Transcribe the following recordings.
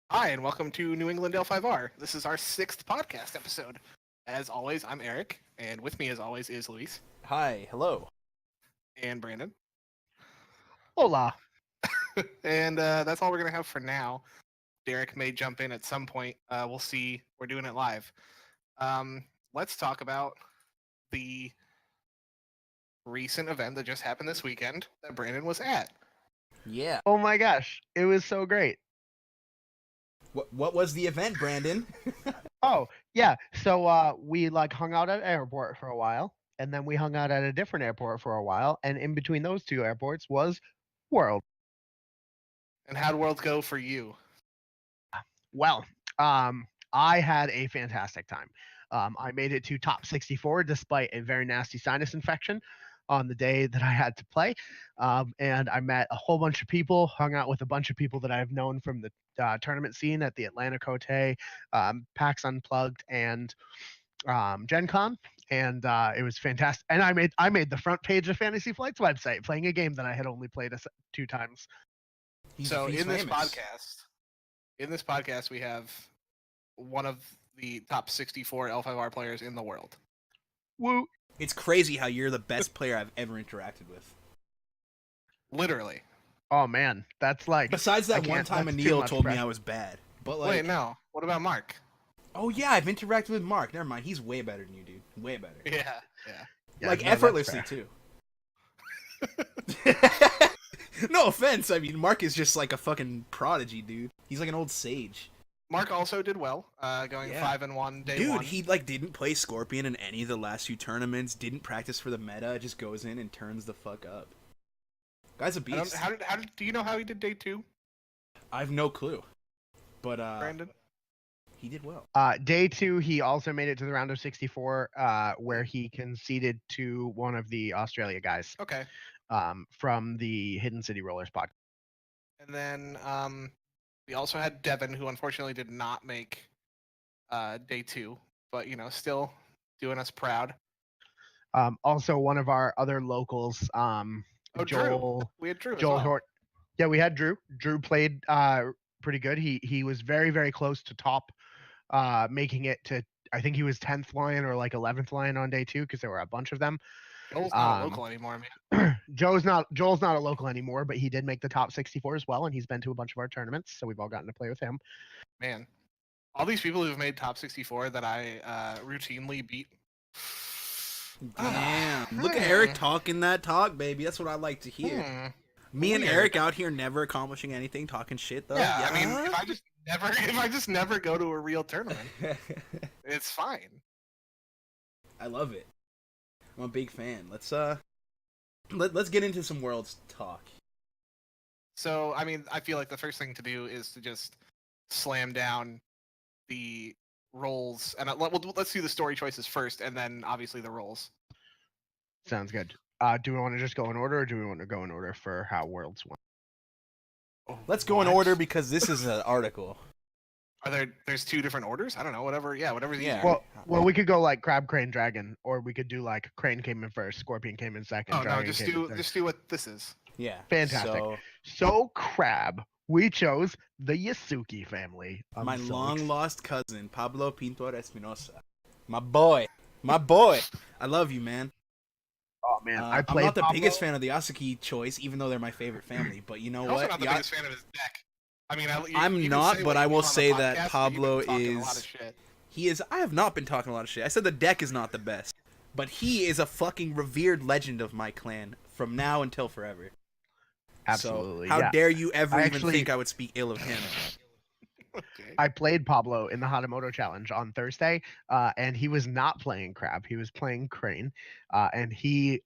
Hi, and welcome to New England L5R. This is our sixth podcast episode. As always, I'm Eric, and with me, as always, is Luis Hi, hello. and Brandon. Hola. And that's all we're going to have for now. Derek may jump in at some point. We'll see. We're doing it live. Let's talk about the recent event that just happened this weekend that Brandon was at. Yeah. Oh my gosh, it was so great. What was the event, Brandon? Oh, yeah. So we hung out at an airport for a while, and then we hung out at a different airport for a while, and in between those two airports was World. And how'd Worlds go for you? Well, I had a fantastic time. I made it to top 64 despite a very nasty sinus infection on the day that I had to play. And I met a whole bunch of people, hung out with a bunch of people that I've known from the tournament scene at the Atlanta Cote, PAX Unplugged, and Gen Con. And it was fantastic. And I made the front page of Fantasy Flight's website playing a game that I had only played two times. He's in famous. this podcast, we have one of the top 64 L5R players in the world. Woo! It's crazy how you're the best player I've ever interacted with. Literally. Oh man, that's like. Besides that one time Anil told me pressure. I was bad. But like, Wait, no. What about Mark? oh yeah, I've interacted with Mark. Never mind, he's way better than you, dude. Way better. Yeah. Yeah, like no, that's effortlessly fair. too. No offense. I mean, Mark is just like a fucking prodigy, dude. He's like an old sage. Mark also did well, going Yeah. 5-1 day Dude, one. he like didn't play Scorpion in any of the last few tournaments. Didn't practice for the meta. Just goes in and turns the fuck up. Guy's a beast. Do you know how he did day two, I've no clue, but Brandon? he did well. Day two, he also made it to the round of 64, where he conceded to one of the Australia guys Okay. from the Hidden City Rollers podcast. And then we also had Devin, who unfortunately did not make day two, but still doing us proud. Also, one of our other locals, Joel. Drew. We had Drew. Joel as well. Hort. Yeah, we had Drew. Drew played pretty good. He was very, very close to top, making it to, I think he was 10th line or like 11th line on day two because there were a bunch of them. Joel's not a local anymore, man. Joel's not a local anymore, but he did make the top 64 as well, and he's been to a bunch of our tournaments, so we've all gotten to play with him. Man, all these people who've made top 64 that I routinely beat. Damn, look at Eric talking that talk, baby. That's what I like to hear. Me and Weird. Eric out here never accomplishing anything, talking shit though. Yeah, I mean, if I just never go to a real tournament, it's fine. I love it. I'm a big fan. Let's get into some Worlds talk. So, I mean, I feel like the first thing to do is to just slam down the roles, and let's do the story choices first, and then obviously the roles. Sounds good. Do we want to just go in order, or do we want to go in order for how Worlds went? Let's go in order because this is an article. There's two different orders? I don't know. Whatever's easier. Well, we could go like Crab, Crane, Dragon, or we could do like Crane came in first, Scorpion came in second. Oh no, Dragon just came in third. do what this is. Yeah. Fantastic. So Crab, we chose the Yasuki family. My long lost cousin, Pablo Pintor Espinosa. My boy. I love you, man. Oh man, I'm not the biggest fan of the Yasuki choice, even though they're my favorite family. But you know You're what? also not the biggest fan of his deck. I mean, I'm not, but I will say that Pablo is. He is. I have not been talking a lot of shit. I said the deck is not the best, but he is a fucking revered legend of my clan from now until forever. Absolutely. So how dare you ever even think I would speak ill of him? Okay. I played Pablo in the Hatamoto Challenge on Thursday, and he was not playing Crab. He was playing Crane, and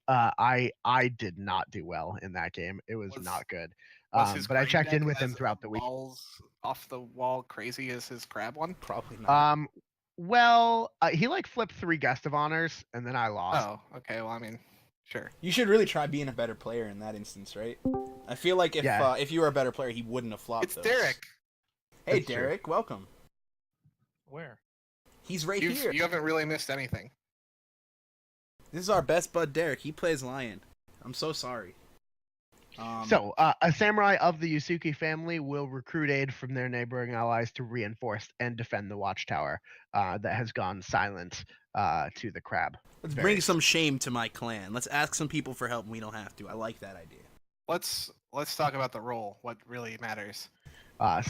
I did not do well in that game. It was not good. But I checked in with him throughout the week. Off the wall, crazy as his Crab one. Probably not. Well, he flipped 3 guest of honors, and then I lost. Oh, okay. Well, I mean, sure. You should really try being a better player in that instance, right? I feel like if you were a better player, he wouldn't have flopped. It's those. Derek. Hey, That's Derek, welcome. Where? He's right here. You haven't really missed anything. This is our best bud, Derek. He plays Lion. I'm so sorry. So, a samurai of the Yusuke family will recruit aid from their neighboring allies to reinforce and defend the watchtower that has gone silent to the crab. Let's Very bring some shame to my clan. Let's ask some people for help and we don't have to. I like that idea. Let's talk about the role. What really matters.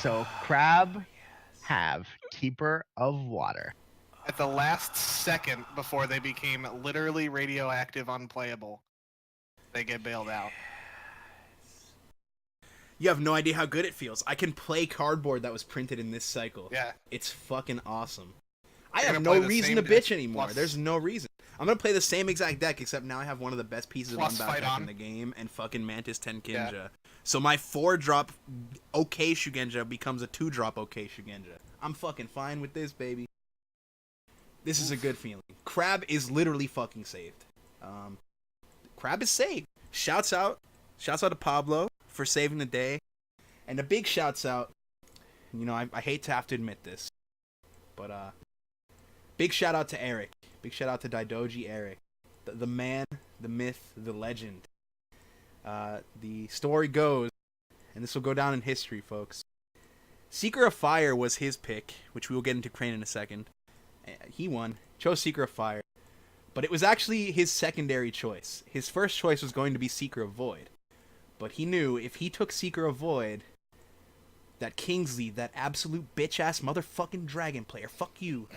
So, crab have keeper of water. At the last second before they became literally radioactive, unplayable, they get bailed out. You have no idea how good it feels. I can play cardboard that was printed in this cycle. Yeah. It's fucking awesome. I You're have gonna play no the reason same to deck bitch anymore. plus- There's no reason. I'm gonna play the same exact deck, except now I have one of the best pieces of Plus unbound fight deck on. in the game, and fucking Mantis Tenkinja. So my 4-drop OK Shugenja becomes a 2-drop OK Shugenja. I'm fucking fine with this, baby. This is a good feeling. Crab is literally fucking saved. Crab is saved. Shouts out to Pablo for saving the day. And a big shouts out, you know, I hate to have to admit this, but big shout out to Eric. Big shout out to Daidoji Eric. The man, the myth, the legend. The story goes, and this will go down in history, folks. Seeker of Fire was his pick, which we will get into Crane in a second. He won, chose Seeker of Fire, but it was actually his secondary choice. His first choice was going to be Seeker of Void, but he knew if he took Seeker of Void, that Kingsley, that absolute bitch-ass motherfucking dragon player, fuck you,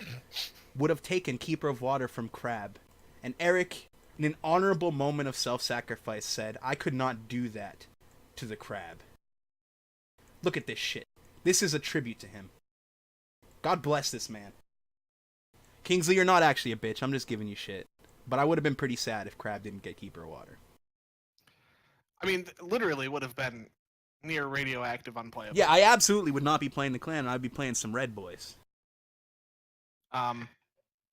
would have taken Keeper of Water from Crab. And Eric, in an honorable moment of self-sacrifice, said, I could not do that to the Crab. Look at this shit. This is a tribute to him. God bless this man. Kingsley, you're not actually a bitch. I'm just giving you shit. But I would have been pretty sad if Crab didn't get Keeper of Water. I mean, literally would have been near radioactive, unplayable. Yeah, I absolutely would not be playing the clan. I'd be playing some Red Boys.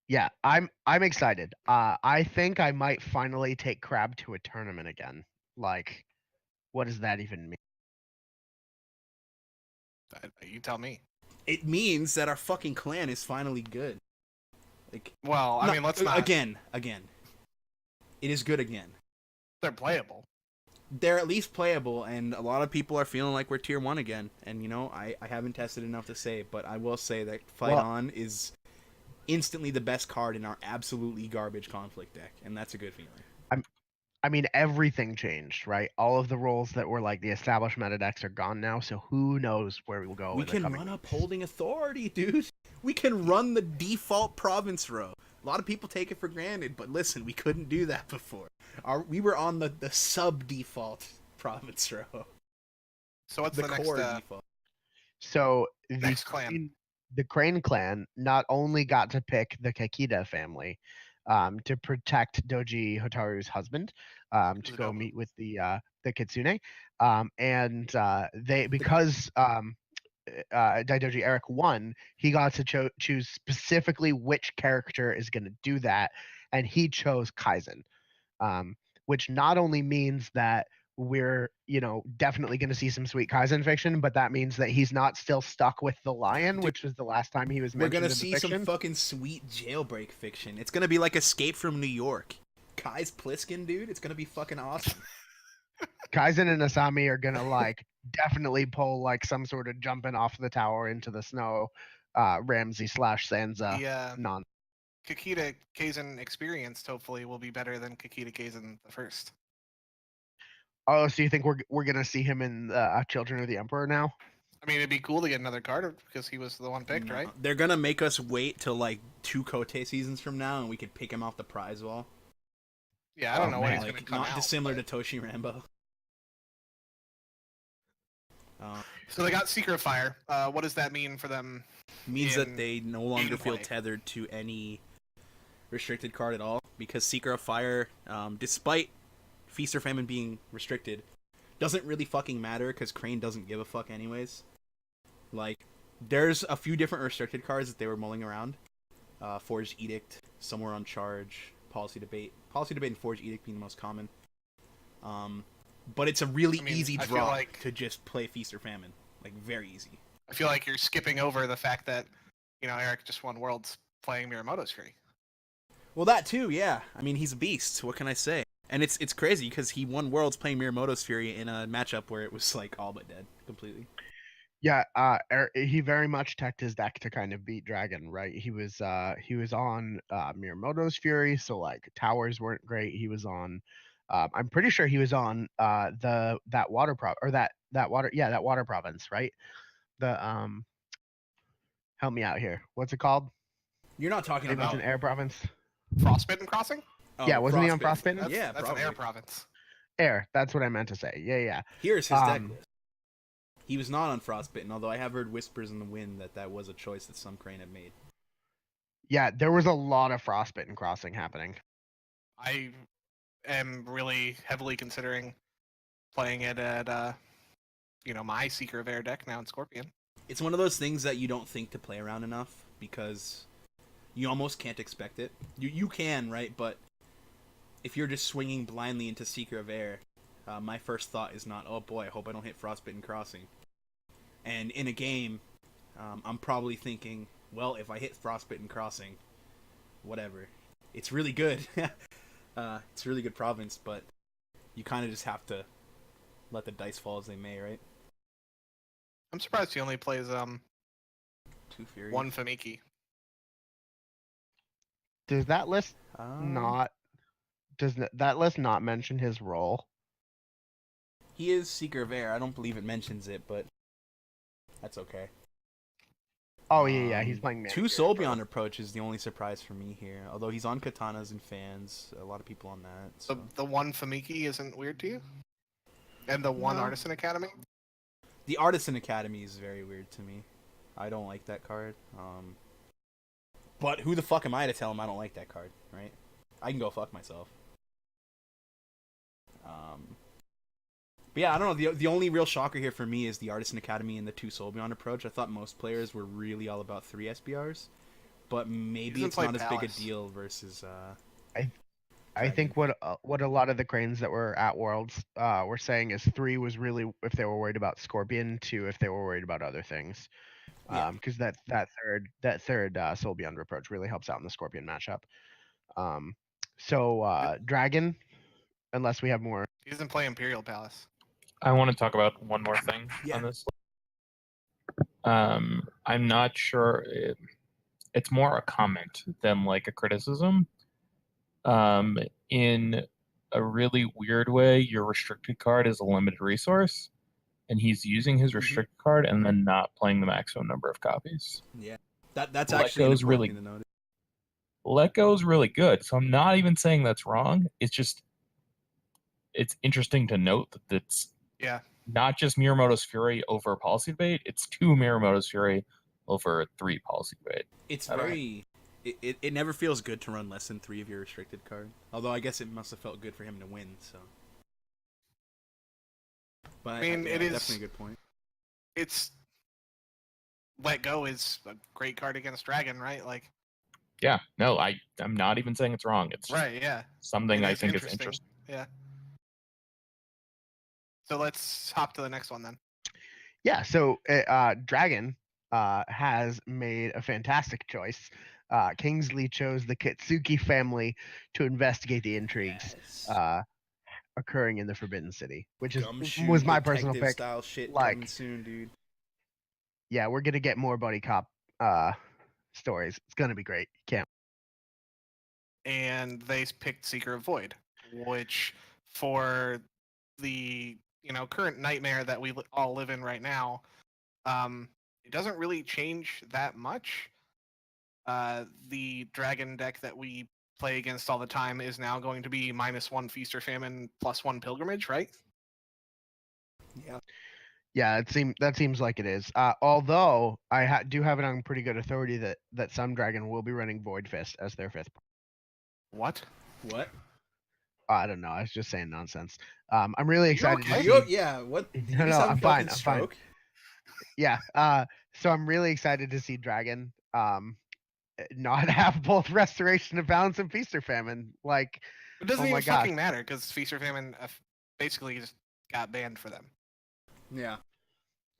Yeah, I'm excited. I think I might finally take Crab to a tournament again. Like, what does that even mean? You tell me. It means that our fucking clan is finally good. Like, Well, I mean, let's not. Again. It is good again. They're playable. They're at least playable, and a lot of people are feeling like we're tier 1 again. And, you know, I haven't tested enough to say, but I will say that Fight On is instantly the best card in our absolutely garbage conflict deck, and that's a good feeling. I mean, everything changed, right? All of the roles that were like the established meta decks are gone now, so who knows where we will go. We in the can coming run weeks. Upholding Authority, dude. We can run the default province row. A lot of people take it for granted, but listen, we couldn't do that before. We were on the sub-default province row. So what's The the next core default. So next clan? The Crane clan not only got to pick the Kakita family to protect Doji Hotaru's husband, to go Uzudobu. meet with the Kitsune, and they because Daidoji Eric won, he got to choose specifically which character is going to do that, and he chose Kaizen, which not only means that we're definitely going to see some sweet Kaizen fiction, but that means that he's not still stuck with the lion, Dude, which was the last time he was We're mentioned gonna in the see fiction. some fucking sweet jailbreak fiction. It's gonna be like Escape from New York. Kai's Pliskin, dude. It's gonna be fucking awesome. Kaizen and Asami are gonna like definitely pull like some sort of jumping off the tower into the snow, Ramsey / Sansa The non. Kakita Kaizen experienced hopefully will be better than Kakita Kaizen the first. Oh, so you think we're gonna see him in Children of the Emperor now? I mean, it'd be cool to get another card because he was the one picked, No, right? They're gonna make us wait till like 2 Kote seasons from now, and we could pick him off the prize wall. Yeah, I don't Oh, know when man. he's Like, gonna come not out. dissimilar but- to Toshi Rambo. So they got Seeker of Fire. What does that mean for them? Means in that they no longer feel gameplay? tethered to any restricted card at all, because Seeker of Fire, despite Feast or Famine being restricted, doesn't really fucking matter because Crane doesn't give a fuck anyways. Like, there's a few different restricted cards that they were mulling around. Forged Edict, Somewhere on Charge, Policy Debate, and Forged Edict being the most common. But it's a really I mean, easy I feel draw like- to just play Feast or Famine. Like, very easy. I feel like you're skipping over the fact that, Eric just won Worlds playing Miyamoto's free. Well, that too, yeah. I mean, he's a beast. What can I say? And it's crazy because he won Worlds playing Miyamoto's Fury in a matchup where it was like all but dead completely. Yeah, he very much teched his deck to kind of beat Dragon, right? He was on Miyamoto's Fury, so like towers weren't great. He was on, I'm pretty sure he was on that water water province, right? The help me out here. What's it called? You're not talking Maybe it's about an air province. Frostbitten Crossing? Yeah, wasn't he on Frostbitten? That's, Yeah, that's probably. an air province. Air. That's what I meant to say. Yeah. Here's his deck list. He was not on Frostbitten, although I have heard whispers in the wind that was a choice that some crane had made. Yeah, there was a lot of Frostbitten Crossing happening. I am really heavily considering playing it at my Seeker of Air deck now in Scorpion. It's one of those things that you don't think to play around enough because you almost can't expect it. You can, right? But if you're just swinging blindly into Seeker of Air, my first thought is not, oh boy, I hope I don't hit Frostbitten Crossing. And in a game, I'm probably thinking, well, if I hit Frostbitten Crossing, whatever. It's really good. It's a really good province, but you kind of just have to let the dice fall as they may, right? I'm surprised he only plays 2 Furies. 1 Famiki. Does that list Um, that list not mention his role? He is Seeker of Air. I don't believe it mentions it, but that's okay. Oh yeah, he's playing 2 Soul Beyond approach is the only surprise for me here. Although he's on Katanas and fans, a lot of people on that. So. The 1 Famiki isn't weird to you? And the 1 No. Artisan Academy? The Artisan Academy is very weird to me. I don't like that card. But who the fuck am I to tell him I don't like that card, right? I can go fuck myself. But yeah, I don't know. The only real shocker here for me is the Artisan Academy and the 2 Soul Beyond approach. I thought most players were really all about 3 SBRs, but maybe it's not as big a deal versus. I think what a lot of the cranes that were at Worlds were saying is 3 was really if they were worried about Scorpion, 2 if they were worried about other things. Because that third Soul Beyond approach really helps out in the Scorpion matchup. Dragon, unless we have more. He doesn't play Imperial Palace. I want to talk about one more thing on this. I'm not sure. It's more a comment than like a criticism. In a really weird way, your restricted card is a limited resource, and he's using his restricted card and then not playing the maximum number of copies. Yeah, that's actually really to notice. Let Go is really good, so I'm not even saying that's wrong. It's just it's interesting to note that it's not just Miyamoto's Fury over Policy Debate, it's 2 Miyamoto's Fury over 3 Policy Debate. It's very... It never feels good to run less than 3 of your restricted card. Although I guess it must have felt good for him to win, so... But I mean, it is definitely a good point. It's... Let Go is a great card against Dragon, right? Like... Yeah, no, I'm not even saying it's wrong. It's right, yeah. Something I think is interesting. Yeah. So let's hop to the next one then. Yeah, so Dragon has made a fantastic choice. Kingsley chose the Kitsuki family to investigate the intrigues occurring in the Forbidden City, which was my personal pick. Style shit like, coming soon, dude. Yeah, we're gonna get more buddy cop stories. It's gonna be great. Can't. And they picked Seeker of Void, which for the current nightmare that we all live in right now, it doesn't really change that much. The dragon deck that we play against all the time is now going to be -1 Feast or Famine, +1 Pilgrimage, right? Yeah. Yeah, that seems like it is. Although I do have it on pretty good authority that some dragon will be running Void Fist as their 5th. What? I don't know. I was just saying nonsense. I'm really excited. Okay? To see... Yeah. What? No, I'm fine. I'm fine. Stroke? Yeah. So I'm really excited to see Dragon not have both Restoration of Balance and Feast or Famine. Like, it doesn't even fucking matter because Feast or Famine basically just got banned for them. Yeah.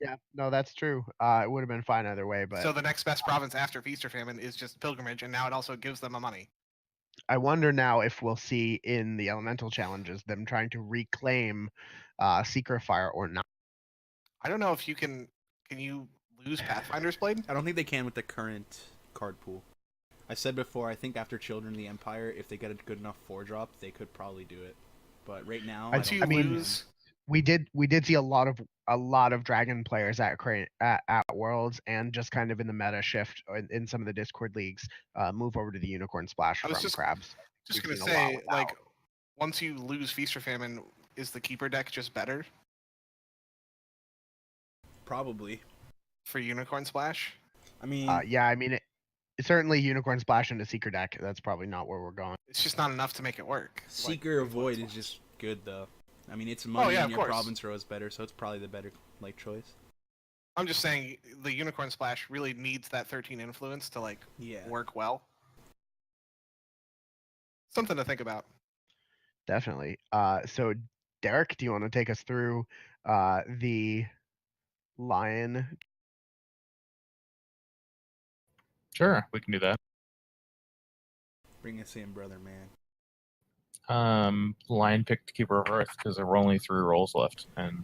Yeah. No, that's true. It would have been fine either way, but so the next best province after Feast or Famine is just Pilgrimage, and now it also gives them a money. I wonder now if we'll see in the elemental challenges them trying to reclaim Seeker of Fire or not. I don't know if you can. Can you lose Pathfinder's Blade? I don't think they can with the current card pool. I said before, I think after Children of the Empire, if they get a good enough 4-drop, they could probably do it. But right now, Once you lose, we did see a lot of Dragon players at Worlds, and just kind of in the meta shift in some of the Discord leagues, move over to the Unicorn Splash from Crabs. Just gonna say, like, once you lose Feast or Famine, is the Keeper deck just better? Probably. For Unicorn Splash? I mean... yeah, I mean, it's certainly Unicorn Splash into Seeker deck. That's probably not where we're going. It's just not enough to make it work. Seeker of Void is just good, though. I mean, it's money and your Province Row is better, so it's probably the better choice. I'm just saying, the Unicorn Splash really needs that 13 influence to, like, work well. Something to think about. Definitely. So, Derek, do you want to take us through the Lion? Sure, we can do that. Bring us in, brother, man. Lion picked Keeper of Earth because there were only 3 rolls left, and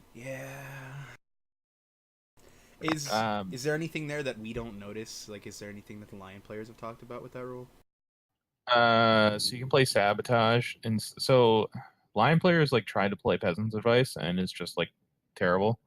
is there anything there that we don't notice? Like, is there anything that the Lion players have talked about with that rule? So you can play Sabotage, and so Lion players like tried to play Peasant's Advice, and it's just like terrible.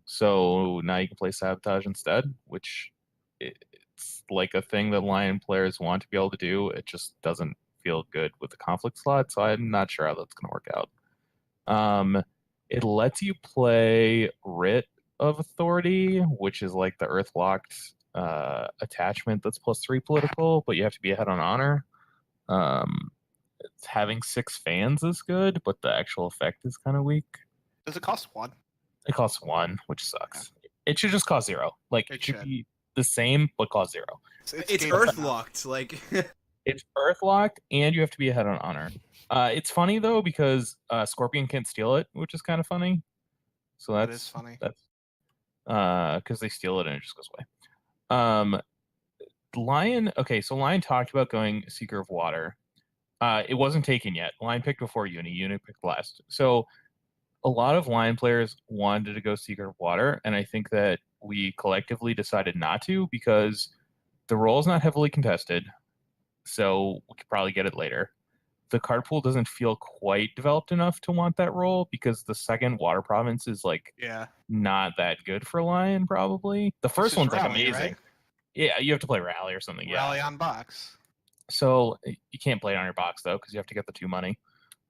So now you can play Sabotage instead, which it's like a thing that Lion players want to be able to do. It just doesn't feel good with the conflict slot, so I'm not sure how that's going to work out. It lets you play Writ of Authority, which is like the Earth locked attachment that's +3 political, but you have to be ahead on honor. Having 6 fans is good, but the actual effect is kind of weak. Does it cost 1? It costs 1, which sucks. Yeah. It should just cost 0. Like it should be the same, but cost 0. It's Earth locked, like it's Earth locked, and you have to be ahead on honor. It's funny though because Scorpion can't steal it, which is kind of funny. So that is funny. That's because they steal it and it just goes away. Lion. Okay, so Lion talked about going Seeker of Water. It wasn't taken yet. Lion picked before Uni. Uni picked last. So a lot of Lion players wanted to go Seeker of Water, and I think that we collectively decided not to because the role is not heavily contested, so we could probably get it later. The card pool doesn't feel quite developed enough to want that role because the second Water Province is like not that good for Lion, probably. The first one's like amazing. Right? Yeah, you have to play Rally or something. Rally on box. So you can't play it on your box though because you have to get the 2 money.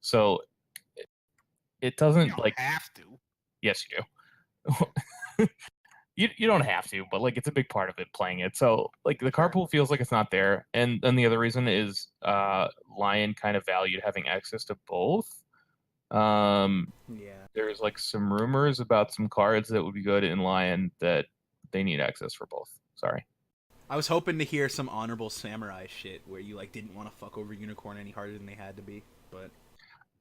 So it doesn't have to. Yes, you do. you don't have to, but like it's a big part of it playing it. So like the card pool feels like it's not there, and then the other reason is Lion kind of valued having access to both. There's like some rumors about some cards that would be good in Lion that they need access for both. Sorry. I was hoping to hear some honorable samurai shit where you like didn't want to fuck over Unicorn any harder than they had to be, but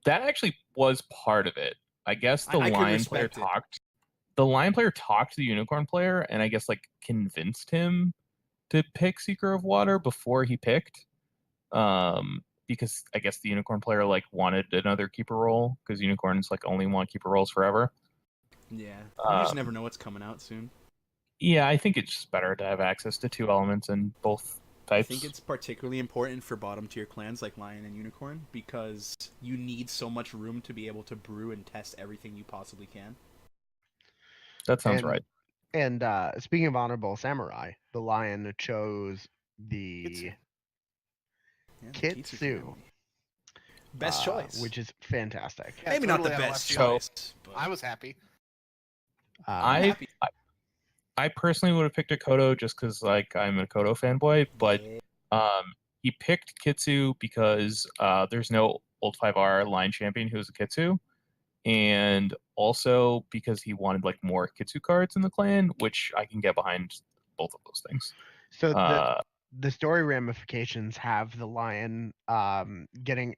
that actually was part of it. I guess the Lion player talked. The Lion player talked to the Unicorn player, and I guess like convinced him to pick Seeker of Water before he picked. Because I guess the Unicorn player like wanted another keeper role because Unicorns like only want keeper roles forever. Yeah, you just never know what's coming out soon. Yeah, I think it's just better to have access to 2 elements in both types. I think it's particularly important for bottom tier clans like Lion and Unicorn because you need so much room to be able to brew and test everything you possibly can. That sounds right. And speaking of honorable samurai, the Lion chose the Kitsu. Best choice. Which is fantastic. Yeah, maybe totally not the best choice. But I was happy. I personally would have picked a Kodo just because like I'm a Kodo fanboy, but he picked Kitsu because there's no old 5R line champion who's a Kitsu, and also because he wanted like more Kitsu cards in the clan, which I can get behind both of those things. So the story ramifications have the Lion getting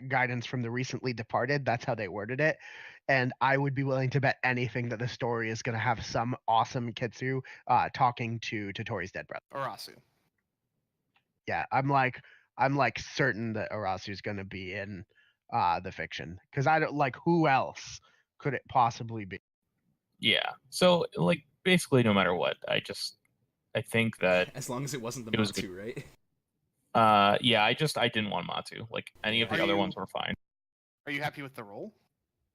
guidance from the recently departed. That's how they worded it. And I would be willing to bet anything that the story is going to have some awesome Kitsu talking to Tori's dead brother. Arasu. Yeah, I'm like, I'm like certain that Arasu's going to be in the fiction, because I don't like who else could it possibly be. Yeah. So like basically no matter what, I think that As long as it wasn't the it was Matsu, right? yeah, I didn't want Matu. Like any of the other ones were fine. Are you happy with the role?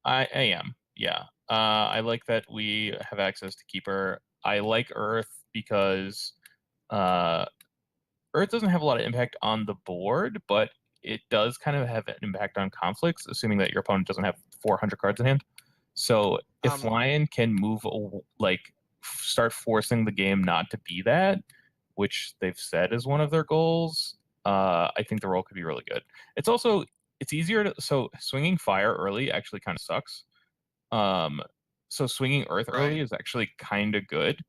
I am. Yeah. I like that we have access to Keeper. I like Earth because Earth doesn't have a lot of impact on the board, but it does kind of have an impact on conflicts, assuming that your opponent doesn't have 400 cards in hand. So if Lion can move, like, start forcing the game not to be that, which they've said is one of their goals, I think the role could be really good. It's easier to, so swinging fire early actually kind of sucks. So swinging Earth early is actually kind of good.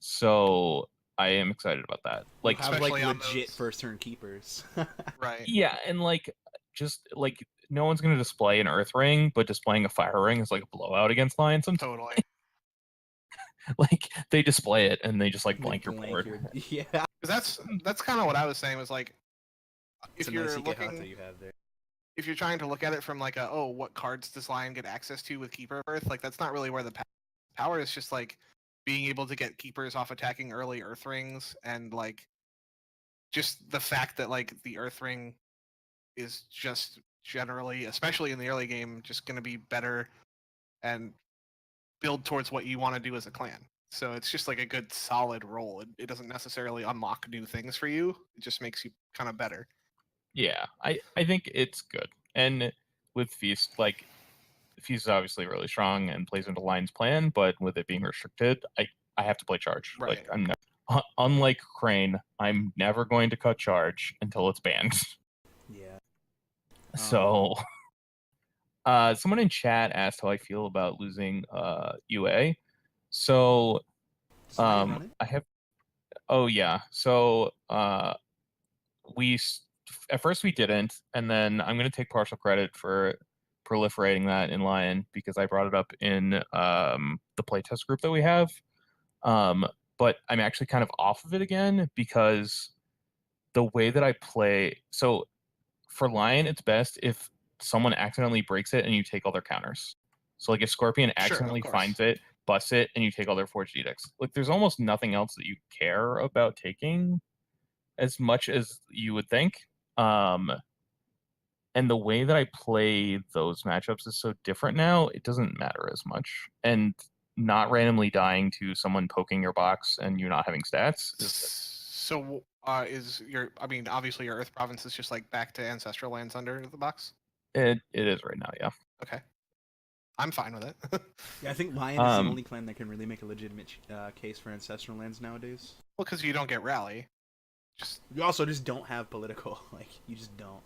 So I am excited about that. Like, have like legit first turn keepers. Right. Yeah, and like just like no one's gonna display an Earth ring, but displaying a fire ring is like a blowout against Lions. Totally. Like they display it and they just like blank your board. Yeah. Because that's kind of what I was saying, was like, if you're nice looking, you have there. If you're trying to look at it from like what cards does Lion get access to with Keeper of Earth, like that's not really where the power is. Just like being able to get keepers off attacking early Earth rings, and like just the fact that like the Earth ring is just generally, especially in the early game, just going to be better and build towards what you want to do as a clan. So it's just like a good solid role. It doesn't necessarily unlock new things for you. It just makes you kind of better. Yeah, I think it's good. And with Feast, like Feast is obviously really strong and plays into Lion's plan, but with it being restricted, I have to play Charge. Right. Like I'm unlike Crane, I'm never going to cut Charge until it's banned. Yeah. So someone in chat asked how I feel about losing UA. So I have so we at first we didn't, and then I'm going to take partial credit for proliferating that in Lion because I brought it up in the playtest group that we have. But I'm actually kind of off of it again because the way that I play, so for Lion, it's best if someone accidentally breaks it and you take all their counters. So like if Scorpion accidentally finds it, busts it, and you take all their Forged Edicts. Like there's almost nothing else that you care about taking as much as you would think. And the way that I play those matchups is so different now, it doesn't matter as much. And not randomly dying to someone poking your box and you not having stats. So obviously your Earth province is just like back to ancestral lands under the box? It is right now, yeah. Okay. I'm fine with it. Yeah, I think Lion is the only clan that can really make a legitimate case for ancestral lands nowadays. Well, because you don't get rally. You also just don't have political. Like, you just don't.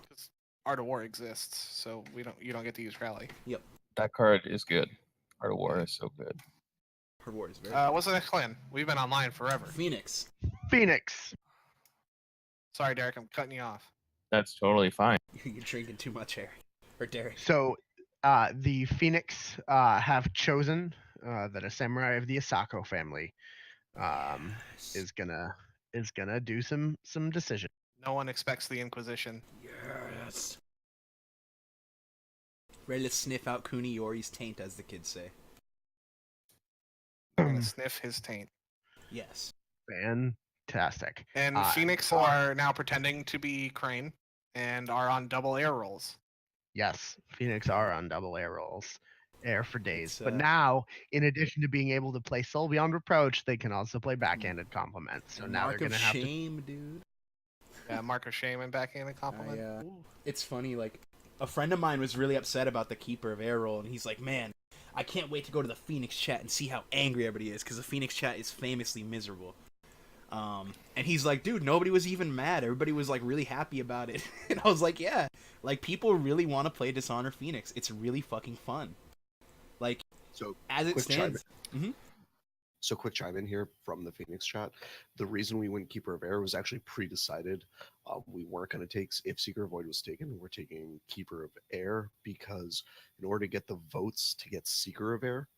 Art of War exists, so you don't get to use rally. Yep. That card is good. Art of War is so good. Art of War is very what's the next clan? We've been online forever. Phoenix. Sorry, Derek, I'm cutting you off. That's totally fine. You're drinking too much, Harry. Or Derek. So, the Phoenix have chosen that a samurai of the Asako family is gonna do some decision. No one expects the Inquisition. Yes. Ready to sniff out Kuniyori's taint, as the kids say. I'm gonna sniff his taint. Yes. Fantastic. And Phoenix are now pretending to be Crane and are on double air rolls. Yes, Phoenix are on double air rolls. Air for days. But now, in addition to being able to play Soul Beyond Reproach, they can also play Backhanded Compliment. So now they're going to have to... shame, dude. Yeah, Mark of Shame and Backhanded Compliment. Yeah. It's funny, like, a friend of mine was really upset about the Keeper of Air roll, and he's like, man, I can't wait to go to the Phoenix chat and see how angry everybody is, because the Phoenix chat is famously miserable. And he's like, dude, nobody was even mad. Everybody was, like, really happy about it. And I was like, yeah, like, people really want to play Dishonor Phoenix. It's really fucking fun. Like, so as it stands. So quick chime in here from the Phoenix chat. The reason we went Keeper of Air was actually pre-decided. We weren't going to take, if Seeker of Void was taken, we're taking Keeper of Air because in order to get the votes to get Seeker of Air,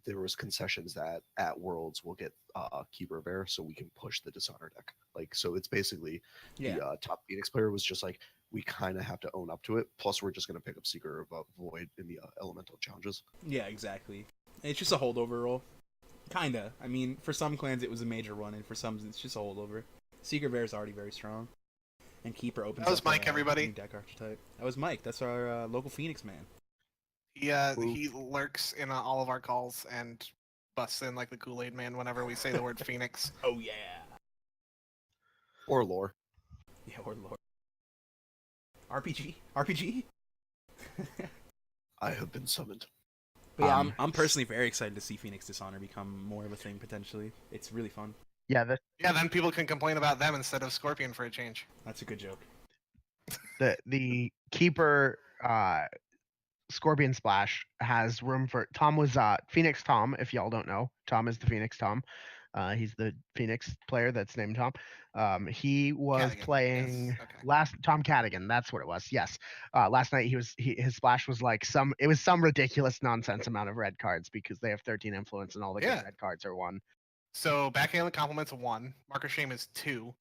there was concessions that at Worlds we'll get Keeper of Air, so we can push the Dishonor deck. Like, so it's basically the top Phoenix player was just like, we kind of have to own up to it. Plus, we're just going to pick up Seeker of Void in the elemental challenges. Yeah, exactly. It's just a holdover role. Kinda. I mean, for some clans it was a major one, and for some it's just a holdover. Seeker of Air is already very strong. And Keeper opens up. That was Mike, everybody. New deck archetype. That was Mike. That's our local Phoenix man. He lurks in all of our calls and busts in like the Kool-Aid man whenever we say the word Phoenix. Oh yeah. Or lore. Yeah, or lore. RPG. I have been summoned. But yeah, I'm personally very excited to see Phoenix Dishonor become more of a thing potentially. It's really fun. Yeah, then people can complain about them instead of Scorpion for a change. That's a good joke. the Keeper Scorpion Splash has room for Tom was Phoenix Tom, if y'all don't know. Tom is the Phoenix Tom. He's the Phoenix player that's named Tom. He was Cadigan, playing yes, okay. last Tom Cadigan, that's what it was. Yes. Last night his splash was like some ridiculous nonsense amount of red cards because they have 13 influence and all the good red cards are 1. So Backhand Compliments 1, Mark of Shame is 2.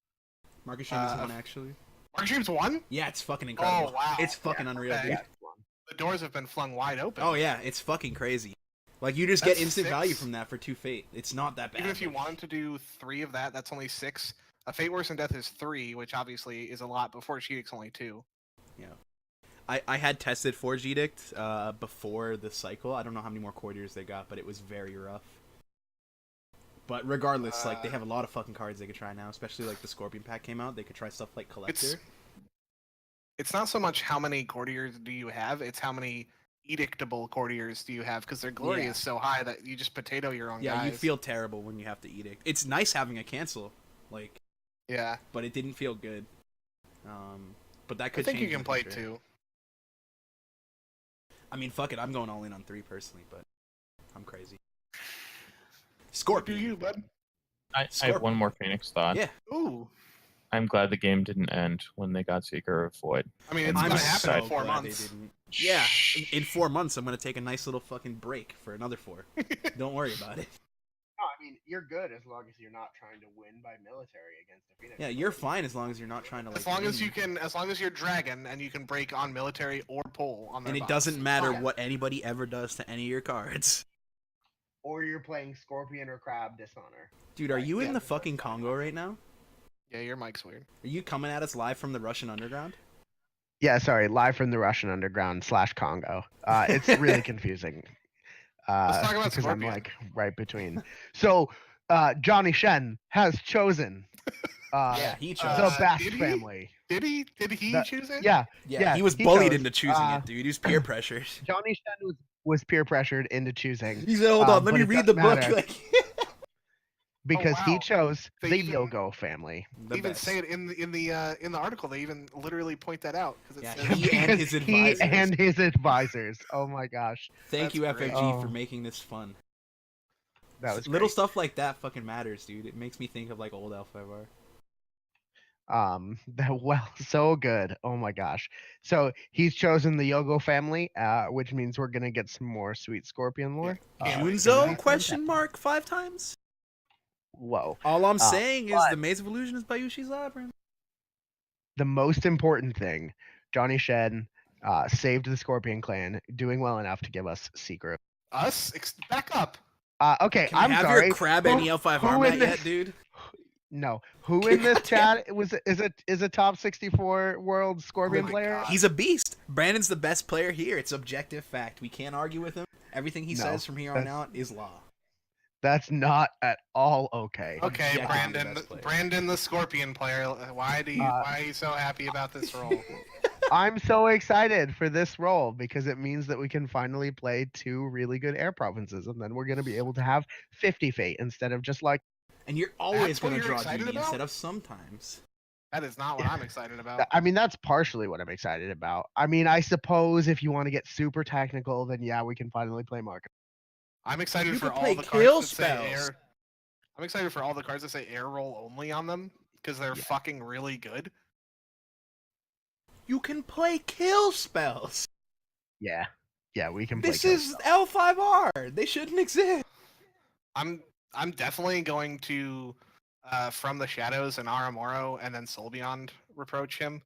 Mark of Shame is 1 actually. Mark of Shame's 1? Yeah, it's fucking incredible. Oh wow. It's fucking unreal, okay. dude. The doors have been flung wide open. Oh yeah, it's fucking crazy. Like you just That's get instant 6. value from that for 2 fate. It's not that bad. Even if you wanted to do 3 of that, that's only 6. A Fate Worse than Death is 3, which obviously is a lot. Before Edict's only 2. Yeah. I had tested Forge Edict before the cycle. I don't know how many more courtiers they got, but it was very rough. But regardless, like they have a lot of fucking cards they could try now, especially like the Scorpion pack came out. They could try stuff like Collector. It's not so much how many courtiers do you have, it's how many edictable courtiers do you have, because their glory is so high that you just potato your own guys. Yeah, you feel terrible when you have to edict. It's nice having a cancel, like. Yeah. But it didn't feel good. But that could I think change you can play 2. I mean, fuck it, I'm going all in on 3 personally, but I'm crazy. Scorpion. Do you, bud? I have one more Phoenix thought. Yeah. Ooh. I'm glad the game didn't end when they got Seeker of Void. I mean, it's I'm going to happen in so 4 glad months. they didn't. Yeah, in 4 months, I'm going to take a nice little fucking break for another 4. Don't worry about it. No, I mean, you're good as long as you're not trying to win by military against the Phoenix. Yeah, you're fine as long as you're not trying to like. As long as you can, as long as you're dragon and you can break on military or pull on their And it box. doesn't matter what anybody ever does to any of your cards. Or you're playing Scorpion or Crab Dishonor. Dude, are you in the fucking Congo right now? Yeah, your mic's weird. Are you coming at us live from the Russian underground? Yeah, sorry, live from the Russian underground / Congo. It's really confusing. Let's talk about because I'm Scorpion. like right between. So, Johnny Shen has chosen. Yeah, he chose. The Bass did he? family. Did he choose it? Yeah, Yeah, he was he bullied chose, into choosing it, dude. He was peer pressured. Johnny Shen was peer pressured into choosing. He said, "Hold on, let but me it read the doesn't book." matter. Like, Because wow. he chose They the even- Yogo family. the even best. say it in the article. They even literally point that out because it Yeah, says he and Because his he advisors. and his advisors. Oh my gosh, Thank you, That's great. FFG, for Oh. making this fun. that was Little great. stuff like that fucking matters, dude. It makes me think of like old NEL5R. Well, so good. Oh my gosh. So he's chosen the Yogo family, which means we're gonna get some more sweet Scorpion lore. Can't wait. Junzo? Question mark 5 times. Whoa. All I'm saying is but- the Maze of Illusion is by Yoshi's Labyrinth. The most important thing, Johnny Shen saved the Scorpion clan, doing well enough to give us secret. us. Back up. Okay, Can I'm I have sorry. your crab Who- NEL5R who in mat yet, this- dude? No, who in this chat is a top 64 world Scorpion Oh my player? God. He's a beast. Brandon's the best player here. It's objective fact. We can't argue with him. Everything he No, says from here on that's- out is law. That's not at all okay. Okay, Objectively Brandon. the best player. Brandon, the Scorpion player. Why are you so happy about this role? I'm so excited for this role because it means that we can finally play 2 really good air provinces, and then we're gonna be able to have 50 fate instead of just like. And you're always That's what going to you're draw excited duty about? instead of sometimes. That is not what I'm excited about. I mean, that's partially what I'm excited about. I mean, I suppose if you want to get super technical, then yeah, we can finally play Marco. I'm excited You for could all play the kill cards that say spells. air. I'm excited for all the cards that say air roll only on them because they're Yeah. fucking really good. You can play kill spells. Yeah, we can. This play is L5R. They shouldn't exist. I'm definitely going to From the Shadows and Aramoro and then Soul Beyond reproach him.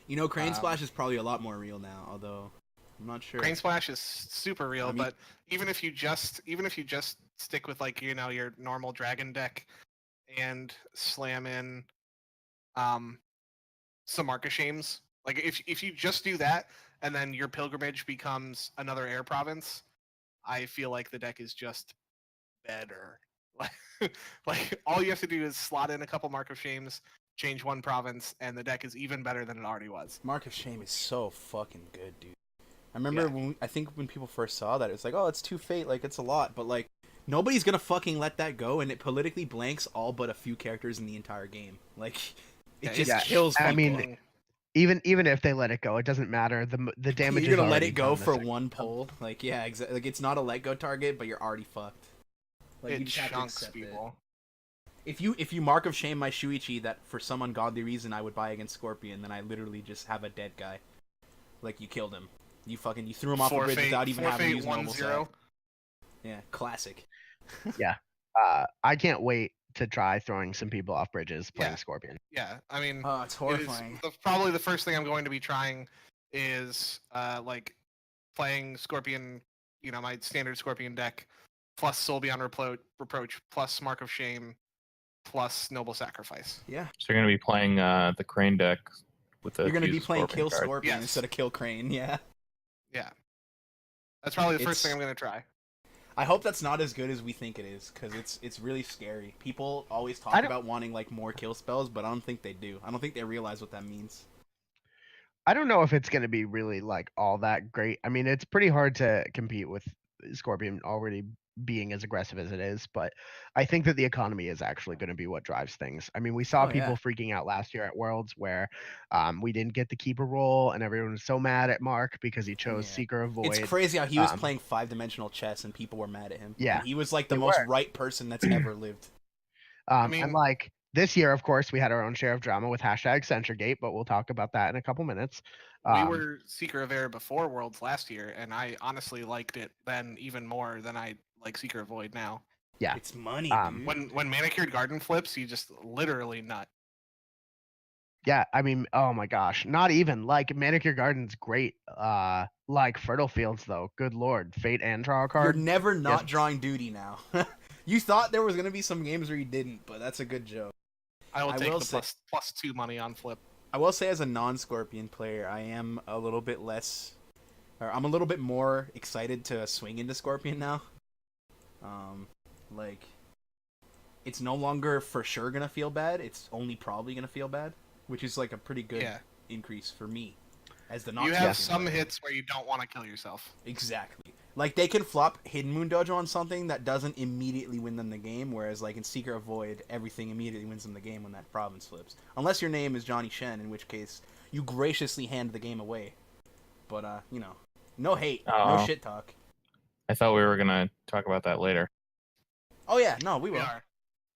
You know, Crane Splash is probably a lot more real now, although I'm not sure. Crane Splash is super real, but even if you just stick with like your normal dragon deck and slam in some Marca Shames, like if you just do that and then your pilgrimage becomes another air province, I feel like the deck is just better. Like all you have to do is slot in a couple Mark of Shames, change one province, and the deck is even better than it already was. Mark of Shame is so fucking good, dude. I remember I think when people first saw that, it was like, oh, it's 2 Fate, like it's a lot, but like nobody's gonna fucking let that go, and it politically blanks all but a few characters in the entire game. Like it just kills people. I mean, even if they let it go, it doesn't matter. The damage. You're gonna let it go for one pull. Like exactly. Like it's not a let go target, but you're already fucked. Like it you just have chunks to accept people. It. If you Mark of Shame my Shuichi that for some ungodly reason I would buy against Scorpion, then I literally just have a dead guy. Like you killed him. You threw him off the bridge without even having to use normal set. Yeah, classic. Yeah. I can't wait to try throwing some people off bridges playing Scorpion. Yeah, I mean, it's horrifying. Probably the first thing I'm going to be trying is like playing Scorpion, my standard Scorpion deck, plus Soul Beyond Reproach, plus Mark of Shame, plus Noble Sacrifice. Yeah. So you're going to be playing the Crane deck with the. You're going to be playing Kill card. Scorpion instead of Kill Crane. Yeah. Yeah. That's probably the first thing I'm going to try. I hope that's not as good as we think it is, because it's really scary. People always talk about wanting like more kill spells, but I don't think they do. I don't think they realize what that means. I don't know if it's going to be really like all that great. I mean, it's pretty hard to compete with Scorpion already being as aggressive as it is, but I think that the economy is actually going to be what drives things. I mean, we saw people freaking out last year at Worlds where we didn't get the keeper role and everyone was so mad at Mark because he chose Seeker of Void. It's crazy how he was playing 5-dimensional chess and people were mad at him. Yeah. And he was like the most right person that's ever lived. And like this year, of course, we had our own share of drama with #CensorGate, but we'll talk about that in a couple minutes. We were Seeker of Air before Worlds last year, and I honestly liked it then even more than I like Seeker of Void now. Yeah, it's money, dude. When Manicured Garden flips, you just literally nut. Yeah, I mean, oh my gosh, not even like Manicured Garden's great. Like Fertile Fields though, good lord, Fate and draw a card. You're never not drawing duty now. You thought there was gonna be some games where you didn't, but that's a good joke. I will take the plus 2 money on flip. I will say, as a non-Scorpion player, I am a little bit less, or I'm a little bit more excited to swing into Scorpion now. Like, it's no longer for sure gonna feel bad. It's only probably gonna feel bad, which is like a pretty good increase for me. As the you have some hits where you don't want to kill yourself. Exactly. Like, they can flop Hidden Moon Dojo on something that doesn't immediately win them the game, whereas, like, in Seeker of Void, everything immediately wins them the game when that province flips. Unless your name is Johnny Shen, in which case, you graciously hand the game away. But, no hate, no shit talk. I thought we were going to talk about that later. Oh, yeah, no, we will.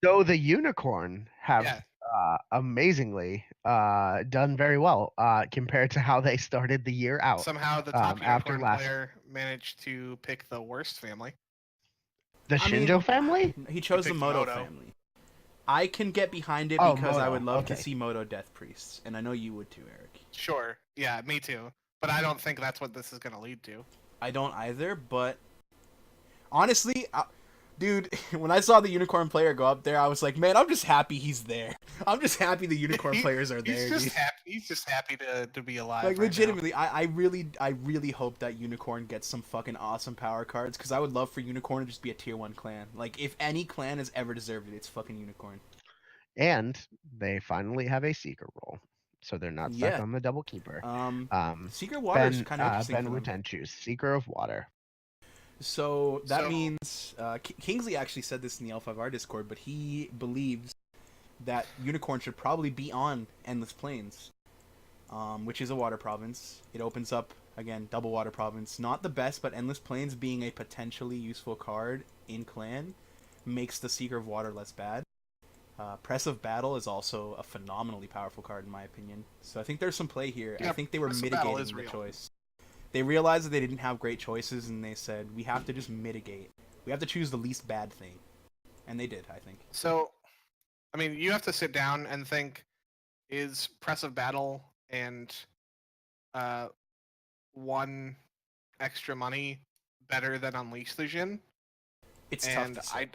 So the Unicorn have amazingly done very well compared to how they started the year out. Somehow the top Unicorn player managed to pick the worst family. The Shinjo family? He chose the Moto family. I can get behind it because I would love to see Moto Death Priests, and I know you would too, Eric. Sure, yeah, me too. But I don't think that's what this is going to lead to. I don't either, but honestly, dude, when I saw the Unicorn player go up there, I was like, man, I'm just happy he's there. I'm just happy the Unicorn players are there. He's just happy to be alive. Like, legitimately, I really hope that Unicorn gets some fucking awesome power cards, because I would love for Unicorn to just be a tier 1 clan. Like, if any clan has ever deserved it, it's fucking Unicorn. And they finally have a Seeker role, so they're not stuck on the double keeper. Seeker Water is kind of interesting. Ben Rutenchu's Seeker of Water. So that means Kingsley actually said this in the NEL5R Discord, but he believes that Unicorn should probably be on Endless Plains, which is a water province. It opens up, again, double water province. Not the best, but Endless Plains being a potentially useful card in Clan makes the Seeker of Water less bad. Press of Battle is also a phenomenally powerful card in my opinion. So I think there's some play here. I think they were mitigating the choice. They realized that they didn't have great choices, and they said, we have to just mitigate. We have to choose the least bad thing. And they did, I think. So, I mean, you have to sit down and think, is Press of Battle and 1 extra money better than Unleash the Jin? It's And tough to say.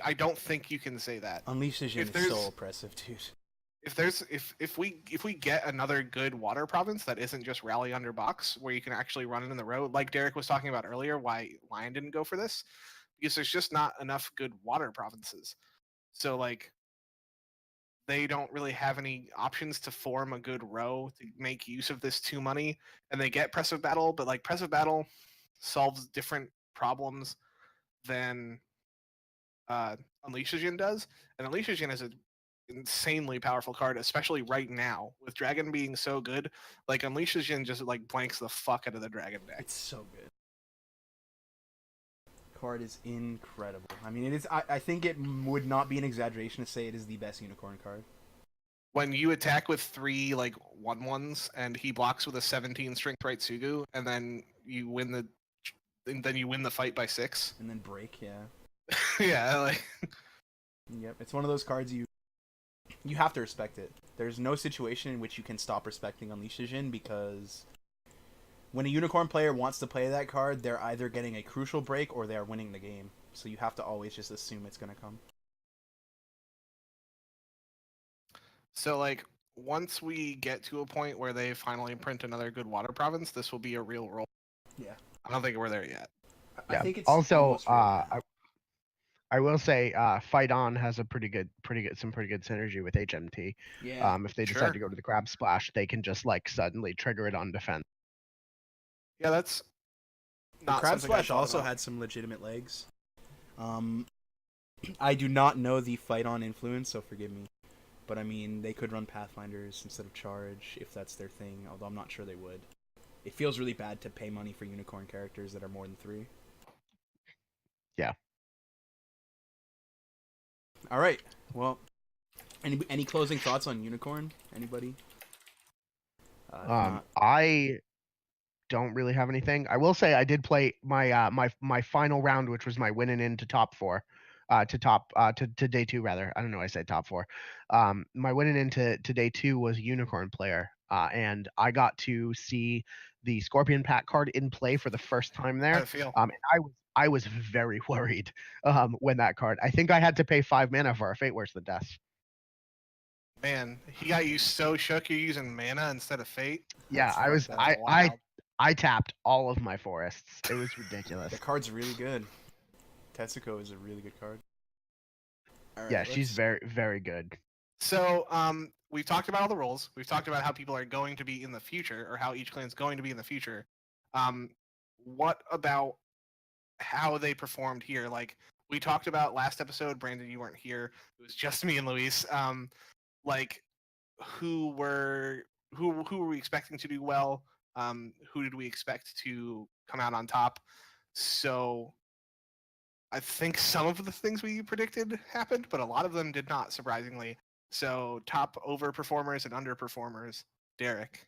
I don't think you can say that. Unleash the Jin is so oppressive, dude. If we get another good water province that isn't just rally under box, where you can actually run it in the road, like Derek was talking about earlier, why Lion didn't go for this, because there's just not enough good water provinces. So like, they don't really have any options to form a good row to make use of this 2 money, and they get Press of Battle, but like Press of Battle solves different problems than Unleash the Jin does, and Unleash the Jin is an insanely powerful card, especially right now with Dragon being so good. Like Unleash the Jin just like blanks the fuck out of the Dragon deck. It's so good. Card is incredible. I mean, it is. I think it would not be an exaggeration to say it is the best unicorn card. When you attack with 3 like 1/1s and he blocks with a 17 strength right Sugu, and then you win the fight by 6. And then break, yeah. Yeah, like. Yep, it's one of those cards you have to respect it. There's no situation in which you can stop respecting Unleash the Jin, because when a unicorn player wants to play that card, they're either getting a crucial break or they're winning the game. So you have to always just assume it's going to come. So like, once we get to a point where they finally print another good water province, this will be a real roll. Yeah. I don't think we're there yet. I think it's also real. I will say Fight On has a pretty good synergy with HMT. Yeah. If they Sure. decide to go to the Crab Splash, they can just like suddenly trigger it on defense. Yeah, that's The not Crab something I Splash thought also about. had some legitimate legs. I do not know the Fight On influence, so forgive me. But I mean, they could run Pathfinders instead of Charge if that's their thing, although I'm not sure they would. It feels really bad to pay money for unicorn characters that are more than 3. Yeah. All right. Well, any closing thoughts on unicorn? Anybody? If not- I don't really have anything. I will say I did play my my final round, which was my winning into top 4. To day 2 rather. I don't know why I said top 4. My winning into day 2 was Unicorn player. And I got to see the Scorpion Pack card in play for the first time there. How'd it feel? And I was very worried when that card. I think I had to pay 5 mana for a Fate Worse Than Death. Man, he got you so shook you're using mana instead of fate. Yeah, That's wild. I tapped all of my forests. It was ridiculous. The card's really good. Tetsuko is a really good card. All right, Yeah, she's very, very good. So, we've talked about all the roles. We've talked about how people are going to be in the future, or how each clan's going to be in the future. What about how they performed here? Like, we talked about last episode, Brandon, you weren't here. It was just me and Luis. Like, who were we expecting to do well? Who did we expect to come out on top? So I think some of the things we predicted happened, but a lot of them did not, surprisingly. So top overperformers and underperformers. Derek.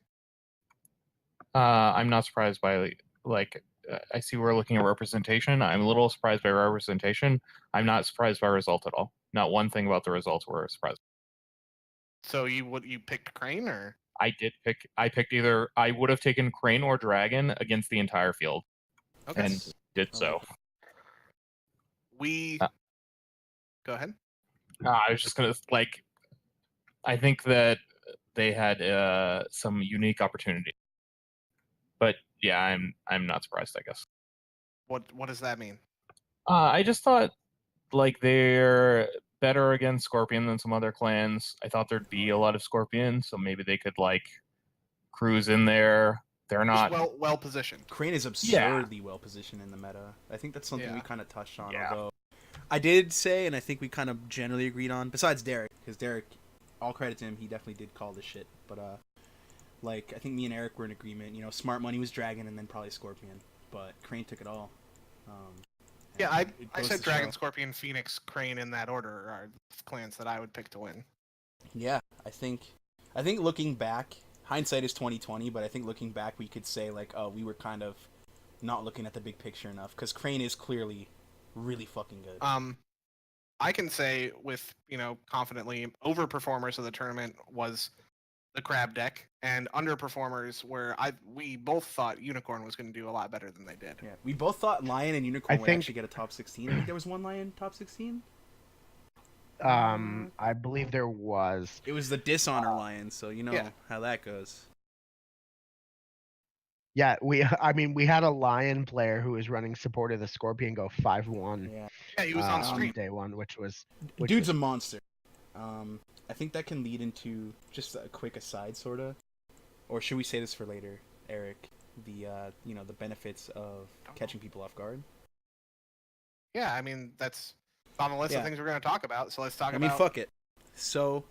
I'm not surprised by I see we're looking at representation. I'm a little surprised by representation. I'm not surprised by result at all. Not one thing about the results were surprising. So you picked Crane, or? I picked either. I would have taken Crane or Dragon against the entire field, Okay. and did so. Go ahead. I was just gonna I think that they had some unique opportunity, but yeah, I'm not surprised, I guess. What does that mean? I just thought they're better against Scorpion than some other clans. I thought there'd be a lot of Scorpion, so maybe they could cruise in there. They're not well positioned. Crane is absurdly well positioned in the meta. I think that's something we kind of touched on. Yeah. Although I did say, and I think we kind of generally agreed on, besides Derek, because Derek, all credit to him, he definitely did call this shit. But I think me and Eric were in agreement. Smart money was Dragon and then probably Scorpion, but Crane took it all. Yeah, I said Dragon, Scorpion, Phoenix, Crane in that order are clans that I would pick to win. Yeah, I think looking back hindsight is 2020, but I think looking back, we could say like, oh, we were kind of not looking at the big picture enough because Crane is clearly really fucking good. I can say with confidently, overperformers of the tournament was the crab deck, and underperformers where we both thought Unicorn was going to do a lot better than they did. Yeah, we both thought Lion and Unicorn would actually get a top 16. I think there was one Lion top 16. I believe there was. It was the Dishonor Lion, so you know how that goes. Yeah, we had a Lion player who was running support of the Scorpion go 5-1. Yeah, he was on stream day one, which was dude's a monster. I think that can lead into just a quick aside, sorta, or should we say this for later, Eric? The the benefits of catching people off guard. Yeah, I mean that's on the list of things we're going to talk about. So let's talk about. I mean, fuck it. So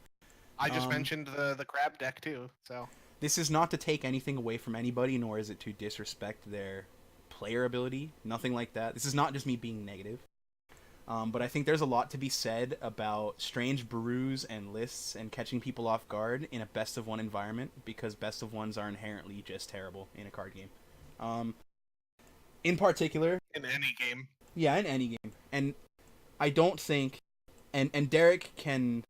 I just mentioned the crab deck too. So this is not to take anything away from anybody, nor is it to disrespect their player ability. Nothing like that. This is not just me being negative. But I think there's a lot to be said about strange brews and lists and catching people off guard in a best-of-1 environment, because best-of-1s are inherently just terrible in a card game. In particular... In any game. Yeah, in any game. And I don't think... And Derek can...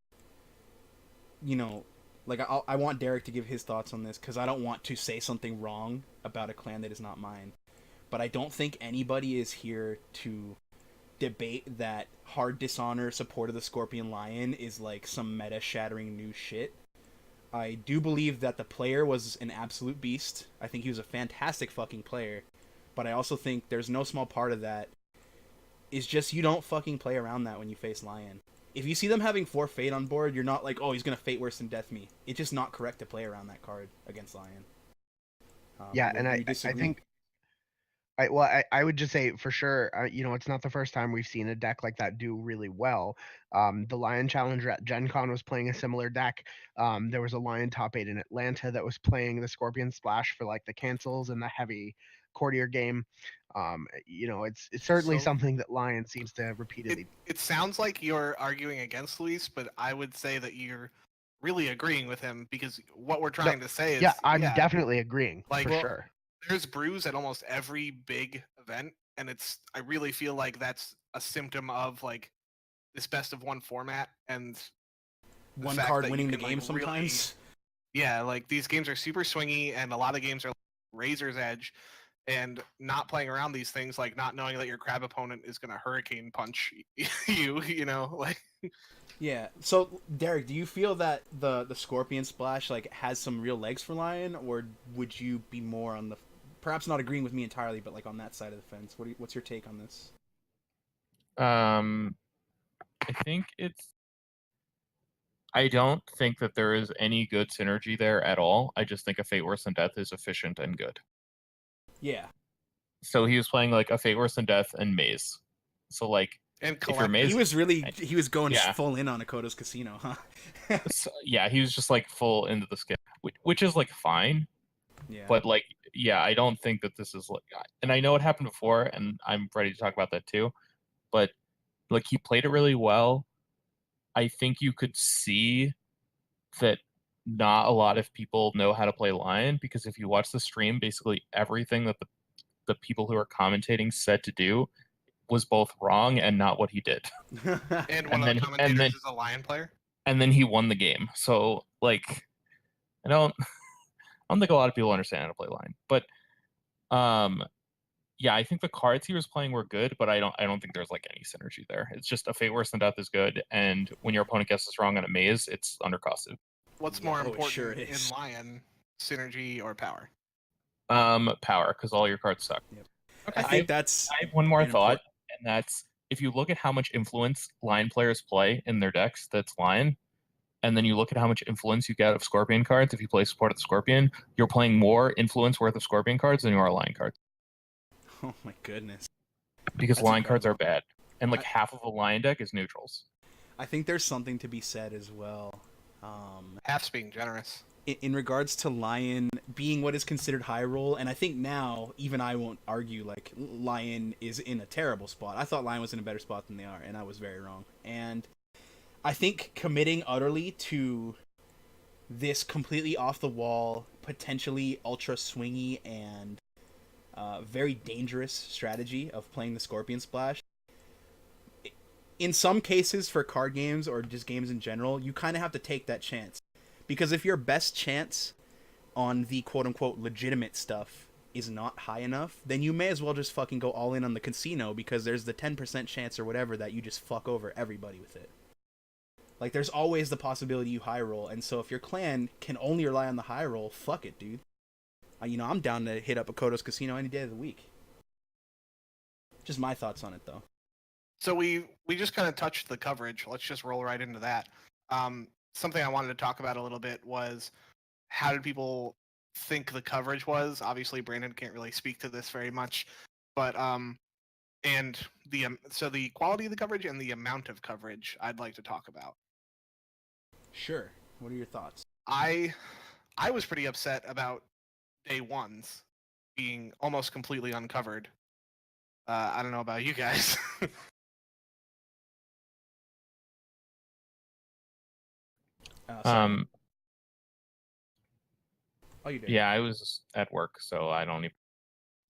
I want Derek to give his thoughts on this, because I don't want to say something wrong about a clan that is not mine. But I don't think anybody is here to debate that hard Dishonor support of the Scorpion Lion is like some meta shattering new shit. I do believe that the player was an absolute beast. I think he was a fantastic fucking player, but I also think there's no small part of that is just you don't fucking play around that when you face Lion. If you see them having 4 Fate on board, you're not like, oh, he's gonna Fate worse than Death Me. It's just not correct to play around that card against Lion. And I think I would just say for sure, it's not the first time we've seen a deck like that do really well. The Lion Challenger at Gen Con was playing a similar deck. There was a Lion top 8 in Atlanta that was playing the Scorpion Splash for like the cancels and the heavy courtier game. It's certainly something that Lion seems to repeatedly. It sounds like you're arguing against Luis, but I would say that you're really agreeing with him, because what we're trying to say is... I'm definitely agreeing, for sure. There's brews at almost every big event, and I really feel like that's a symptom of like this best-of-1 format and one card winning the game sometimes. Like these games are super swingy, and a lot of games are razor's edge, and not playing around these things, like not knowing that your crab opponent is gonna hurricane punch you, like. Yeah. So, Derek, do you feel that the Scorpion Splash like has some real legs for Lion, or would you be more on the, perhaps not agreeing with me entirely, but like on that side of the fence? What's your take on this? I think I don't think that there is any good synergy there at all. I just think a Fate Worse Than Death is efficient and good. Yeah. So he was playing like a Fate Worse Than Death and Maze. So like, and Maze, he was going full in on Akoto's Casino, huh? So, yeah, he was just like full into the skin, which is like fine. Yeah. But like, I don't think that this is like, and I know it happened before, and I'm ready to talk about that too. But like, he played it really well. I think you could see that not a lot of people know how to play Lion, because if you watch the stream, basically everything that the people who are commentating said to do was both wrong and not what he did. And one of the commentators is a Lion player? And then he won the game. So like, I don't think a lot of people understand how to play Lion. But I think the cards he was playing were good, but I don't think there's like any synergy there. It's just a Fate Worse Than Death is good, and when your opponent guesses wrong on a Maze, it's undercosted. What's more important in Lion, synergy or power? Power, because all your cards suck. Yep. Okay. I have one more thought, and that's if you look at how much influence Lion players play in their decks, that's Lion, and then you look at how much influence you get of Scorpion cards if you play support of the Scorpion, you're playing more influence worth of Scorpion cards than you are Lion cards. Oh my goodness. Because Lion cards are bad, and like half of a Lion deck is neutrals. I think there's something to be said as well. Half's being generous. In regards to Lion being what is considered high roll, and I think now, even I won't argue, like, Lion is in a terrible spot. I thought Lion was in a better spot than they are, and I was very wrong. And I think committing utterly to this completely off-the-wall potentially ultra swingy and very dangerous strategy of playing the Scorpion Splash. In some cases, for card games or just games in general, you kind of have to take that chance. Because if your best chance on the quote-unquote legitimate stuff is not high enough, then you may as well just fucking go all in on the casino, because there's the 10% chance or whatever that you just fuck over everybody with it. Like, there's always the possibility you high roll, and so if your clan can only rely on the high roll, fuck it, dude. I'm down to hit up a Kodos casino any day of the week. Just my thoughts on it, though. So we just kind of touched the coverage. Let's just roll right into that. Something I wanted to talk about a little bit was, how did people think the coverage was? Obviously, Brandon can't really speak to this very much, but and so the quality of the coverage and the amount of coverage I'd like to talk about. Sure. What are your thoughts? I was pretty upset about day ones being almost completely uncovered. I don't know about you guys. Oh, you did. Yeah, I was at work, so I don't even.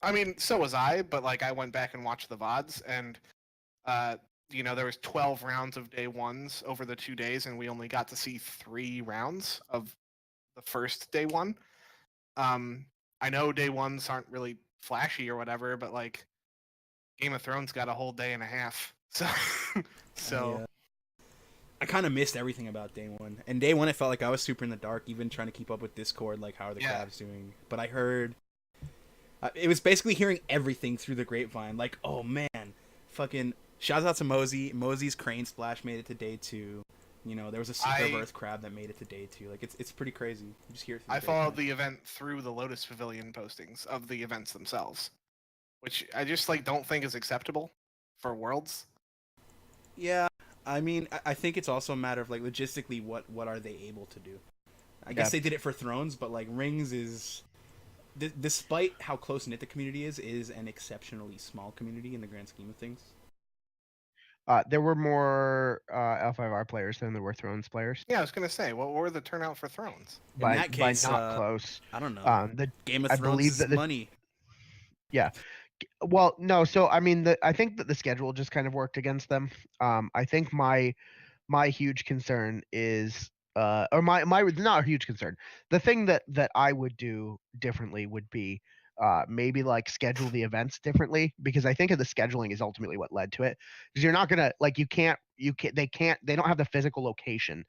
I mean, so was I, but like I went back and watched the VODs, and there was 12 rounds of day ones over the 2 days, and we only got to see 3 rounds of the first day one. I know day ones aren't really flashy or whatever, but like Game of Thrones got a whole day and a half, so. I kind of missed everything about day one. And day one, it felt like I was super in the dark, even trying to keep up with Discord, like how are the crabs doing. But I heard, it was basically hearing everything through the grapevine. Like, oh man, fucking shouts out to Mosey. Mosey's crane splash made it to day 2. There was a secret of Earth crab that made it to day 2. Like, it's pretty crazy. You just hear it through I followed the event through the Lotus Pavilion postings of the events themselves, which I just don't think is acceptable for Worlds. Yeah. I mean, I think it's also a matter of, like, logistically, what are they able to do? I guess they did it for Thrones, but, like, Rings is, despite how close-knit the community is an exceptionally small community in the grand scheme of things. There were more L5R players than there were Thrones players. Yeah, I was going to say, what were the turnout for Thrones? In that case, by not close. I don't know. The Game of Thrones is money. Yeah. Well, no. So I mean, I think that the schedule just kind of worked against them. I think my huge concern is, or my not a huge concern. The thing that I would do differently would be maybe like schedule the events differently, because I think the scheduling is ultimately what led to it. Because you're not gonna they don't have the physical location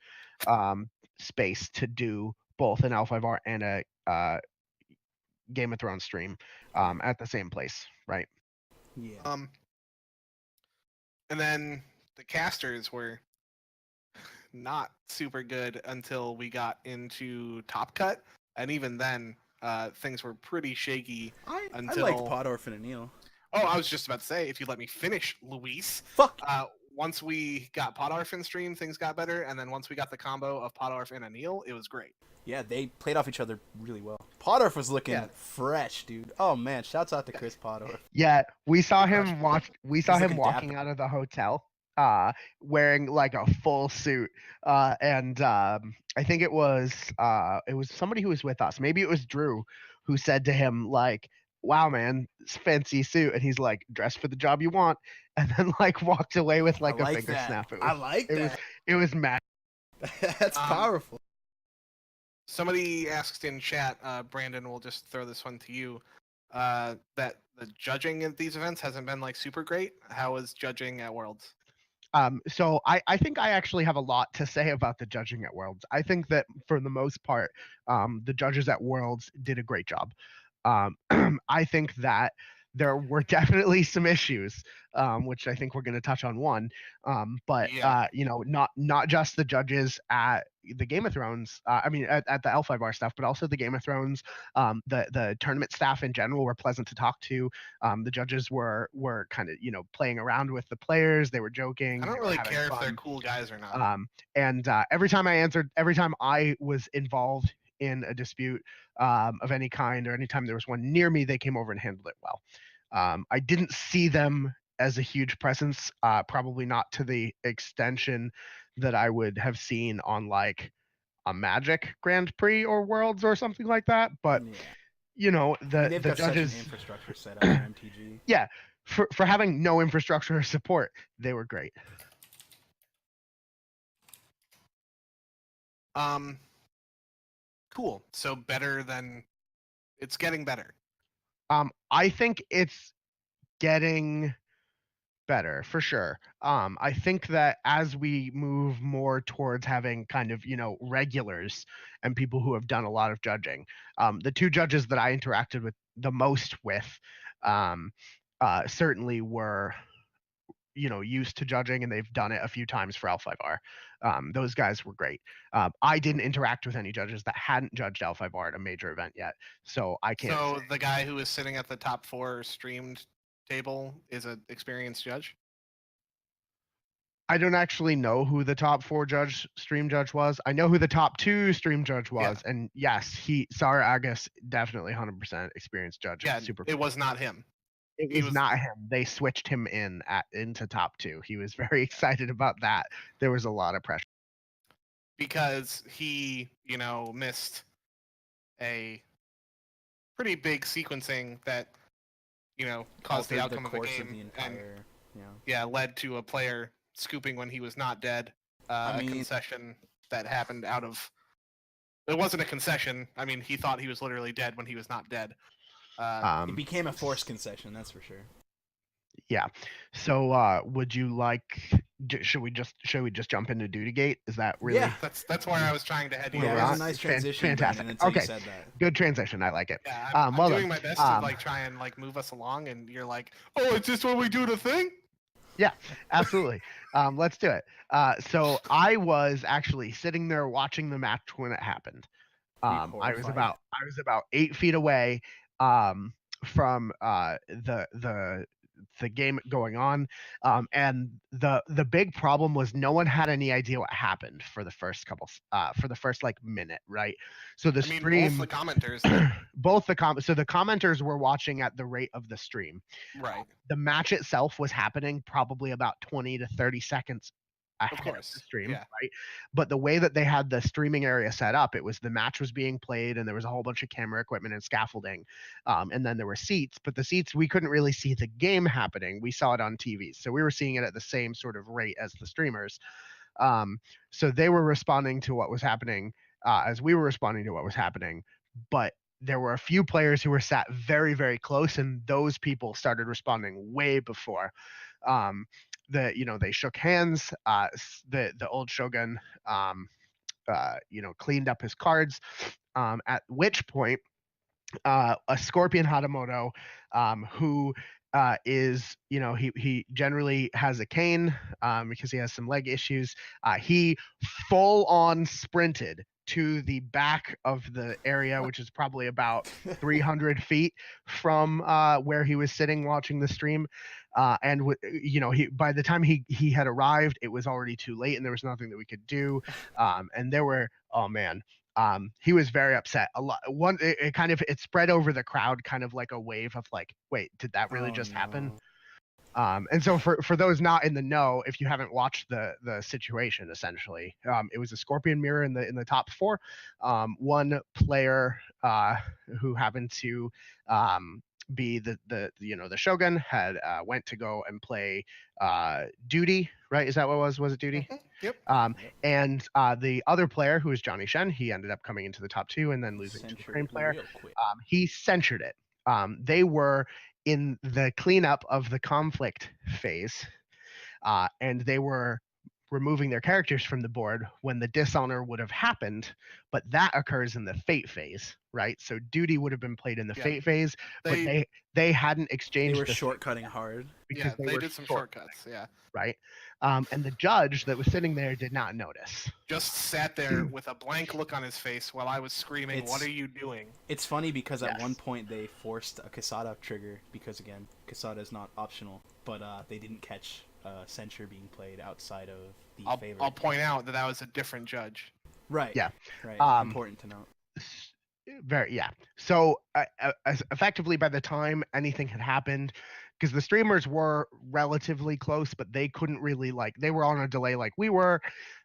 space to do both an L5R and a Game of Thrones stream at the same place, right? Yeah. And then the casters were not super good until we got into Top Cut, and even then, things were pretty shaky. I liked Podorf and Anil. Oh, I was just about to say, if you let me finish, Luis. Fuck. Once we got Podorf in stream, things got better, and then once we got the combo of Podorf and Anil, it was great. Yeah, they played off each other really well. Podorf was looking fresh, dude. Oh man, shouts out to Chris Podorf. Yeah, we saw him walking out of the hotel, wearing like a full suit, and I think it was somebody who was with us. Maybe it was Drew, who said to him like, "Wow, man, this fancy suit," and he's like, "Dress for the job you want," and then like walked away with like a finger snap. It was mad. That's powerful. Somebody asked in chat, Brandon, we'll just throw this one to you, that the judging at these events hasn't been like super great. How was judging at Worlds? So I think I actually have a lot to say about the judging at Worlds. I think that for the most part, the judges at Worlds did a great job. I think that there were definitely some issues, which I think we're going to touch on one. But not just the judges at the Game of Thrones. I mean, at the L5R stuff, but also the Game of Thrones. The tournament staff in general were pleasant to talk to. The judges were kind of playing around with the players. They were joking. I don't really care if they're cool guys or not. And every time I was involved in a dispute of any kind, or anytime there was one near me, they came over and handled it well. I didn't see them as a huge presence, probably not to the extension that I would have seen on like a Magic Grand Prix or Worlds or something like that. But Yeah. you know, I mean, they've the got judges, such an infrastructure set up for MTG. yeah, for having no infrastructure or support, they were great. Cool. So better than it's getting better. I think it's getting better for sure. I think that as we move more towards having kind of, you know, regulars and people who have done a lot of judging, the two judges that I interacted with the most with certainly were, you know, used to judging, and they've done it a few times for L5R. Those guys were great. I didn't interact with any judges that hadn't judged L5R at a major event yet, so I can't. So the guy who is sitting at the top 4 streamed table is an experienced judge? I don't actually know who the top 4 stream judge was. I know who the top 2 stream judge was, and yes, Sar Agus, definitely 100% experienced judge. Yeah, super. It was not him. It was not him. They switched him into top 2. He was very excited about that. There was a lot of pressure because he, you know, missed a pretty big sequencing that, you know, caused the outcome of the game and led to a player scooping when he was not dead. A concession that happened out of. It wasn't a concession. I mean, he thought he was literally dead when he was not dead. It became a forced concession, that's for sure. Yeah. So, would you like? Should we just jump into Duty Gate? Is that really? Yeah, that's where I was trying to head. Yeah, it was a nice transition. Fantastic. Okay. You said that. Good transition. I like it. Yeah, I'm doing my best to like try and like move us along, and you're like, oh, it's just when we do the thing. Yeah, absolutely. Let's do it. So I was actually sitting there watching the match when it happened. I was about 8 feet away from the game going on, and the big problem was no one had any idea what happened for the first like minute, right? So the stream, both the commenters, so the commenters were watching at the rate of the stream. Right. The match itself was happening probably about 20 to 30 seconds ahead of the stream, right? But the way that they had the streaming area set up, it was the match was being played, and there was a whole bunch of camera equipment and scaffolding, and then there were seats. But the seats, we couldn't really see the game happening. We saw it on TV, so we were seeing it at the same sort of rate as the streamers. So they were responding to what was happening as we were responding to what was happening, but there were a few players who were sat very, very close, and those people started responding way before. They shook hands. The old Shogun, cleaned up his cards. At which point, a Scorpion Hatamoto, who is, he generally has a cane because he has some leg issues. He full on sprinted to the back of the area, which is probably about 300 feet from where he was sitting watching the stream. And by the time he had arrived, it was already too late, and there was nothing that we could do. And there were, oh man, he was very upset. It spread over the crowd, kind of like a wave of like, wait, did that really just happen? And so for those not in the know, if you haven't watched the situation, essentially, it was a Scorpion mirror in the top 4. One player who happened to be the Shogun had went to go and play Duty, right? Is that what it was? Was it Duty? Yep. And the other player, who was Johnny Shen, he ended up coming into the top 2 and then losing to the Crane player. He censored it. They were in the cleanup of the conflict phase, and they were removing their characters from the board when the dishonor would have happened, but that occurs in the fate phase, right? So Duty would have been played in the fate phase, but they hadn't exchanged. They were shortcutting hard. Because they did some shortcuts, right? And the judge that was sitting there did not notice. Just sat there with a blank look on his face while I was screaming, "What are you doing?" It's funny because at one point they forced a Quesada trigger because, again, Quesada is not optional, but they didn't catch censure being played outside of the favorite. I'll point out that was a different judge. Right. Yeah. Right. Important to note. So effectively, by the time anything had happened, because the streamers were relatively close, but they couldn't really they were on a delay like we were.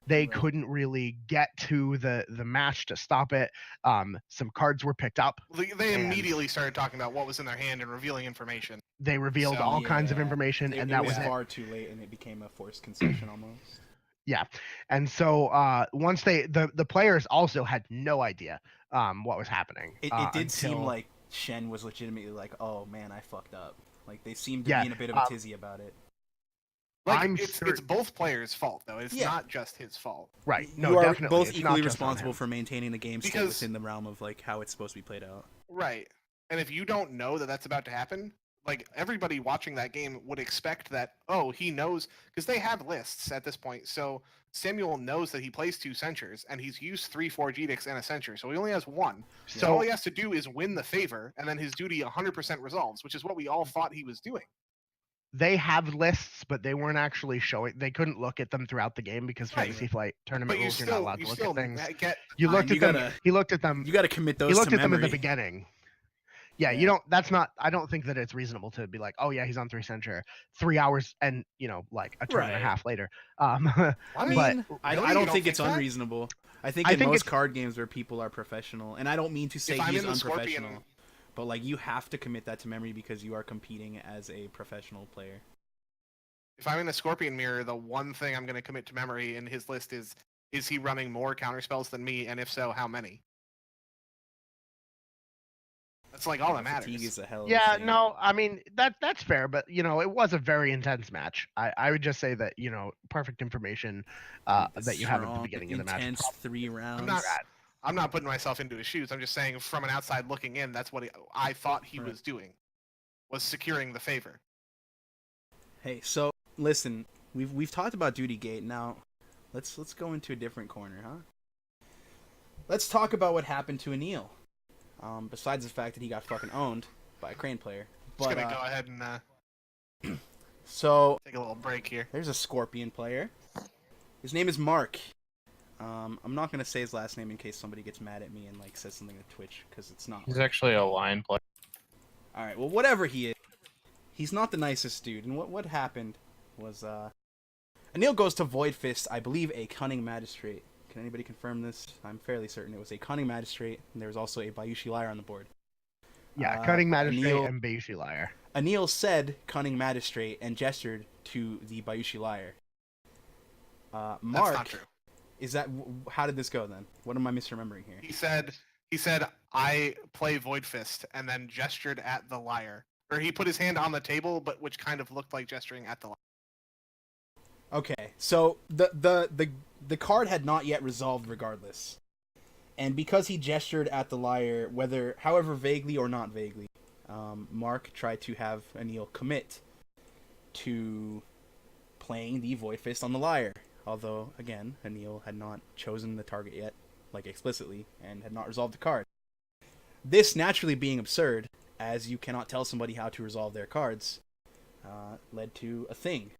They Right. couldn't really get to the match to stop it. Some cards were picked up. They immediately started talking about what was in their hand and revealing information. They revealed So, all kinds of information, and that was it. far too late, and it became a forced concession almost. Yeah, and so once the players also had no idea what was happening. It did seem like Shen was legitimately like, "Oh man, I fucked up." Like they seemed to be in a bit of a tizzy about it. Like, it's both players' fault though. It's not just his fault. Right. No, you are definitely. both It's equally not just on responsible him. for maintaining the game state Because- within the realm of like how it's supposed to be played out. Right. And if you don't know that that's about to happen, like everybody watching that game would expect that, oh, he knows, because they have lists at this point. So Samuel knows that he plays 2 Censures, and he's used 3 4G and a Censure, so he only has 1. So all he has to do is win the favor, and then his duty 100% resolves, which is what we all thought he was doing. They have lists, but they weren't actually showing. They couldn't look at them throughout the game because Right. Fantasy Flight tournament But rules, you're not allowed to look at things. get You looked you at them. gotta- He looked at them. You got to commit those He looked to at them memory. in the beginning. Yeah, you don't. That's not. I don't think that it's reasonable to be like, oh yeah, he's on 3 Censure, 3 hours, and like a turn and a Right. half later. I but- mean, I Really? You don't don't think it's think that? unreasonable. I think I in think most it's- card games where people are professional, and I don't mean to say I'm he's in the unprofessional, Scorpion- but like you have to commit that to memory because you are competing as a professional player. if I'm in a Scorpion mirror, the one thing I'm going to commit to memory in his list is he running more counterspells than me, and if so, how many? That's like all that Fatigue matters. is a hell of a Yeah, thing. no, I mean that's fair, but it was a very intense match. I would just say that perfect information that you have at the Strong, beginning of the match. intense 3 rounds. I'm not putting myself into his shoes. I'm just saying from an outside looking in, that's what I thought he was doing, was securing the favor. Hey, so listen, we've talked about Duty Gate. Now, let's go into a different corner, huh? Let's talk about what happened to Anil. Besides the fact that he got fucking owned by a Crane player. Just But gonna go ahead and so take a little break here. there's a Scorpion player. His name is Mark. I'm not gonna say his last name in case somebody gets mad at me and like says something to Twitch because it's not. He's actually a line player. All right, well, whatever he is, he's not the nicest dude. And what happened was Anil goes to Void Fist, I believe a Cunning Magistrate. Can anybody confirm this? I'm fairly certain it was a Cunning Magistrate, and there was also a Bayushi Liar on the board. Yeah, Cunning Magistrate Anil- and Bayushi Liar. Anil said Cunning Magistrate and gestured to the Bayushi Liar. That's Mark, not true. is that how did this go then? What am I misremembering here? He said I play Void Fist and then gestured at the liar. Or he put his hand on the table, but which kind of looked like gesturing at the liar. Okay, so the card had not yet resolved regardless. And because he gestured at the liar, however vaguely or not vaguely, Mark tried to have Anil commit to playing the Void Fist on the liar. Although, again, Anil had not chosen the target yet, like explicitly, and had not resolved the card. This naturally being absurd, as you cannot tell somebody how to resolve their cards, led to a thing.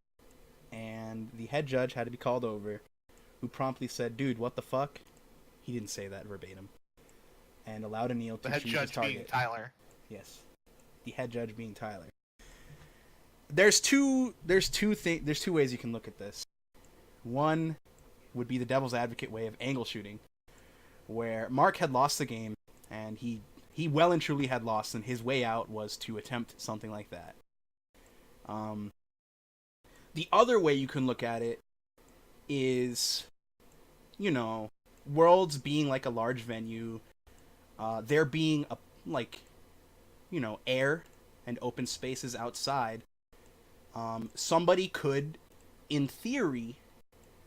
And the head judge had to be called over, who promptly said, "Dude, what the fuck?" He didn't say that verbatim, and allowed Anil The to head choose his judge target. being Tyler. Yes, the head judge being Tyler. There's two ways you can look at this. One would be the devil's advocate way of angle shooting, where Mark had lost the game, and he well and truly had lost, and his way out was to attempt something like that. The other way you can look at it is, Worlds being like a large venue, there being air and open spaces outside. Somebody could, in theory,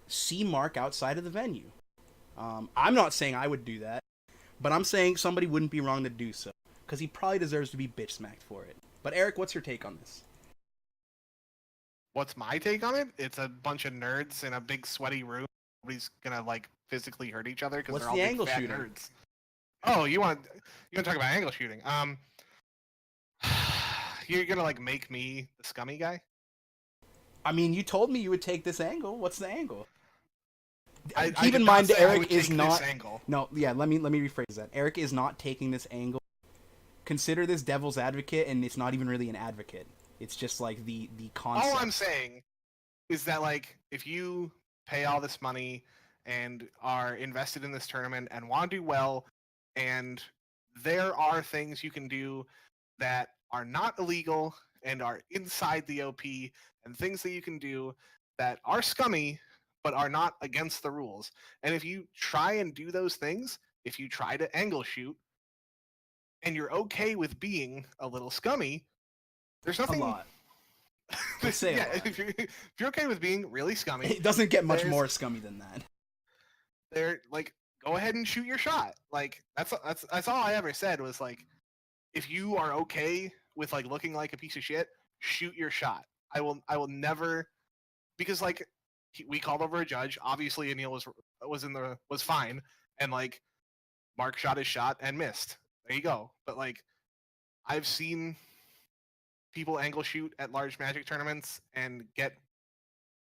see Mark outside of the venue. I'm not saying I would do that, but I'm saying somebody wouldn't be wrong to do so, because he probably deserves to be bitch smacked for it. But Eric, what's your take on this? What's my take on it? It's a bunch of nerds in a big sweaty room. Nobody's gonna physically hurt each other because What's they're all the big angle fat shooting? nerds. Oh, you want to talk about angle shooting? You're gonna make me the scummy guy? I mean, you told me you would take this angle. What's the angle? I Keep did in not mind, say I Eric would is take this not. angle. No, yeah. Let me rephrase that. Eric is not taking this angle. Consider this devil's advocate, and it's not even really an advocate. It's just like the concept. All I'm saying is that like if you pay all this money and are invested in this tournament and want to do well, and there are things you can do that are not illegal and are inside the OP, and things that you can do that are scummy but are not against the rules. And if you try and do those things, if you try to angle shoot, and you're okay with being a little scummy, there's nothing. A lot. Let's say yeah, if you're okay with being really scummy, it doesn't get much more scummy than that. They're like, go ahead and shoot your shot. Like that's all I ever said was like, if you are okay with like looking like a piece of shit, shoot your shot. I will never, because like we called over a judge. Obviously, Anil was fine, and like Mark shot his shot and missed. There you go. But like, I've seen people angle shoot at large Magic tournaments and get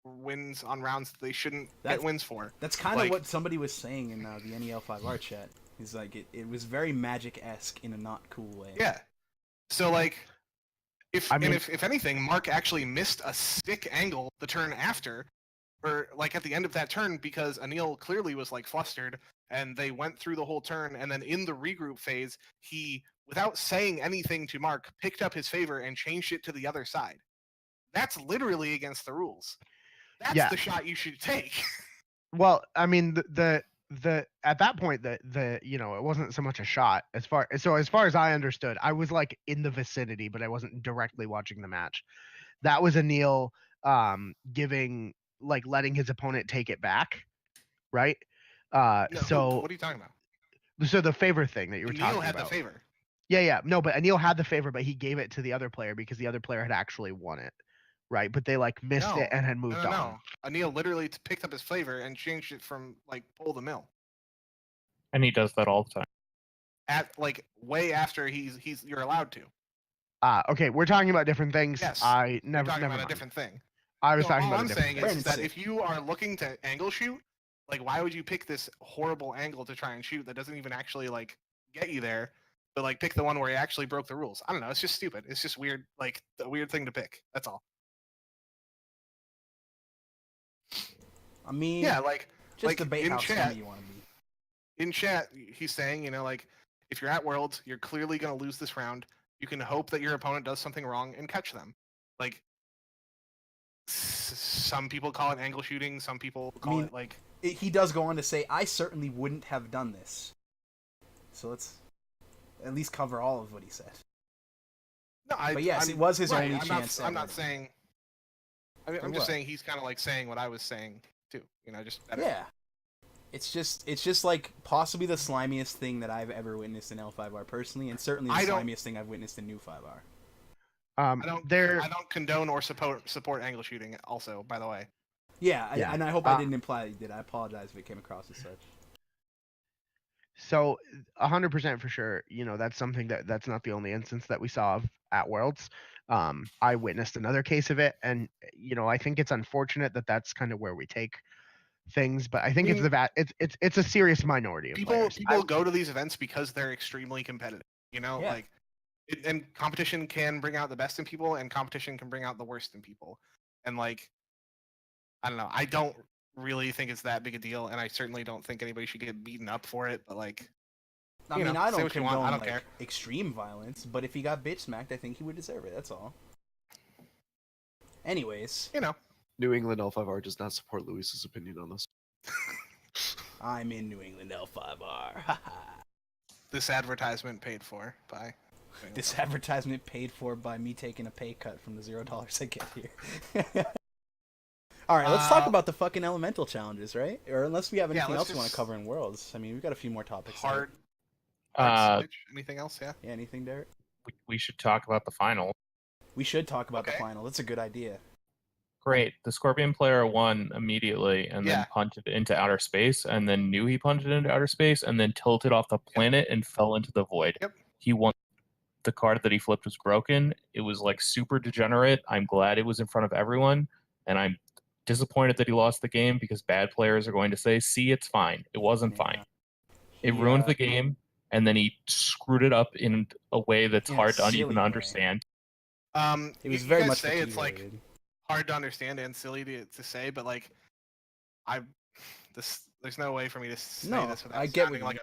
wins on rounds that they shouldn't get wins for. That's kind of what somebody was saying in the NEL5R chat. He's like, it was very Magic-esque in a not cool way. Yeah. So like, if anything, Mark actually missed a stick angle the turn after, or like at the end of that turn, because Anil clearly was like flustered, and they went through the whole turn, and then in the regroup phase, he, without saying anything to Mark, picked up his favor and changed it to the other side. That's literally against the rules. That's the shot you should take. Well, I mean, the at that point, the you know, it wasn't so much a shot as far as I understood. I was like in the vicinity, but I wasn't directly watching the match. That was Anil giving, like, letting his opponent take it back, right? No, so what are you talking about? So the favor thing that you were talking about. Anil had the favor. Yeah. No, but Anil had the favor, but he gave it to the other player because the other player had actually won it, right? But they like missed it and had moved on. No. Anil literally picked up his favor and changed it from like pull the mill. And he does that all the time. At like way after you're allowed to. Okay, we're talking about different things. Yes, I we're never talking never about mind. a different thing. I was talking all about I'm a different saying thing. is that if you are looking to angle shoot, like why would you pick this horrible angle to try and shoot that doesn't even actually like get you there, but like pick the one where you actually broke the rules? I don't know. It's just stupid. It's just weird, like a weird thing to pick. That's all. I mean, yeah, like just debate how scummy you want to be. In chat, he's saying, you know, like if you're at Worlds, you're clearly going to lose this round. You can hope that your opponent does something wrong and catch them. Like some people call it angle shooting, some people call it like. He does go on to say, "I certainly wouldn't have done this." So let's at least cover all of what he said. No, but yes, it was his only chance. I'm not saying. I'm just saying he's kind of like saying what I was saying too. You know, just better. Yeah. It's just like possibly the slimiest thing that I've ever witnessed in L5R personally, and certainly the slimiest thing I've witnessed in New 5R. I don't condone or support angle shooting. Also, by the way. Yeah. And I hope I didn't imply that you did. I apologize if it came across as such. So 100% for sure. You know, that's something that's not the only instance that we saw of at Worlds. I witnessed another case of it, and you know, I think it's unfortunate that that's kind of where we take things, but I think it's a serious minority of players. People go to these events because they're extremely competitive. You know, like, and competition can bring out the best in people, and competition can bring out the worst in people. And like, I don't know. I don't really think it's that big a deal, and I certainly don't think anybody should get beaten up for it. But like, I mean, I don't condone like extreme violence, but if he got bitch smacked, I think he would deserve it. That's all. Anyways, you know. New England L5R does not support Luis's opinion on this. I'm in New England L5R. This advertisement paid for by. This advertisement paid for by me taking a pay cut from the $0 I get here. All right, let's talk about the fucking elemental challenges, right? Or unless we have anything else we want to cover in Worlds. I mean, we've got a few more topics. Anything else? Yeah. Yeah. Anything, Derek? We should talk about the final. We should talk about the final. That's a good idea. Great. The Scorpion player won immediately and then punted into outer space, and then knew he punted into outer space, and then tilted off the planet and fell into the void. Yep. He won. The card that he flipped was broken. It was like super degenerate. I'm glad it was in front of everyone, and I'm disappointed that he lost the game because bad players are going to say, "See, it's fine. It wasn't fine." It ruined the game, and then he screwed it up in a way that's hard to even understand. It was you very guys much say it's like fatigue-related. hard to understand and silly to say, but like there's no way for me to say No, this without I get what sounding you like mean.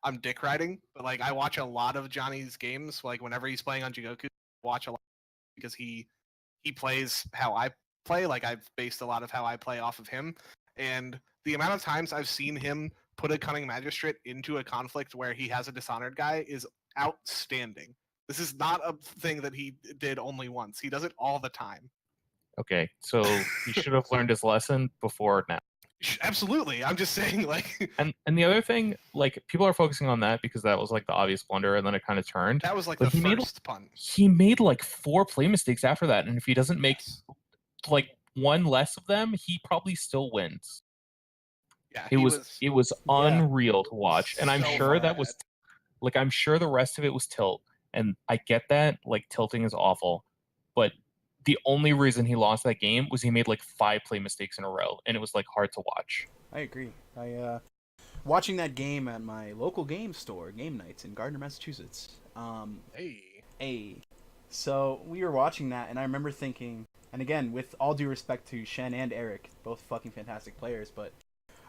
I'm dick riding. But like I watch a lot of Johnny's games. Like whenever he's playing on Jigoku, I watch a lot because he plays how I play. Like I've based a lot of how I play off of him, and the amount of times I've seen him put a cunning magistrate into a conflict where he has a dishonored guy is outstanding. This is not a thing that he did only once. He does it all the time. Okay, so he should have learned his lesson before now. Absolutely. I'm just saying, like, And the other thing, like, people are focusing on that because that was like the obvious blunder, and then it kind of turned. that was like But the he made first punt. he made like 4 play mistakes after that, and if he doesn't make Yes. like one less of them, he probably still wins. Yeah, It was unreal to watch, and I'm so sure far that was ahead. like I'm sure the rest of it was tilt, and I get that like tilting is awful, but the only reason he lost that game was he made like 5 play mistakes in a row, and it was like hard to watch. I agree. Watching that game at my local game store, Game Nights in Gardner, Massachusetts. Hey. So we were watching that, and I remember thinking, and again, with all due respect to Shen and Eric, both fucking fantastic players, but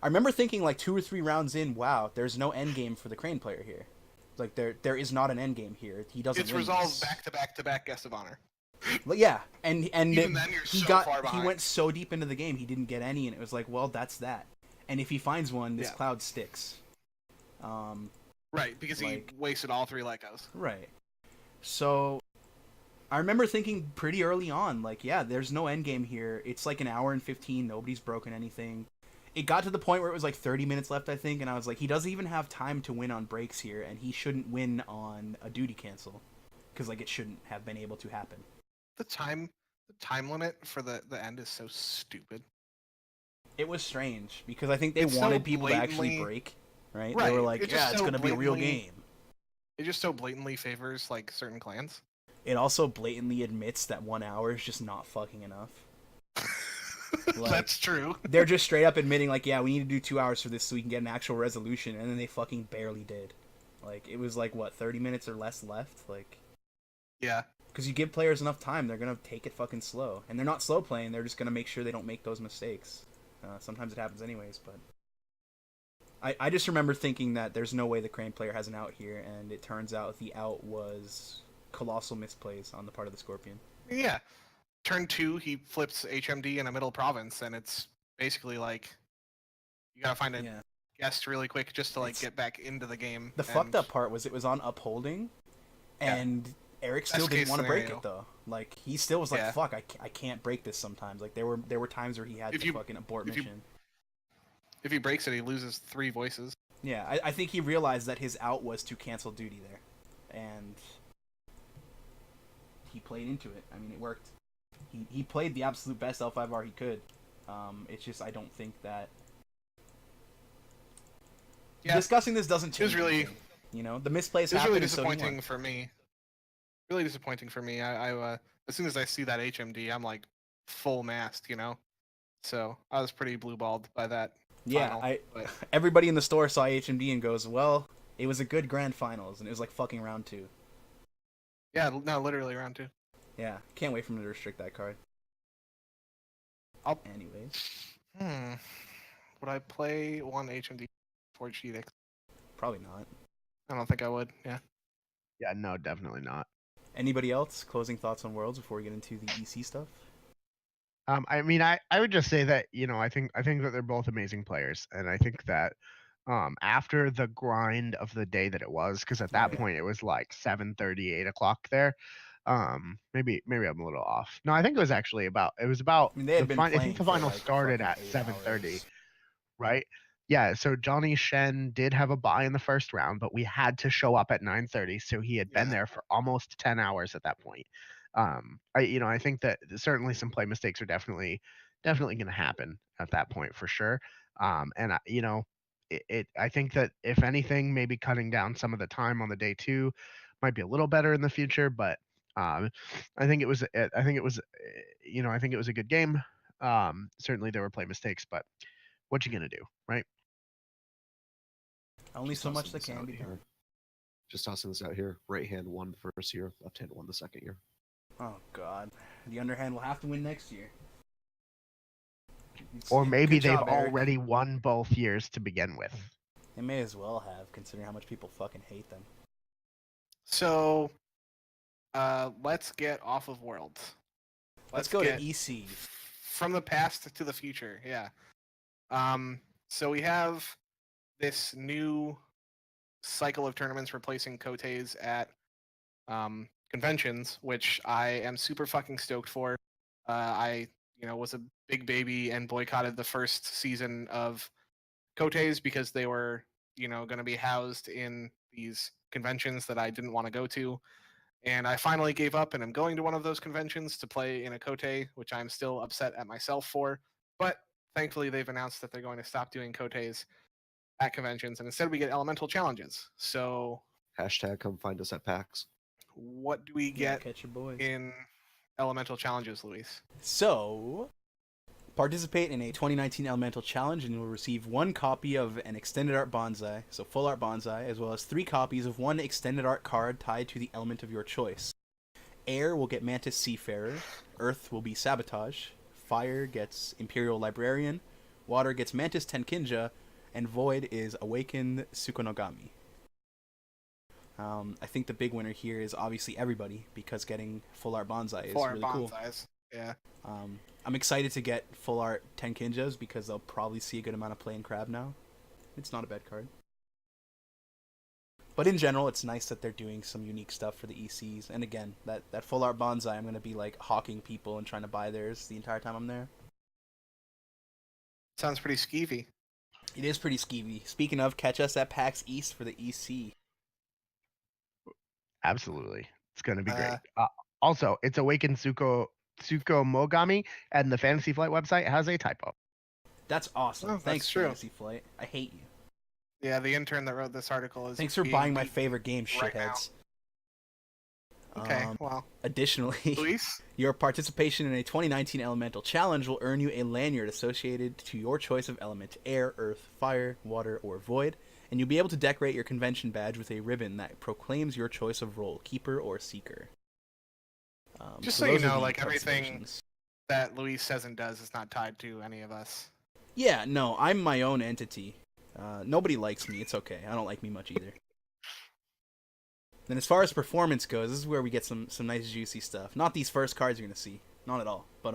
I remember thinking like 2 or 3 rounds in, wow, there's no end game for the Crane player here. Like there is not an end game here. He doesn't. It's win resolved this. back to back to back guest of honor. But yeah, and Even then, you're he so got far behind. he went so deep into the game, he didn't get any, and it was like, well, that's that. And if he finds one, this cloud sticks. Right, because like- he wasted all 3 Legos. Right. So I remember thinking pretty early on, like, yeah, there's no end game here. It's like an hour and 15. Nobody's broken anything. It got to the point where it was like 30 minutes left, I think, and I was like, he doesn't even have time to win on breaks here, and he shouldn't win on a duty cancel, because like it shouldn't have been able to happen. The time limit for the end is so stupid. It was strange because I think they It's so wanted people to actually blatantly- break, right? Right, They were like, it's just yeah, it's so gonna be a real blatantly- game. It just so blatantly favors like certain clans. It also blatantly admits that 1 hour is just not fucking enough. Like, That's true. They're just straight up admitting, like, yeah, we need to do 2 hours for this so we can get an actual resolution, and then they fucking barely did. Like, it was like, what, 30 minutes or less left? Like, Yeah. because you give players enough time, they're gonna take it fucking slow. And they're not slow playing, they're just gonna make sure they don't make those mistakes. Sometimes it happens anyways, but... I just remember thinking that there's no way the Crane player has an out here, and it turns out the out was colossal misplays on the part of the Scorpion. Yeah. Turn 2, he flips HMD in a middle province, and it's basically like you gotta find a Yeah. guest really quick just to like It's- get back into the game. The fucked up part was it was on upholding, Yeah. and Eric still Best didn't case want to break scenario. it though. Like he still was like, Yeah. "Fuck, I can't break this." Sometimes, like there were times where he had If to you- fucking abort if you- mission. If he breaks it, he loses 3 voices. Yeah, I think he realized that his out was to cancel duty there, and he played into it. I mean, it worked. He played the absolute best L5R he could. It's just I don't think that Yeah. discussing this doesn't It was change. really- anything, you know, the misplays It was really happened, so he won. disappointing for me. Really disappointing for me. I as soon as I see that HMD, I'm like full mast, you know. So I was pretty blue balled by that. Yeah, final, but- everybody in the store saw HMD and goes, "Well, it was a good grand finals, and it was like fucking round 2." Yeah, no, literally round 2. Yeah, can't wait for him to restrict that card. I'll- Anyways, Would I play one HMD for GX? probably not. I don't think I would. Yeah. Yeah, no, definitely not. Anybody else? Closing thoughts on Worlds before we get into the EC stuff? I mean, I would just say that, you know, I think that they're both amazing players, and I think that after the grind of the day that it was, because at that Right. point it was like 7:30, 8 o'clock there. Maybe I'm a little off. No, I think it was actually about. It was about. I mean, they had been I think playing the for, final like, started fucking at 8 7:30. hours. Right? Yeah, so Johnny Shen did have a bye in the first round, but we had to show up at 9:30, so he had been Yeah. there for almost 10 hours at that point. I think that certainly some play mistakes are definitely going to happen at that point for sure. I think that if anything, maybe cutting down some of the time on the day 2 might be a little better in the future, but I think it was a good game. Certainly there were play mistakes, but what you gonna do, right? Only Just so much tossing that this can out be here. done. Just tossing this out here. Right hand won the first year, left hand won the second year. Oh God, the underhand will have to win next year. Or maybe Good they've job, Eric. already won both years to begin with. They may as well have, considering how much people fucking hate them. So, let's get off of Worlds. Let's go to get EC. From the past to the future, yeah. So we have this new cycle of tournaments replacing Kote's at conventions, which I am super fucking stoked for. I was a big baby and boycotted the first season of Kote's because they were going to be housed in these conventions that I didn't want to go to. And I finally gave up and I'm going to one of those conventions to play in a Kote, which I'm still upset at myself for. But thankfully, they've announced that they're going to stop doing Kotes at conventions and instead we get elemental challenges. So, Hashtag come find us at PAX. what do we get catch your boys in elemental challenges, Luis? So, participate in a 2019 Elemental Challenge and you will receive 1 copy of an Extended Art Bonsai, so Full Art Bonsai, as well as 3 copies of 1 Extended Art card tied to the element of your choice. Air will get Mantis Seafarer, Earth will be Sabotage, Fire gets Imperial Librarian, Water gets Mantis Tenkinja, and Void is Awakened Tsukunogami. I think the big winner here is obviously everybody, because getting Full Art Bonsai is really cool. Yeah. I'm excited to get Full Art Tenkinjas because they'll probably see a good amount of play in Crab now. It's not a bad card. But in general, it's nice that they're doing some unique stuff for the ECs. And again, that Full Art Bonsai, I'm going to be like hawking people and trying to buy theirs the entire time I'm there. Sounds pretty skeevy. It is pretty skeevy. Speaking of, catch us at PAX East for the EC. Absolutely. It's going to be great. Also, it's Awakened Tsukomogami, and the Fantasy Flight website has a typo. That's awesome. Oh, Thanks, that's true. Fantasy Flight. I hate you. Yeah, the intern that wrote this article is. Thanks for buying my favorite game, right shitheads. Okay, well. Additionally, Luis? Your participation in a 2019 Elemental Challenge will earn you a lanyard associated to your choice of element: air, earth, fire, water, or void, and you'll be able to decorate your convention badge with a ribbon that proclaims your choice of role: keeper or seeker. Just so you those are know, the like everything participations. that Luis says and does is not tied to any of us. Yeah, no, I'm my own entity. Nobody likes me. It's okay. I don't like me much either. Then as far as performance goes, this is where we get some nice juicy stuff. Not these first cards you're gonna see, not at all. But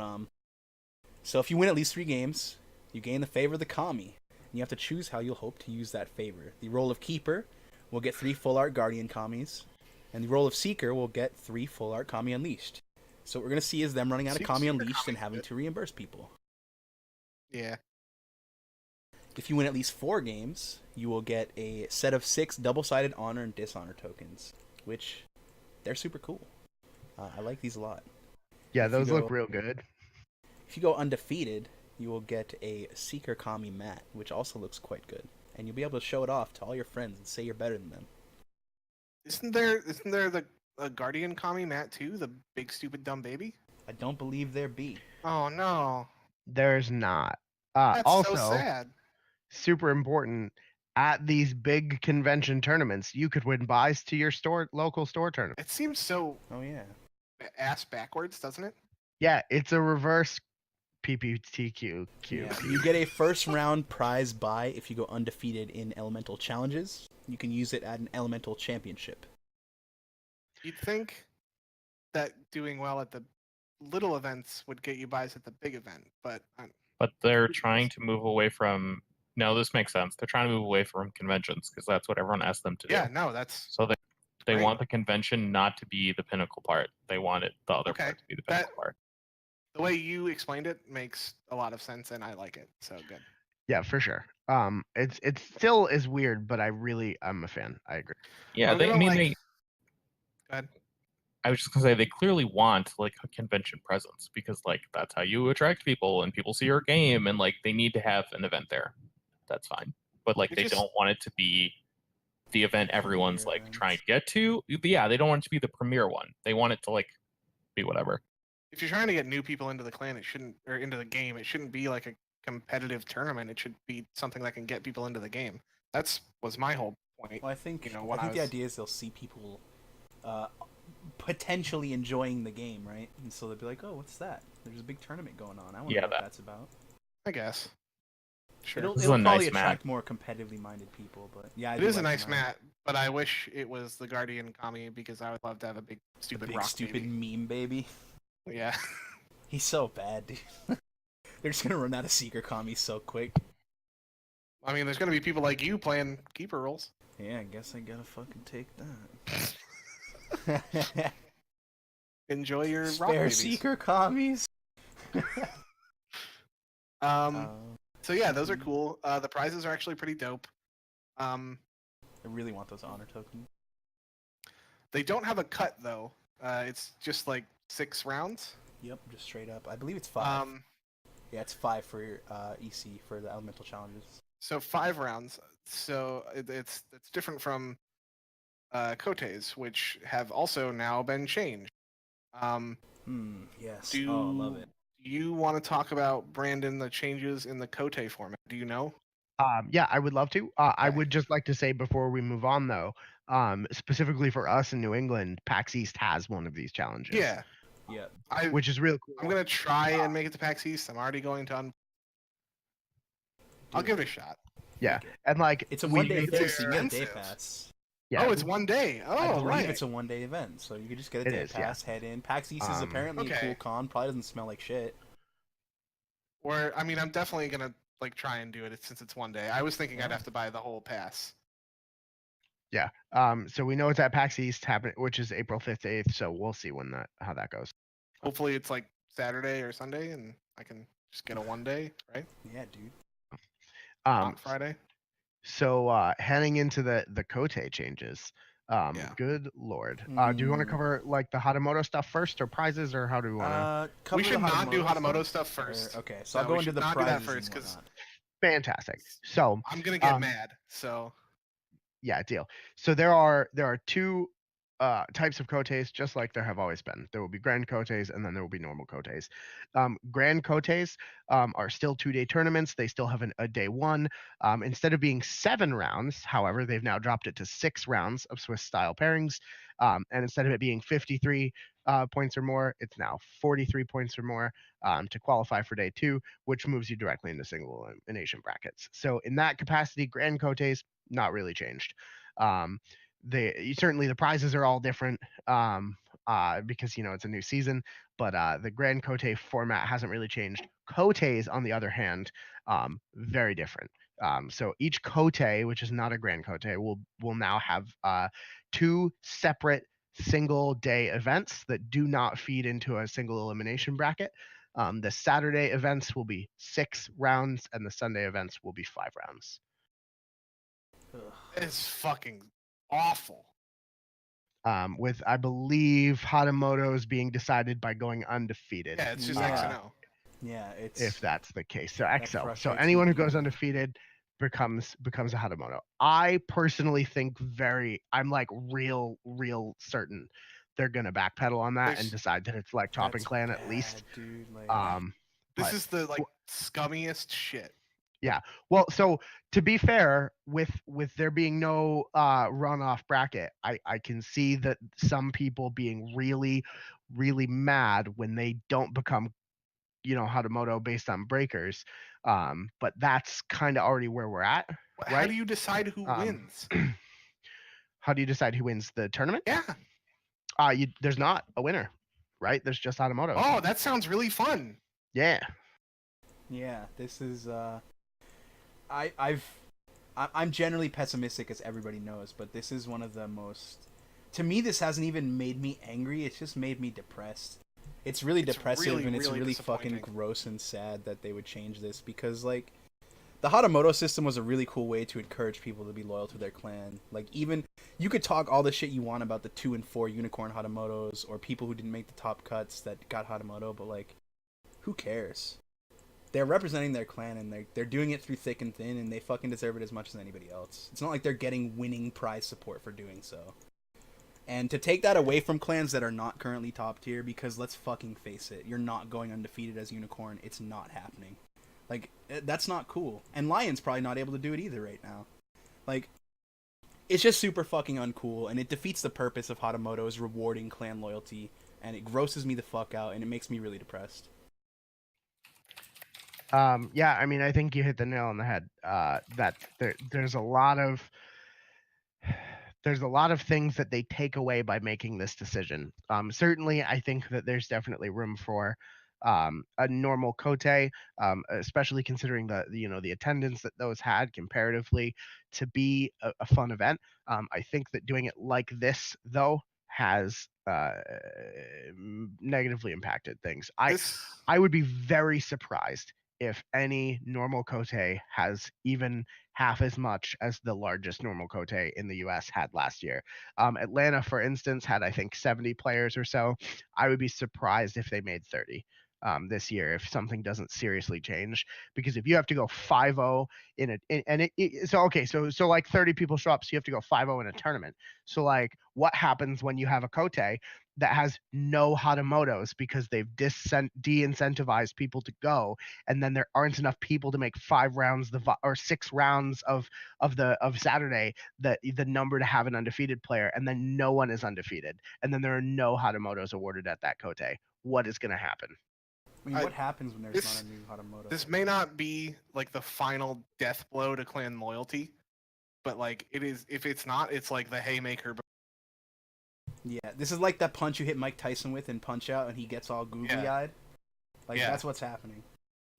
so if you win at least 3 games, you gain the favor of the kami, and you have to choose how you'll hope to use that favor. The role of keeper will get 3 full art guardian kamis, and the role of seeker will get 3 full art kami unleashed. So what we're gonna see is them running out of kami unleashed and having to reimburse people. Yeah. If you win at least 4 games, you will get a set of 6 double-sided honor and dishonor tokens, which they're super cool. I like these a lot. Yeah, those look real good. If you go undefeated, you will get a Seeker Kami mat, which also looks quite good, and you'll be able to show it off to all your friends and say you're better than them. Isn't there the Guardian Kami mat too? The big stupid dumb baby? I don't believe there be. Oh no. There's not. That's Also, so sad. Super important, at these big convention tournaments, you could win buys to your local store tournament. It seems so Oh yeah. ass backwards, doesn't it? Yeah, it's a reverse PPTQ. Yeah. You get a first round prize buy if you go undefeated in elemental challenges. You can use it at an elemental championship. You'd think that doing well at the little events would get you buys at the big event, but they're trying to move away from. No, this makes sense. They're trying to move away from conventions because that's what everyone asks them to do. Yeah, no, that's so they right. want the convention not to be the pinnacle part. They want the other part to be the pinnacle part. The way you explained it makes a lot of sense, and I like it. So good. Yeah, for sure. It still is weird, but I'm a fan. I agree. Yeah, Go ahead. I was just gonna say they clearly want like a convention presence because like that's how you attract people and people see your game and like they need to have an event there. That's fine, but like they don't want it to be the event everyone's like trying to get to. Yeah, they don't want it to be the premier one. They want it to like be whatever. If you're trying to get new people into the clan, into the game, it shouldn't be like a competitive tournament. It should be something that can get people into the game. Was my whole point. Well, I think the idea is they'll see people potentially enjoying the game, right? And so they'll be like, "Oh, what's that? There's a big tournament going on. I want to Yeah, know what that- that's about." I guess. Sure. It'll This is a probably nice attract more competitively minded people, but yeah, I It do is a like nice the map. mat, but I wish it was the Guardian Kami because I would love to have a big The stupid big rock stupid baby. meme baby. Yeah. He's so bad, dude. They're just gonna run out of Seeker Kami so quick. I mean, there's gonna be people like you playing keeper roles. Yeah, I guess I gotta fucking take that. Enjoy your rock Spare babies. Seeker Kamis. So yeah, those are cool. The prizes are actually pretty dope. I really want those honor tokens. They don't have a cut though. It's just like 6 rounds. Yep, just straight up. I believe it's 5. Um, Yeah, it's 5 for your EC for the elemental challenges. so 5 rounds. So it's different from Kote's, which have also now been changed. Yes. Do Oh, love it. you want to talk about, Brandon, the changes in the Kote format? Do you know? Yeah, I would love to. I Okay. would just like to say before we move on, though, specifically for us in New England, PAX East has one of these challenges. Yeah. Yeah. Which is real cool. I'm gonna try and make it to PAX East. I'm already going to. I'll give it a shot. Yeah, and like It's a we one-day made event, it- so you get a day expensive. pass. Yeah, Oh, it's one day. I Oh, believe right. it's a one-day event, so you could just get a It day is, yeah. pass, head in. PAX East is apparently a Okay. cool con. Probably doesn't smell like shit. Or I mean, I'm definitely gonna like try and do it since it's one day. I was thinking I'd have to buy the whole pass. Yeah. So we know it's at PAX East happening, which is April 5th, 8th. So we'll see how that goes. Hopefully, it's like Saturday or Sunday, and I can just get a one day, right? Yeah, dude. Not Friday. So heading into the Kote changes. Yeah. Good lord. Do you want to cover like the Hatamoto stuff first, or prizes, or how do we want to? We should not do Hatamoto stuff stuff first. Okay, so I'll No, go we into should the not do that prizes first, and 'cause- whatnot. Fantastic. So I'm gonna get mad. So yeah, deal. So there are 2 types of Kotes, just like there have always been. There will be Grand Kotes, and then there will be normal Kotes. Grand Kotes are still 2-day tournaments. They still have a day 1. Instead of being 7 rounds, however, they've now dropped it to 6 rounds of Swiss-style pairings. And instead of it being 53 points or more, it's now 43 points or more to qualify for day 2, which moves you directly into single elimination brackets. So in that capacity, Grand Kotes not really changed. Certainly the prizes are all different because it's a new season, but the Grand Kote format hasn't really changed. Kotes, on the other hand, very different. So each Kote, which is not a Grand Kote, will now have 2 separate single day events that do not feed into a single elimination bracket. The Saturday events will be 6 rounds, and the Sunday events will be 5 rounds. it's fucking awful. With I believe Hatamoto's being decided by going undefeated. Yeah, it's just Yeah. X and O. Yeah, it's If that's the case. So that XL. So frustrates anyone me who goes even. undefeated becomes a Hatamoto. I personally think I'm like real certain they're gonna backpedal on that and There's- decide that it's like Topping That's Clan at least. bad, dude. Like, This But- is the like scummiest shit. Well, so to be fair, with there being no runoff bracket, I can see that some people being really mad when they don't become Hatamoto based on breakers. But that's kind of already where we're at. How Right? do you decide who wins? How do you decide who wins the tournament? Yeah. There's not a winner, right? There's just Hatamoto. Oh, that sounds really fun. Yeah. yeah, this is I'm generally pessimistic, as everybody knows, but this is one of the most. To me, this hasn't even made me angry. It's just made me depressed. It's really depressive, really, and it's really really fucking disappointing. gross and sad that they would change this, because like the Hatamoto system was a really cool way to encourage people to be loyal to their clan. Like, even you could talk all the shit you want about the 2 and 4 unicorn Hatamotos or people who didn't make the top cuts that got Hatamoto, but like, who cares? They're representing their clan, and they're doing it through thick and thin, and they fucking deserve it as much as anybody else. It's not like they're getting winning prize support for doing so. And to take that away from clans that are not currently top tier, because let's fucking face it, you're not going undefeated as unicorn. It's not happening. Like, that's not cool. And Lion's probably not able to do it either right now. Like, It's just super fucking uncool, and it defeats the purpose of Hatamoto's rewarding clan loyalty, and it grosses me the fuck out, and it makes me really depressed. Yeah, I mean, I think you hit the nail on the head. That there's a lot of things that they take away by making this decision. Certainly, I think that there's definitely room for a normal Kote, especially considering the attendance that those had comparatively to be a fun event. I think that doing it like this though has negatively impacted things. I would be very surprised if any normal Kote has even half as much as the largest normal Kote in the US had last year. Atlanta, for instance, had I think 70 players or so. I would be surprised if they made 30 this year if something doesn't seriously change. Because if you have to go 5-0 so like 30 people show up, so you have to go 5-0 in a tournament. So like, what happens when you have a Kote that has no Hatamotos because they've de-incentivized people to go, and then there aren't enough people to make 5 rounds or 6 rounds of Saturday, the number to have an undefeated player, and then no one is undefeated, and then there are no Hatamotos awarded at that Kote. What is going to happen? I mean, what happens when there's not a new Hatamoto? This may not be like the final death blow to clan loyalty, but like it is. If it's not, it's like the haymaker. Yeah, this is like that punch you hit Mike Tyson with in Punch Out, and he gets all googly-eyed. Like that's what's happening.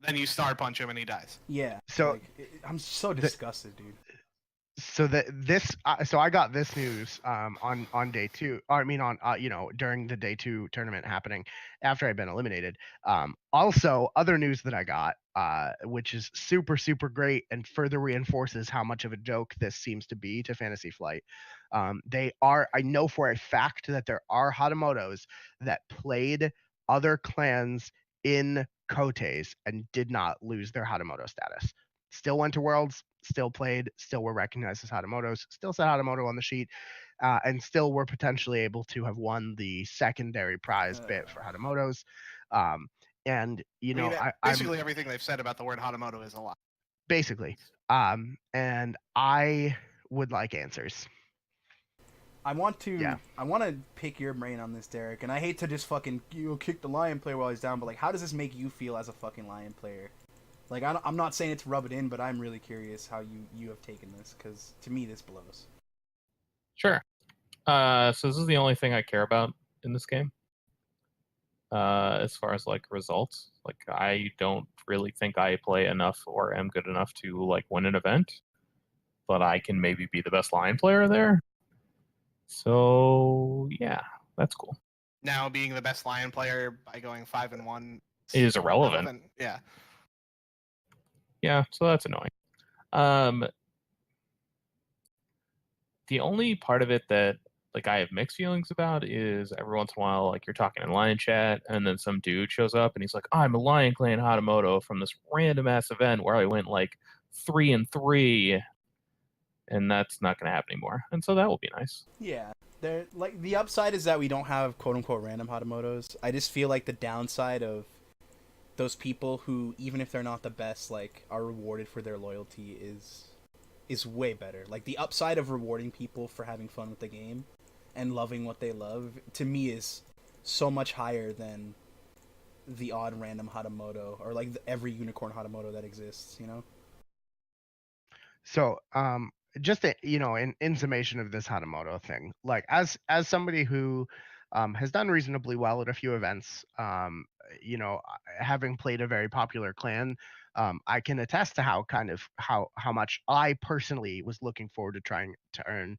Then you star punch him and he dies. Yeah. So like, I'm so disgusted, dude. So so I got this news on day 2. Or I mean on during the day 2 tournament happening after I'd been eliminated. Also, other news that I got, which is super great and further reinforces how much of a joke this seems to be to Fantasy Flight. I know for a fact that there are Hatamotos that played other clans in Kotes and did not lose their Hatamoto status. Still went to Worlds, still played, still were recognized as Hatamotos, still said Hatamoto on the sheet, and still were potentially able to have won the secondary prize bit for Hatamotos. And basically everything they've said about the word Hatamoto is a lie. Basically, and I would like answers. I want to pick your brain on this, Derek, and I hate to just fucking kick the Lion player while he's down, but like, how does this make you feel as a fucking Lion player? Like, I'm not saying it to rub it in, but I'm really curious how you have taken this, because to me this blows. Sure. So this is the only thing I care about in this game. As far as like results, like I don't really think I play enough or am good enough to like win an event, but I can maybe be the best Lion player there. So yeah, that's cool. Now being the best Lion player by going 5-1 is irrelevant. Yeah. Yeah, so that's annoying. The only part of it that like I have mixed feelings about is every once in a while, like you're talking in Lion chat, and then some dude shows up and he's like, "I'm a Lion Clan Hatamoto from this random ass event where I went like 3-3," and that's not going to happen anymore. And so that will be nice. Yeah, like the upside is that we don't have quote unquote random Hatamotos. I just feel like the downside of those people who, even if they're not the best, like are rewarded for their loyalty is way better. Like the upside of rewarding people for having fun with the game and loving what they love, to me, is so much higher than the odd random Hatamoto or like every unicorn Hatamoto that exists, you know? So just in summation of this Hatamoto thing, like as somebody who has done reasonably well at a few events, having played a very popular clan, I can attest to how much I personally was looking forward to trying to earn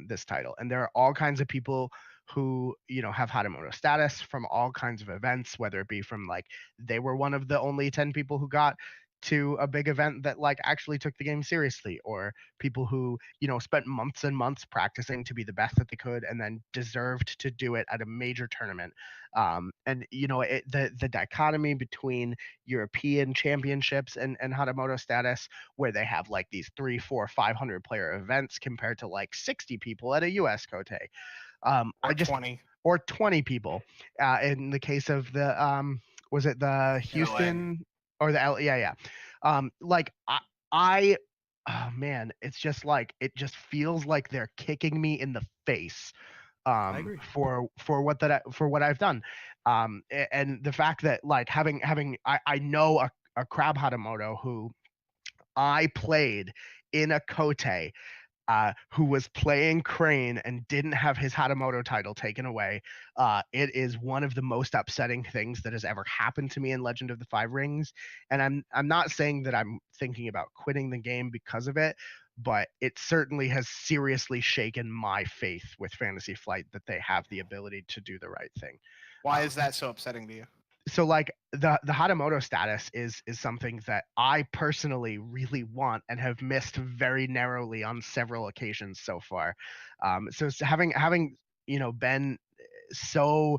this title. And there are all kinds of people who have Hatamoto status from all kinds of events, whether it be from like they were one of the only 10 people who got to a big event that like actually took the game seriously, or people who spent months and months practicing to be the best that they could and then deserved to do it at a major tournament. And the dichotomy between European championships and Hatamoto status, where they have like these 300, 400, 500 player events compared to like 60 people at a US Kote, or 20 people in the case of the was it the Houston LA? Or the L? Yeah. Like I oh man, it's just like it just feels like they're kicking me in the face agree. for what I've done. And the fact that like I know a Crab Hatamoto who I played in a Kote who was playing Crane and didn't have his Hatamoto title taken away. It is one of the most upsetting things that has ever happened to me in Legend of the Five Rings. And I'm not saying that I'm thinking about quitting the game because of it, but it certainly has seriously shaken my faith with Fantasy Flight that they have the ability to do the right thing. Why is that so upsetting to you? So like the Hatamoto status is something that I personally really want and have missed very narrowly on several occasions so far. So having been so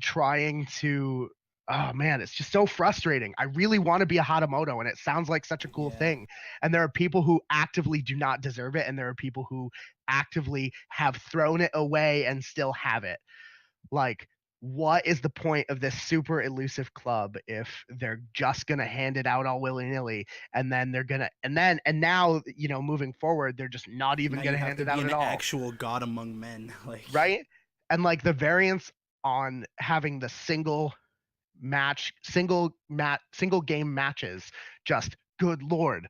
trying to, oh man, it's just so frustrating. I really want to be a Hatamoto and it sounds like such a cool thing. And there are people who actively do not deserve it, and there are people who actively have thrown it away and still have it. Like, what is the point of this super elusive club if they're just gonna hand it out all willy-nilly, and then now moving forward they're just not even Now gonna you have hand to it be out an at all, actual god among men, like right? And like the variance on having the single game matches, just good lord,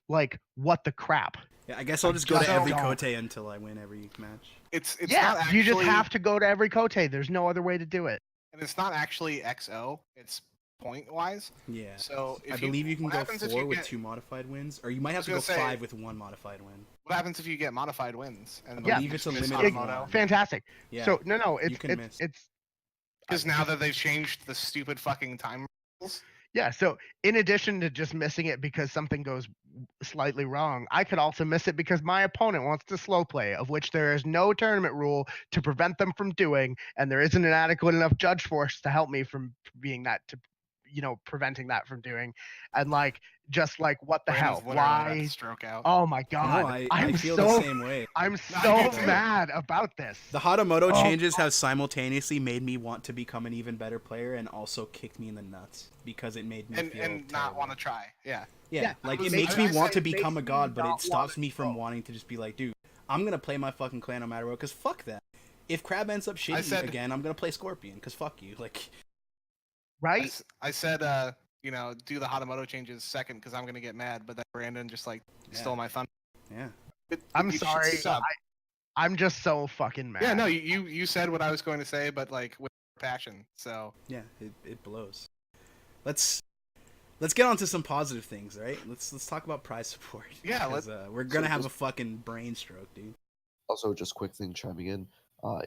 like what the crap. Yeah, I guess I'll just go to just every don't. Kote until I win every match. It's Yeah, not actually, you just have to go to every Kote. There's no other way to do it. and it's not actually XO. It's point wise. Yeah. So I if believe you can what go happens 4 if you with get, 2 modified wins, or you might have to was go gonna say- 5 with 1 modified win. what happens if you get modified wins? And Yeah, believe it's a miss limited Hatamoto? one. Fantastic. Yeah. So no, you can miss. it's Because now that they've changed the stupid fucking time rules. yeah. So in addition to just missing it because something goes slightly wrong, I could also miss it because my opponent wants to slow play, of which there is no tournament rule to prevent them from doing, and there isn't an adequate enough judge force to help me from being that to preventing that from doing. And like just like what the Brandon's hell? literally about to Why? stroke out. Oh my god. No, I I'm feel so the same way. I'm I so do too. mad about this. The Hatamoto Oh. changes have simultaneously made me want to become an even better player and also kicked me in the nuts because it made me feel and not terrible. want to try. Yeah. Yeah, like I it was- makes I- me I want said to it become a makes me god, but not it stops wanna me from go. wanting to just be like, dude, I'm gonna play my fucking clan no matter what, because fuck that. If Crab ends up shitty said- again, I'm gonna play Scorpion, because fuck you. Like, Right? I said, do the Hatamoto changes second because I'm gonna get mad, but then Brandon just like stole my thunder. yeah. I'm You should sorry. sub. I'm just so fucking mad. Yeah, no, you said what I was going to say, but like with passion. So Yeah, it blows. Let's get on to some positive things, right? Let's talk about prize support. Yeah, because, we're gonna have a fucking brain stroke, dude. Also, just quick thing chiming in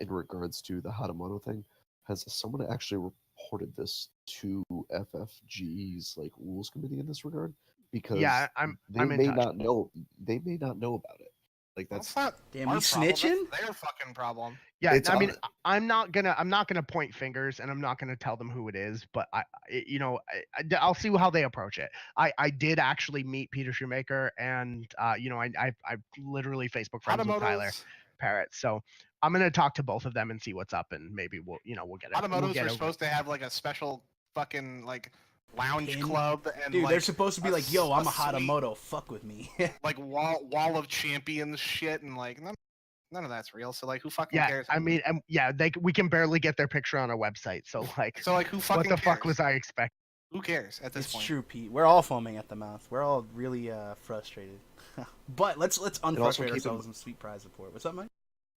regards to the Hatamoto thing. Has someone actually reported this to FFG's like rules committee in this regard? Because Yeah, they I'm in may touch. not know. They may not know about it. Like that's that's not Damn, our we problem, that's snitching? their fucking problem. Yeah, It's I mean, on- I'm not gonna point fingers, and I'm not gonna tell them who it is, but I'll see how they approach it. I did actually meet Peter Shoemaker, and I literally Facebook friends with Tyler Hatamotos, Parrott, so I'm gonna talk to both of them and see what's up, and maybe we'll get it. Hatamotos are supposed to have like a special fucking like lounge Pin? club and Dude, like they're supposed to be a like, yo, I'm a sweet, Hatamoto, fuck with me. like wall of champions shit, and like none of that's real. So like, who fucking Yeah, cares? I mean, we can barely get their picture on a website, so like, So like, who fucking what the cares? fuck was I expecting? Who cares at this It's point? true, Pete. We're all foaming at the mouth. We're all really frustrated. But let's also unfrustrate keep in- ourselves and sweet prize support. What's up, Mike?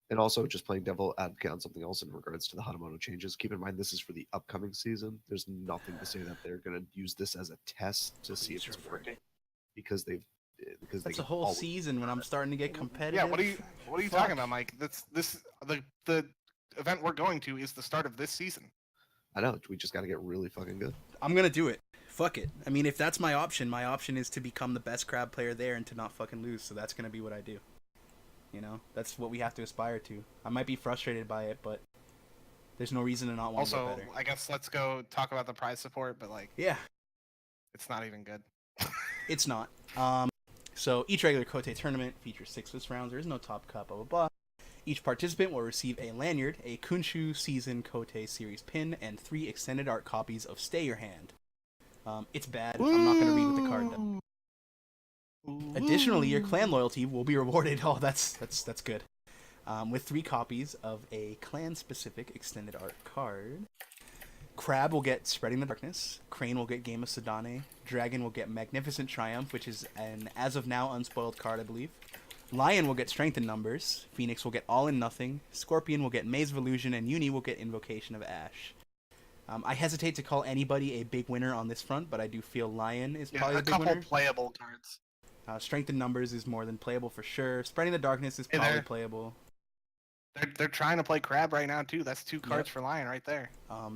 And also, just playing devil advocate on something else in regards to the Hatamoto changes. Keep in mind, this is for the upcoming season. There's nothing to say that they're going to use this as a test to see if Please it's revert working, it. because they That's a can whole always- season when I'm starting to get competitive. Yeah, what are you Fuck. talking about, Mike? The event we're going to is the start of this season. I know. We just got to get really fucking good. I'm gonna do it. Fuck it. I mean, if that's my option is to become the best crab player there and to not fucking lose. So that's gonna be what I do. You know, that's what we have to aspire to. I might be frustrated by it, but there's no reason to not want to Also, get better. I guess let's go talk about the prize support, but like, Yeah, it's not even good. it's not. So each regular Kote tournament features 6 fifth rounds. There is no top cut, blah blah blah. Each participant will receive a lanyard, a Kunshu Season Kote Series pin, and 3 extended art copies of Stay Your Hand. It's bad. I'm not gonna read what the card does. Additionally, your clan loyalty will be rewarded. Oh, that's good. With 3 copies of a clan-specific extended art card. Crab will get Spreading the Darkness. Crane will get Game of Sedane. Dragon will get Magnificent Triumph, which is an as of now unspoiled card, I believe. Lion will get Strength in Numbers. Phoenix will get All in Nothing. Scorpion will get Maze of Illusion, and Uni will get Invocation of Ash. I hesitate to call anybody a big winner on this front, but I do feel Lion is probably a big winner. A couple playable cards. Strength in Numbers is more than playable for sure. Spreading the Darkness is probably playable. They're trying to play Crab right now too. That's 2 cards for Lion right there.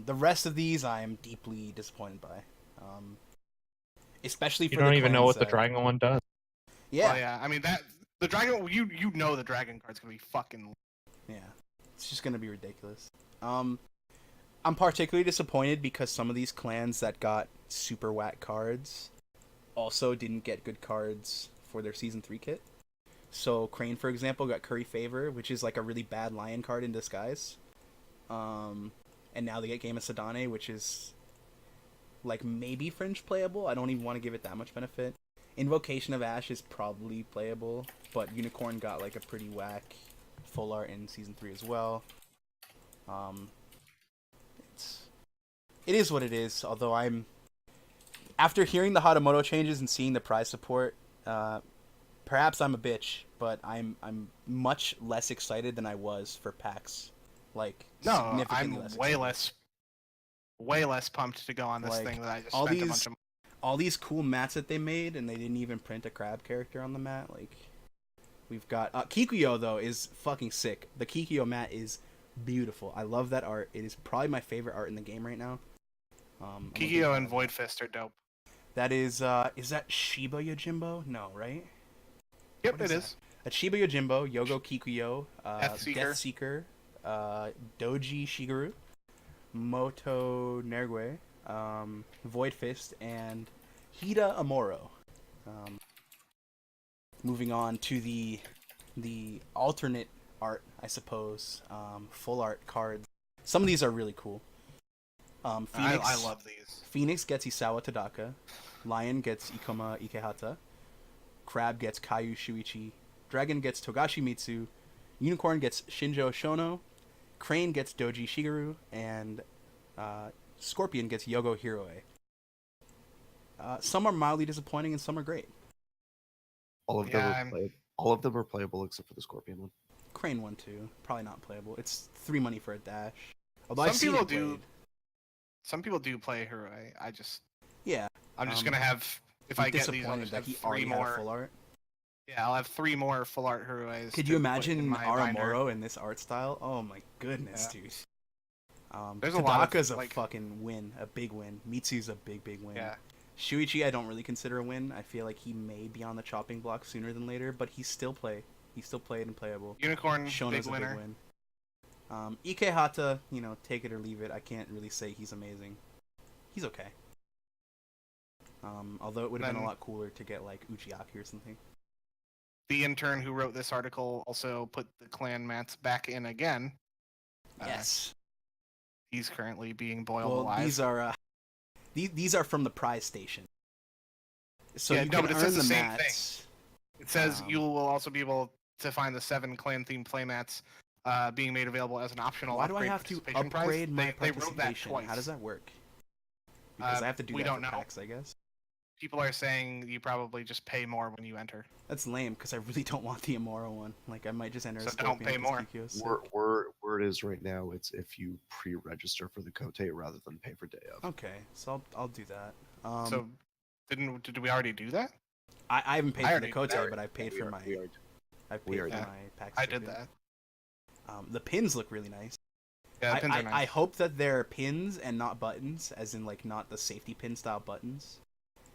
The rest of these I am deeply disappointed by. Especially for you don't the even know clans what the Dragon one does. Yeah. Oh, yeah. I mean the Dragon you know the Dragon card's gonna be fucking. Yeah. It's just gonna be ridiculous. I'm particularly disappointed because some of these clans that got super whack cards also didn't get good cards for their Season 3 kit. So Crane, for example, got Curry Favor, which is like a really bad Lion card in disguise. And now they get Game of Sedane, which is like maybe fringe playable. I don't even want to give it that much benefit. Invocation of Ash is probably playable, but Unicorn got like a pretty whack full art in Season 3 as well. It is what it is, although after hearing the Hatamoto changes and seeing the prize support, perhaps I'm a bitch, but I'm much less excited than I was for packs. Like, no, I'm way less pumped to go on this thing that I just spent a bunch of. All these cool mats that they made, and they didn't even print a Crab character on the mat. Like, we've got Kikuyo though is fucking sick. The Kikuyo mat is beautiful. I love that art. It is probably my favorite art in the game right now. Kikuyo and Void Fist are dope. That is that Shiba Yojimbo? No, right? Yep, it is. That's Shiba Yojimbo, Yogo Kikuyo, Death Seeker, Doji Shigeru, Moto Nergue, Void Fist, and Hida Amoro. Moving on to the alternate art, I suppose. Full art cards. Some of these are really cool. Phoenix, I love these. Phoenix gets Isawa Tadaka. Lion gets Ikoma Ikehata. Crab gets Kayu Shuichi. Dragon gets Togashi Mitsu. Unicorn gets Shinjo Shono. Crane gets Doji Shigeru. And Scorpion gets Yogo Hiroe. Some are mildly disappointing and some are great. All of them are playable except for the Scorpion one. Crane one too. Probably not playable. It's 3 money for a dash. Although some people do play Hiroe. I'm just gonna have if I'm I get these, I'll just that have he 3 already more. had full art. Yeah, I'll have 3 more full art Hiroes. Could you imagine Aramoro in this art style? Oh my goodness, dude. There's a lot of, Tadaka's a fucking win, a big win. Mitsu's a big win. Yeah. Shuichi, I don't really consider a win. I feel like he may be on the chopping block sooner than later, but he's still played and playable. Unicorn, Shono's big winner. Big win. Ikehata, take it or leave it. I can't really say he's amazing. He's okay. Although it would have been a lot cooler to get like Uchiaki or something. The intern who wrote this article also put the clan mats back in again. Yes. He's currently being boiled alive. These are from the prize station. So yeah, you can but it earn says the same mats. thing. It says you will also be able to find the 7 clan-themed playmats being made available as an optional Why do I upgrade have to participation prize. upgrade my They wrote that participation? twice. How does that work? Because I have to do we that don't for know. packs, I guess. People are saying you probably just pay more when you enter. That's lame, because I really don't want the Amoro one. Like, I might just enter a So don't pay more. Where it is right now, it's if you pre-register for the Kote rather than pay for day of. Okay, so I'll do that. So, did we already do that? I haven't paid for the Kote, did that. but I paid for my packs. I did that. The pins look really nice. Yeah, the pins are nice. I hope that they're pins and not buttons, as in like not the safety pin style buttons.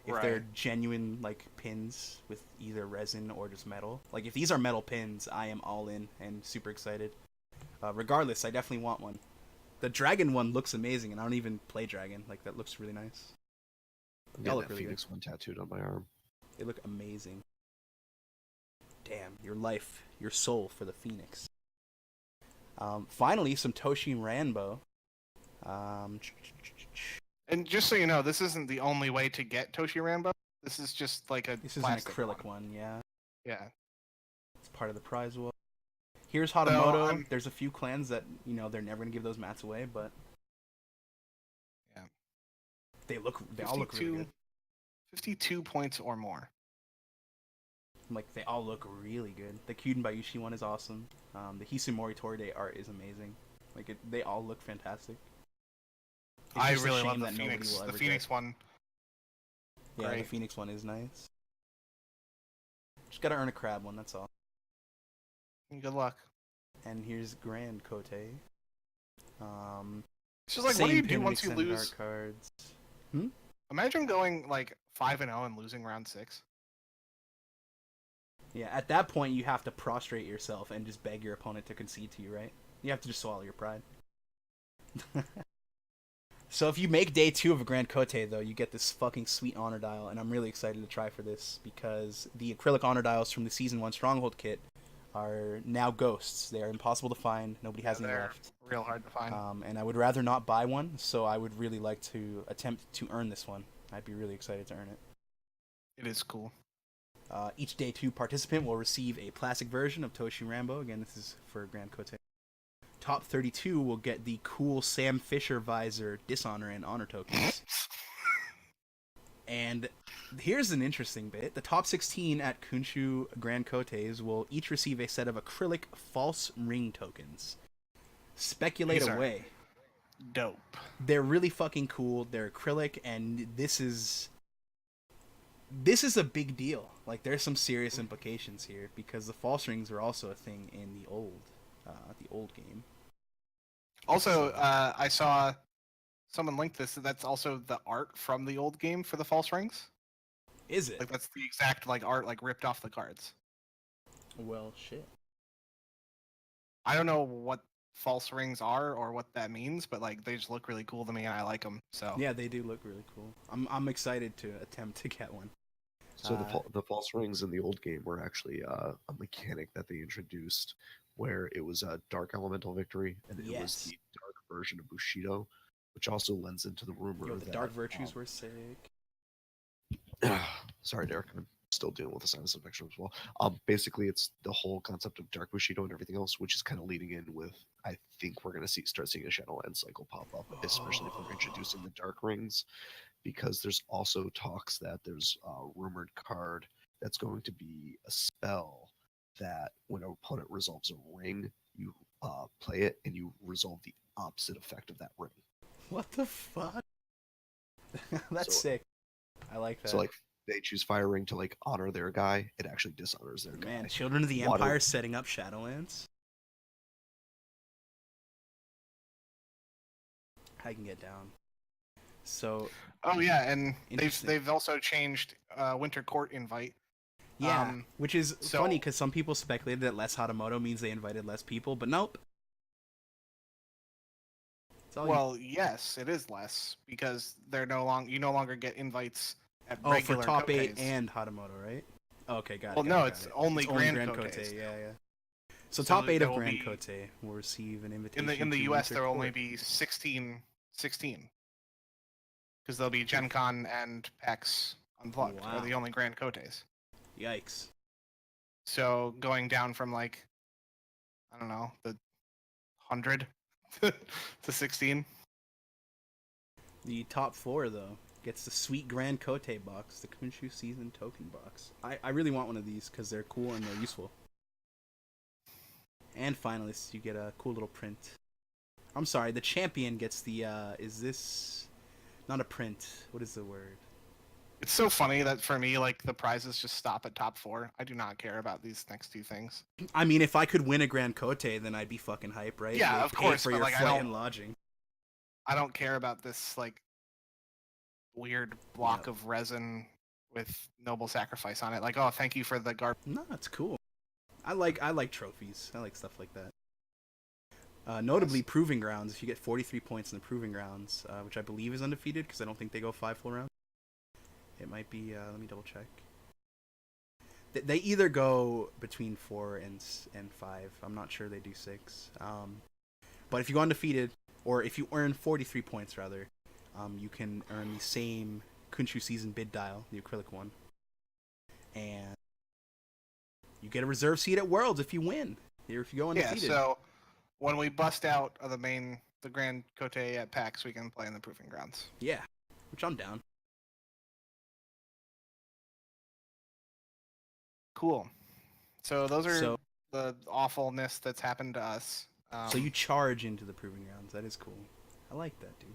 If they're genuine like pins with either resin or just metal. Like if these are metal pins, I am all in and super excited. Regardless, I definitely want one. The dragon one looks amazing, and I don't even play dragon. Like that looks really nice. I'm getting that Phoenix one tattooed on my arm. They look amazing. Damn, your soul for the Phoenix. Finally, some Toshin Ranbo. And just so you know, this isn't the only way to get Toshi Rambo. This is just like a This is an plastic acrylic one, yeah. Yeah. It's part of the prize wall. Here's Hatamoto. So, There's a few clans that, you know, they're never gonna give those mats away, but yeah. they all look really good. 52 points or more. Like, they all look really good. The Kyuden Bayushi one is awesome. The Hisumori Toride art is amazing. Like, they all look fantastic. It's I just a really shame love the that nobody Phoenix. will The ever Phoenix get. one. Yeah, the Great. Phoenix one is nice. Just gotta earn a crab one, that's all. Good luck. And here's Grand Kote. It's just like, what do same you do pin once you mix and lose? art cards. Imagine going like 5-0 and losing round 6. Yeah, at that point you have to prostrate yourself and just beg your opponent to concede to you, right? You have to just swallow your pride. So if you make day 2 of a Grand Kote, though, you get this fucking sweet honor dial, and I'm really excited to try for this because the acrylic honor dials from the Season 1 Stronghold kit are now ghosts. They are impossible to find. Nobody has any They're left. real hard to find. And I would rather not buy one, so I would really like to attempt to earn this one. I'd be really excited to earn it. It is cool. Each day 2 participant will receive a plastic version of Toshi Rambo. Again, this is for Grand Kote. Top 32 will get the cool Sam Fisher visor, dishonor, and honor tokens. And here's an interesting bit. The top 16 at Kunshu Grand Kotes will each receive a set of acrylic false ring tokens. Speculate These are away. Dope. They're really fucking cool. They're acrylic, and this is a big deal. Like, there's some serious implications here because the false rings were also a thing in the old game. Also, I saw someone linked this. That's also the art from the old game for the false rings. Is it? Like, that's the exact like art, like ripped off the cards. Well, shit. I don't know what false rings are or what that means, but like they just look really cool to me, and I like them. So Yeah, they do look really cool. I'm excited to attempt to get one. So the false rings in the old game were actually a mechanic that they introduced, where it was a dark elemental victory, and it was the dark version of Bushido, which also lends into the rumor Yo, the that dark virtues were sick. Sorry, Derek. I'm still dealing with a sinus infection as well. Basically, it's the whole concept of dark Bushido and everything else, which is kind of leading in with. I think we're gonna start seeing a Shadowland cycle pop up, especially if we're introducing the dark rings, because there's also talks that there's a rumored card that's going to be a spell that when an opponent resolves a ring, you play it and you resolve the opposite effect of that ring. What the fuck? That's sick. I like that. So like they choose Fire Ring to like honor their guy, it actually dishonors their guy. Man, Children of the Water- Empire setting up Shadowlands. I can get down. So Oh yeah, and Interesting. they've also changed Winter Court invite. yeah, which is so- funny because some people speculated that less Hatamoto means they invited less people, but nope. It's all Well, yes, it is less because you no longer get invites at for regular top 8 Kotes. and Hatamoto, right? Okay, got it. Well, got no, it, it's got it. only Grand Kote. Kotes. Yeah. So So top 8 there of will Grand be- Kote will receive an invitation. In the to US, Winter there will only Court. be 16 because there'll be Gen Con and PAX Unplugged Wow. are the only Grand Kotes. Yikes. So going down from like, I don't know, the 100 to 16. The top 4, though, gets the sweet Grand Kote box, the Kunshu Season Token box. I really want one of these because they're cool and they're useful. And finalists, you get a cool little print. I'm sorry, the champion gets the, is this... Not a print. What is the word? It's so funny that for me, like, the prizes just stop at top 4. I do not care about these next 2 things. I mean, if I could win a Grand Kote, then I'd be fucking hype, right? Yeah, They of pay course, for but, your like, I flight don't- and lodging. I don't care about this, like, weird block Yep. of resin with Noble Sacrifice on it. Like, oh, thank you for the No, it's cool. I like trophies. I like stuff like that. Notably, Proving Grounds. If you get 43 points in the Proving Grounds, which I believe is undefeated because I don't think they go 5 full rounds. It might be. Let me double check. They either go between 4 and 5. I'm not sure they do 6. But if you go undefeated, or if you earn 43 points rather, you can earn the same Kunshu Season bid dial, the acrylic one. And you get a reserve seat at Worlds if you win. Here, if you go undefeated. Yeah, so when we bust out of the Grand Cote at PAX, we can play in the Proving Grounds. Yeah, which I'm down. Cool. So those are the awfulness that's happened to us. So you charge into the Proving Grounds. That is cool. I like that, dude.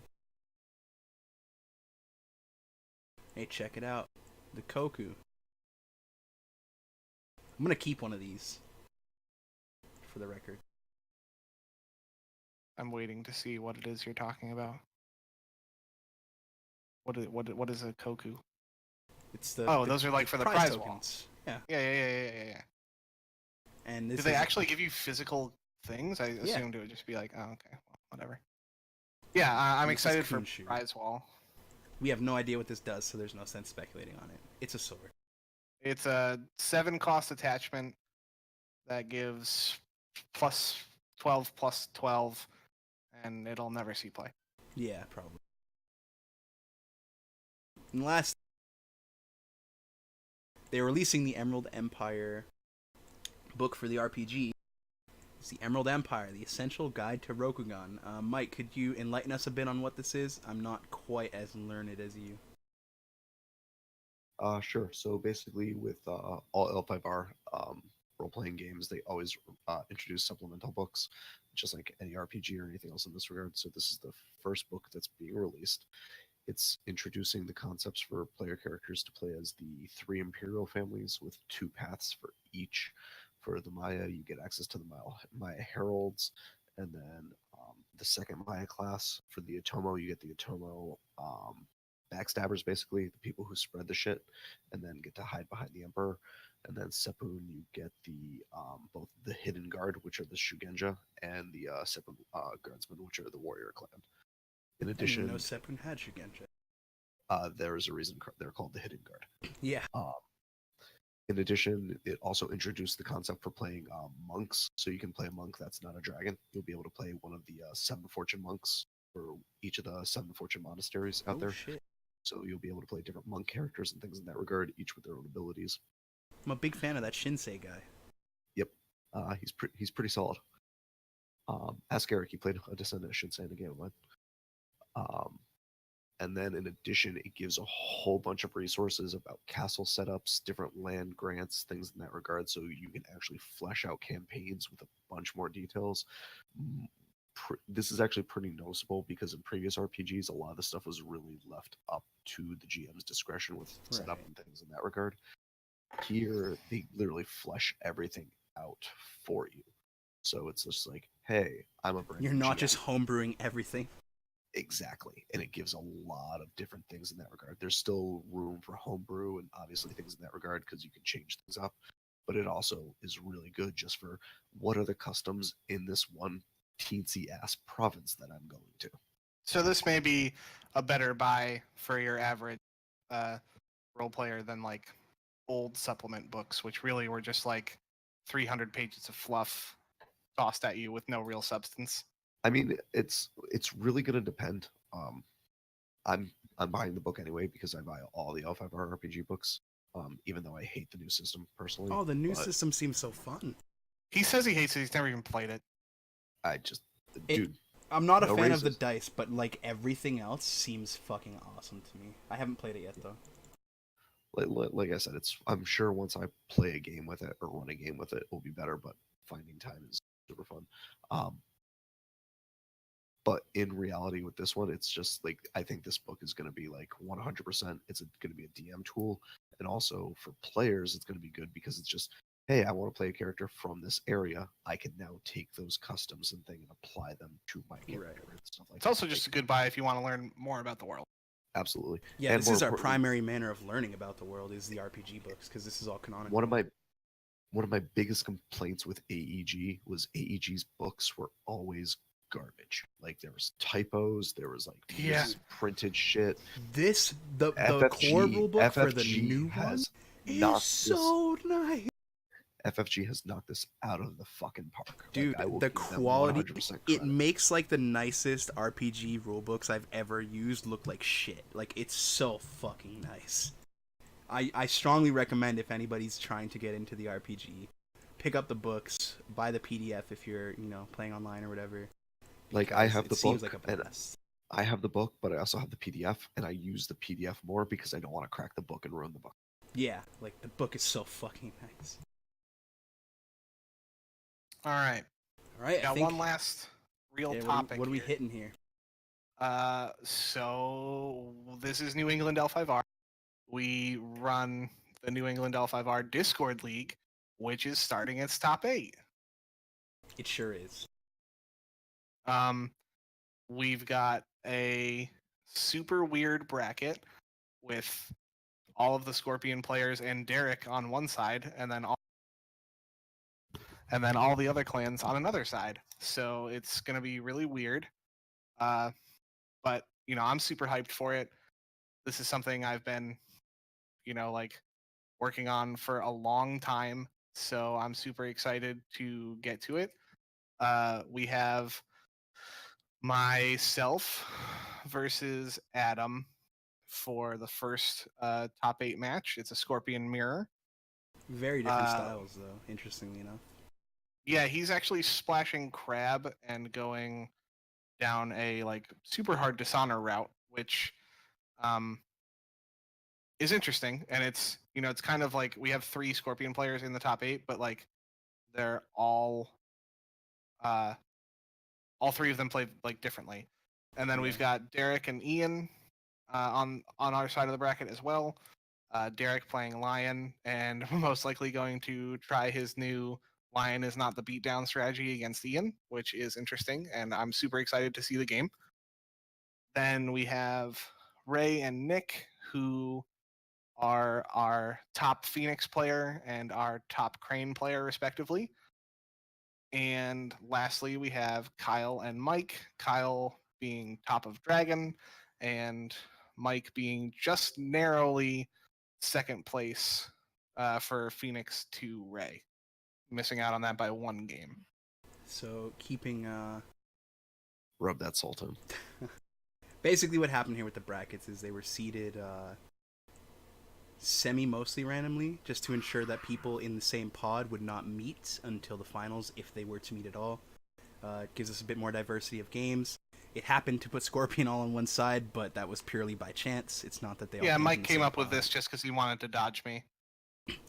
Hey, check it out. The Koku. I'm gonna keep one of these. For the record. I'm waiting to see what it is you're talking about. What is a Koku? It's the those are like for the prize tokens. Wall. Yeah. And do they actually give you physical things? I assumed it would just be like, oh, okay, well, whatever. Yeah, I'm excited for prize wall. We have no idea what this does, so there's no sense speculating on it. It's a sword. It's a 7 cost attachment that gives plus 12 plus 12, and it'll never see play. Yeah, probably. And last, they're releasing the Emerald Empire book for the RPG. It's the Emerald Empire, the Essential Guide to Rokugan. Mike, could you enlighten us a bit on what this is? I'm not quite as learned as you. Sure. So basically, with all L5R role-playing games, they always introduce supplemental books, just like any RPG or anything else in this regard. So this is the first book that's being released. It's introducing the concepts for player characters to play as the 3 Imperial families with 2 paths for each. For the Maya, you get access to the Maya Heralds, and then the second Maya class. For the Atomo, you get the Atomo backstabbers, basically, the people who spread the shit and then get to hide behind the Emperor. And then Sepun, you get the both the Hidden Guard, which are the Shugenja, and the Sepun Guardsmen, which are the Warrior Clan. In addition, no Sepun had Shugenja. There is a reason they're called the Hidden Guard. Yeah. In addition, it also introduced the concept for playing monks. So you can play a monk that's not a dragon. You'll be able to play one of the 7 Fortune monks for each of the 7 Fortune monasteries out there. Shit. So you'll be able to play different monk characters and things in that regard, each with their own abilities. I'm a big fan of that Shinsei guy. Yep, he's pretty solid. Ask Eric, he played a Descendant of Shinsei in a game of mine. And then in addition, it gives a whole bunch of resources about castle setups, different land grants, things in that regard, so you can actually flesh out campaigns with a bunch more details. This is actually pretty noticeable because in previous RPGs, a lot of the stuff was really left up to the GM's discretion with setup and things in that regard. Here, they literally flesh everything out for you. So it's just like, hey, I'm a brand You're new not GM. just homebrewing everything. Exactly. And it gives a lot of different things in that regard. There's still room for homebrew and obviously things in that regard because you can change things up. But it also is really good just for what are the customs in this one teensy ass province that I'm going to. So this may be a better buy for your average role player than like old supplement books, which really were just like 300 pages of fluff tossed at you with no real substance. I mean, it's really going to depend. I'm buying the book anyway because I buy all the L5R RPG books, even though I hate the new system personally. Oh, the new system seems so fun. He says he hates it. He's never even played it. Dude. I'm not a fan of the dice, but like everything else seems fucking awesome to me. I haven't played it yet though. Like I said, I'm sure once I play a game with it or run a game with it, it will be better. But finding time is super fun. But in reality, with this one, it's just like I think this book is going to be like 100%. It's going to be a DM tool, and also for players, it's going to be good because it's just, hey, I want to play a character from this area. I can now take those customs and things and apply them to my character and stuff like that. It's also just a good buy if you want to learn more about the world. Absolutely. Yeah, and this is our primary manner of learning about the world is the RPG books because this is all canonical. One of my biggest complaints with AEG was AEG's books were always garbage. Like there was typos, there was like printed shit. The core rule book for the new one is so nice. FFG has knocked this out of the fucking park. Dude, I will the give them quality, 100% it credit. makes like the nicest RPG rulebooks I've ever used look like shit. Like, it's so fucking nice. I strongly recommend, if anybody's trying to get into the RPG, pick up the books, buy the PDF if you're, playing online or whatever. Like, I have It the seems book, like a blast. I have the book, but I also have the PDF, and I use the PDF more because I don't want to crack the book and ruin the book. Yeah, like, the book is so fucking nice. All right. Got one last real topic. What are we hitting here? So this is New England L5R. We run the New England L5R Discord League, which is starting its top 8. It sure is. We've got a super weird bracket with all of the Scorpion players and Derek on one side, and then all the other clans on another side. So it's gonna be really weird. But I'm super hyped for it. This is something I've been, working on for a long time. So I'm super excited to get to it. We have myself versus Adam for the first top 8 match. It's a Scorpion mirror. Very different styles, though, interestingly enough. Yeah, he's actually splashing crab and going down a super hard dishonor route, which is interesting. And it's it's kind of like we have 3 Scorpion players in the top 8, but they're all 3 of them play differently. And then we've got Derek and Ian on our side of the bracket as well. Derek playing Lion and most likely going to try his new Lion is not the beatdown strategy against Ian, which is interesting, and I'm super excited to see the game. Then we have Ray and Nick, who are our top Phoenix player and our top Crane player, respectively. And lastly, we have Kyle and Mike. Kyle being top of Dragon, and Mike being just narrowly second place for Phoenix to Ray, missing out on that by 1 game. So keeping Rub that salt in. Basically what happened here with the brackets is they were seeded mostly randomly, just to ensure that people in the same pod would not meet until the finals, if they were to meet at all. It gives us a bit more diversity of games. It happened to put Scorpion all on one side, but that was purely by chance. It's not that they all Yeah, came Mike from the came same up with pod. this just because he wanted to dodge me.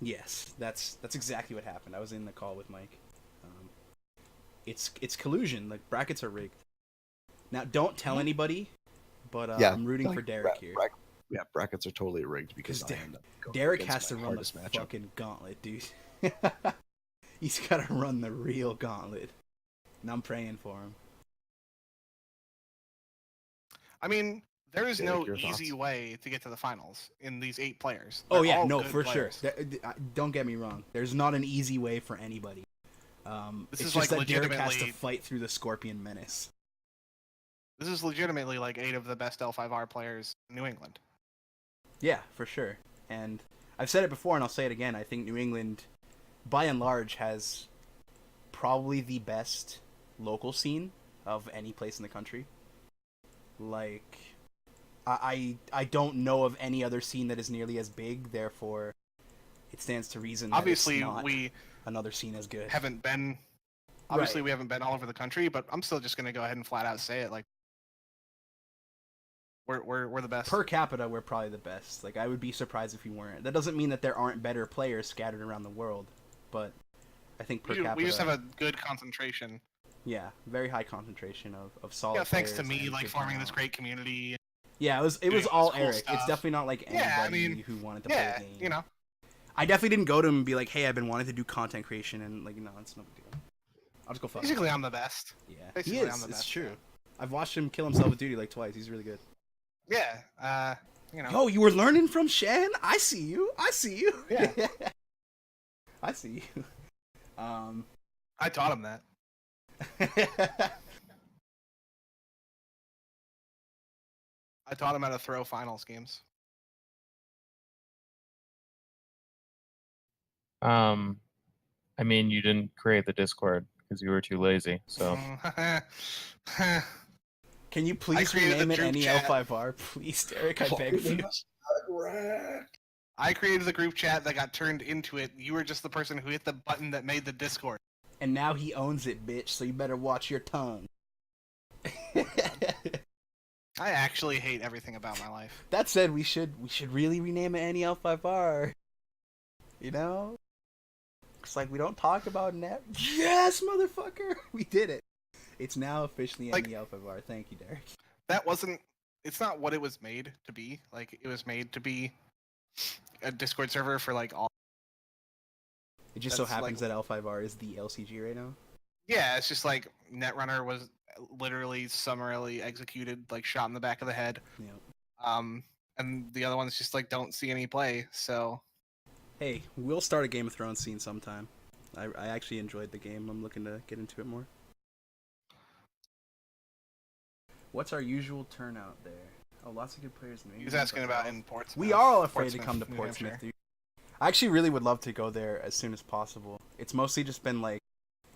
Yes, that's exactly what happened. I was in the call with Mike. It's collusion. Like, brackets are rigged. Now, don't tell anybody, but I'm rooting for Derek here. Brackets are totally rigged because Derek has to run the fucking gauntlet, dude. He's got to run the real gauntlet. And I'm praying for him. I mean, there is Derek, no your easy thoughts? way to get to the finals in these 8 players. Oh They're yeah, all no, good for players. sure. Don't get me wrong. There's not an easy way for anybody. This It's is just that Derek has to legitimately- fight through the Scorpion menace. This is legitimately 8 of the best L5R players in New England. Yeah, for sure. And I've said it before, and I'll say it again. I think New England, by and large, has probably the best local scene of any place in the country. Like, I don't know of any other scene that is nearly as big. Therefore, it stands to reason. Obviously, that it's not we another scene as good. haven't been. Obviously, we haven't been all over the country, but I'm still just going to go ahead and flat out say it. We're the best. Per capita, we're probably the best. Like, I would be surprised if we weren't. That doesn't mean that there aren't better players scattered around the world, but I think per capita, we just have a good concentration. Yeah, very high concentration of solid. Yeah, thanks to players me, and good forming this talent. great community. Yeah, it was doing all this cool Eric. stuff. It's definitely not like anybody Yeah, I mean, who wanted to play the game. you know. I definitely didn't go to him and be like, "Hey, I've been wanting to do content creation," and no, it's no big deal. I'll just go fuck. Basically, I'm the best. Yeah, basically, he is. I'm the It's best, true. yeah. I've watched him kill himself with duty twice. He's really good. Yeah, Yo, you were learning from Shan? I see you. Yeah. I see you. I taught him that. I taught him how to throw finals games. I mean, you didn't create the Discord because you were too lazy. So Can you please created rename the it group chat. NEL5R? Please, Derek, I beg of you. I created the group chat that got turned into it. You were just the person who hit the button that made the Discord. And now he owns it, bitch, so you better watch your tongue. I actually hate everything about my life. That said, we should really rename it NEL5R. You know? It's like we don't talk about net. Yes, motherfucker! We did it. It's now officially Like, NEL5R. Thank you, Derek. That wasn't... It's not what it was made to be. Like, it was made to be a Discord server for, like, all... It just That's so happens like- that L5R is the LCG right now. Yeah, it's just like Netrunner was literally summarily executed, like shot in the back of the head. Yeah. And the other ones just like don't see any play. So Hey, we'll start a Game of Thrones scene sometime. I actually enjoyed the game. I'm looking to get into it more. What's our usual turnout there? Oh, lots of good players. In he's asking about in Portsmouth. We are all afraid to come to New Portsmouth, Hampshire. dude. I actually really would love to go there as soon as possible. It's mostly just been like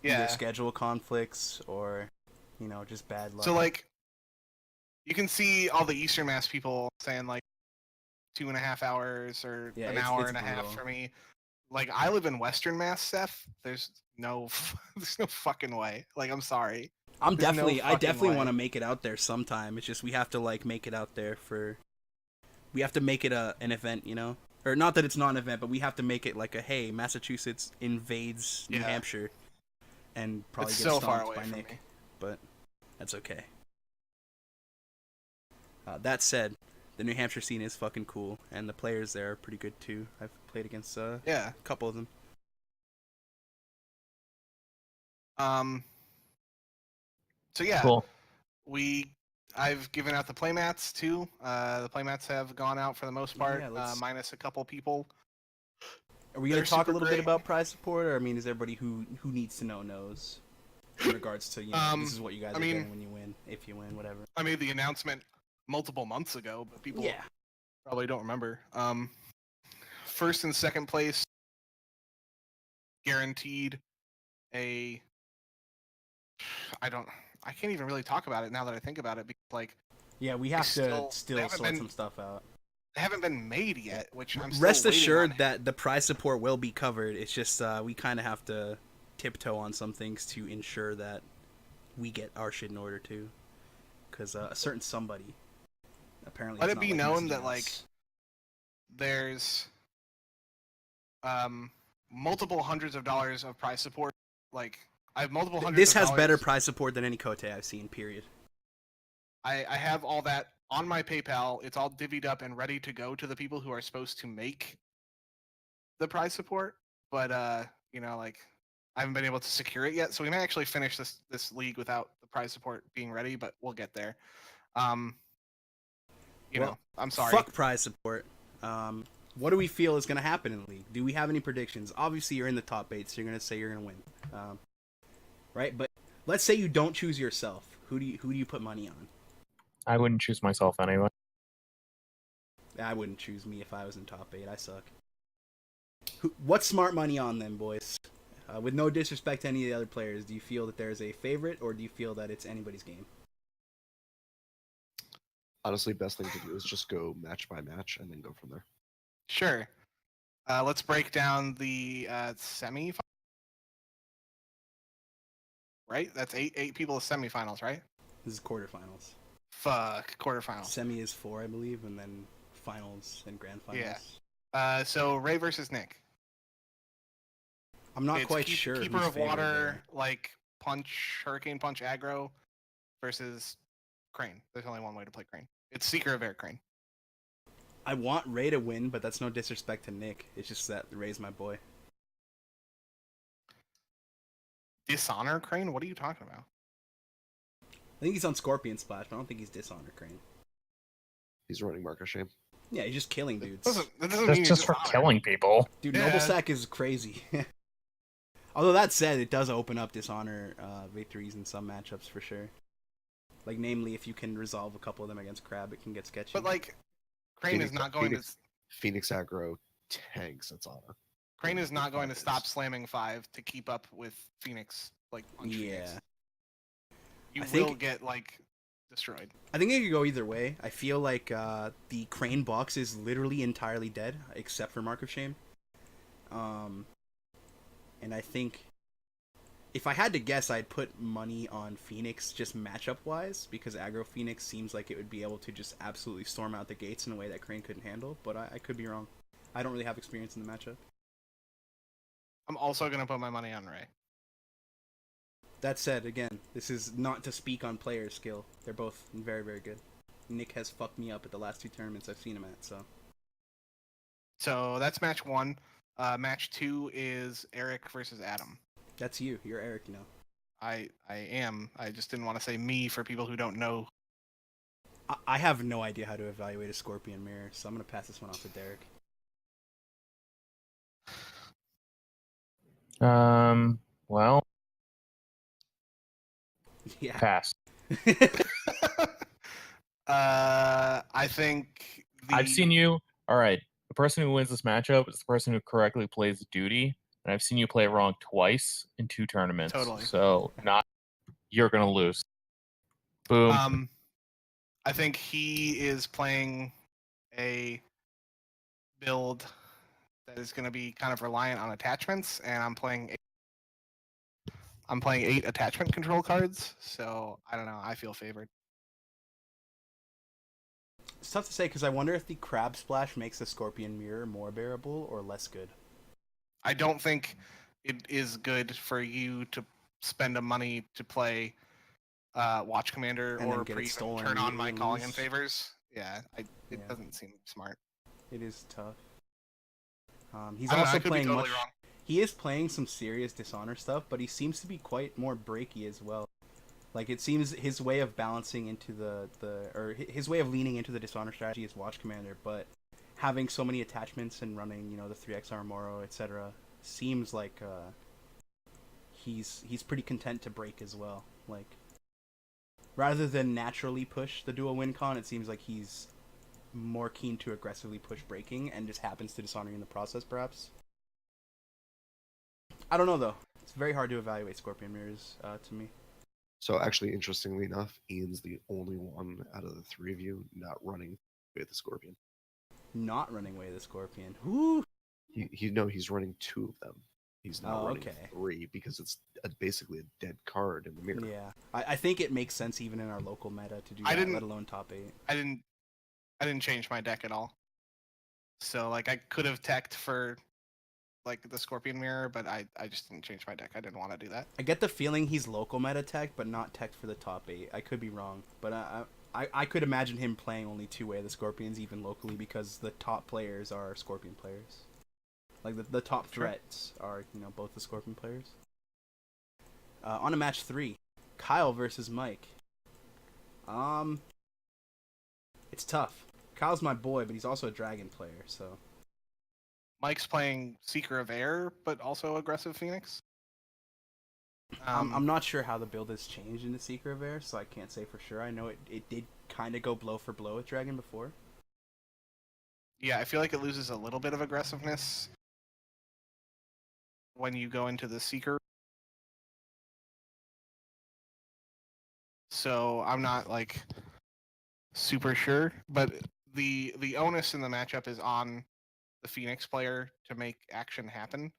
either Yeah. schedule conflicts or, you know, just bad luck. So like, you can see all the Eastern Mass people saying like 2.5 hours or Yeah, an it's hour and a half brutal. for me. Like I live in Western Mass, Seth. There's no fucking way. Like I'm sorry. I There's no definitely fucking way. want to make it out there sometime. It's just we have to like make it out there we have to make it an event, you know? Or not that it's not an event, but we have to make it like a hey, Massachusetts invades New Yeah. Hampshire and probably It's get so stomped far away by from Nick. me. But that's okay. That said, the New Hampshire scene is fucking cool, and the players there are pretty good too. I've played against Yeah. a couple of them. So yeah, cool. I've given out the playmats too. The playmats have gone out for the most part, Yeah, let's- minus a couple people. Are we gonna They're talk a super little great. bit about prize support, or I mean, is everybody who needs to know knows in regards to this is what you guys I are mean- getting when you win, if you win, whatever. I made the announcement multiple months ago, but people Yeah. probably don't remember. First and second place guaranteed a. I can't even really talk about it now that I think about it because like Yeah, we have to still- they still haven't sort been- some stuff out. they haven't been made yet, which I'm still Rest waiting assured on. that the prize support will be covered. It's just we kind of have to tiptoe on some things to ensure that we get our shit in order too. Because a certain somebody apparently Let is it not, be like, known messaging that, like, us. There's multiple hundreds of dollars of prize support. Like I have multiple hundreds. This of has better dollars. prize support than any Kote I've seen. Period. I have all that on my PayPal. It's all divvied up and ready to go to the people who are supposed to make the prize support. But like I haven't been able to secure it yet. So we may actually finish this league without the prize support being ready, but we'll get there. I'm sorry. Fuck prize support. What do we feel is going to happen in the league? Do we have any predictions? Obviously, you're in the top 8, so you're going to say you're going to win, right? But let's say you don't choose yourself. Who do you put money on? I wouldn't choose myself anyway. I wouldn't choose me if I was in top 8. I suck. What's smart money on them, boys? With no disrespect to any of the other players, do you feel that there's a favorite, or do you feel that it's anybody's game? Honestly, best thing to do is just go match by match and then go from there. Sure. Let's break down the semi. Right? That's eight people of semifinals, right? This is quarterfinals. Fuck, quarterfinals. Semi is 4, I believe, and then finals and grand finals. Yeah. So Ray versus Nick. I'm not It's quite sure. Keeper who's of favored Water, there. like Hurricane Punch aggro versus Crane. There's only one way to play Crane. It's Seeker of Air Crane. I want Ray to win, but that's no disrespect to Nick. It's just that Ray's my boy. Dishonor Crane? What are you talking about? I think he's on Scorpion Splash, but I don't think he's Dishonor Crane. He's running Mark of Shame. Yeah, he's just killing dudes. That doesn't mean That's he's just for Dishonor. killing people. Dude, Yeah. Noble Sack is crazy. Although that said, it does open up Dishonor victories in some matchups for sure. Like, namely, if you can resolve a couple of them against Crab, it can get sketchy. But like, Crane is not going to. Phoenix aggro tanks its honor. Crane is not going to stop slamming 5 to keep up with Phoenix. Like on Phoenix. You will get like destroyed. I think it could go either way. I feel like the Crane box is literally entirely dead, except for Mark of Shame. And I think if I had to guess, I'd put money on Phoenix just matchup-wise, because aggro Phoenix seems like it would be able to just absolutely storm out the gates in a way that Crane couldn't handle, but I could be wrong. I don't really have experience in the matchup. I'm also going to put my money on Ray. That said, again, this is not to speak on player skill. They're both very, very good. Nick has fucked me up at the last 2 tournaments I've seen him at, so. So that's match 1. Match 2 is Eric versus Adam. That's you. You're Eric, you know. I am. I just didn't want to say me for people who don't know. I have no idea how to evaluate a Scorpion mirror, so I'm going to pass this one off to Derek. Well, Yeah. pass. I think I've seen you. All right. The person who wins this matchup is the person who correctly plays duty, and I've seen you play it wrong twice in 2 tournaments. Totally. So you're gonna lose. Boom. I think he is playing a build that is going to be kind of reliant on attachments, and I'm playing 8 attachment control cards, so I don't know. I feel favored. It's tough to say, because I wonder if the Crab Splash makes the Scorpion mirror more bearable or less good. I don't think it is good for you to spend a money to play Watch Commander And then or get it stolen turn on my immediately calling in lose. favors. Yeah, it doesn't seem smart. It is tough. He's I don't know, also I could be playing totally much. wrong. He is playing some serious Dishonor stuff, but he seems to be quite more breaky as well. Like, it seems his way of balancing into his way of leaning into the Dishonor strategy is Watch Commander, but having so many attachments and running, the 3x Armoro, etc., seems like he's pretty content to break as well. Like, rather than naturally push the dual win con, it seems like he's more keen to aggressively push breaking and just happens to dishonor in the process, perhaps. I don't know, though. It's very hard to evaluate Scorpion mirrors, to me. So actually, interestingly enough, Ian's the only one out of the 3 of you not running with the Scorpion. Not running away the Scorpion. Woo! He's running 2 of them. He's not running okay. 3 because it's basically a dead card in the mirror. Yeah, I think it makes sense even in our local meta to do that, let alone top 8. I didn't change my deck at all. So like I could have teched for like the Scorpion mirror, but I just didn't change my deck. I didn't want to do that. I get the feeling he's local meta tech, but not tech for the top 8. I could be wrong, but I could imagine him playing only 2-way the Scorpions even locally because the top players are Scorpion players. Like the top threats are both the Scorpion players. On to match 3, Kyle versus Mike. It's tough. Kyle's my boy, but he's also a Dragon player, so. Mike's playing Seeker of Air, but also aggressive Phoenix. I'm not sure how the build has changed into Seeker of Air, so I can't say for sure. I know it did kind of go blow for blow with Dragon before. Yeah, I feel like it loses a little bit of aggressiveness when you go into the Seeker. So I'm not like super sure, but the onus in the matchup is on the Phoenix player to make action happen.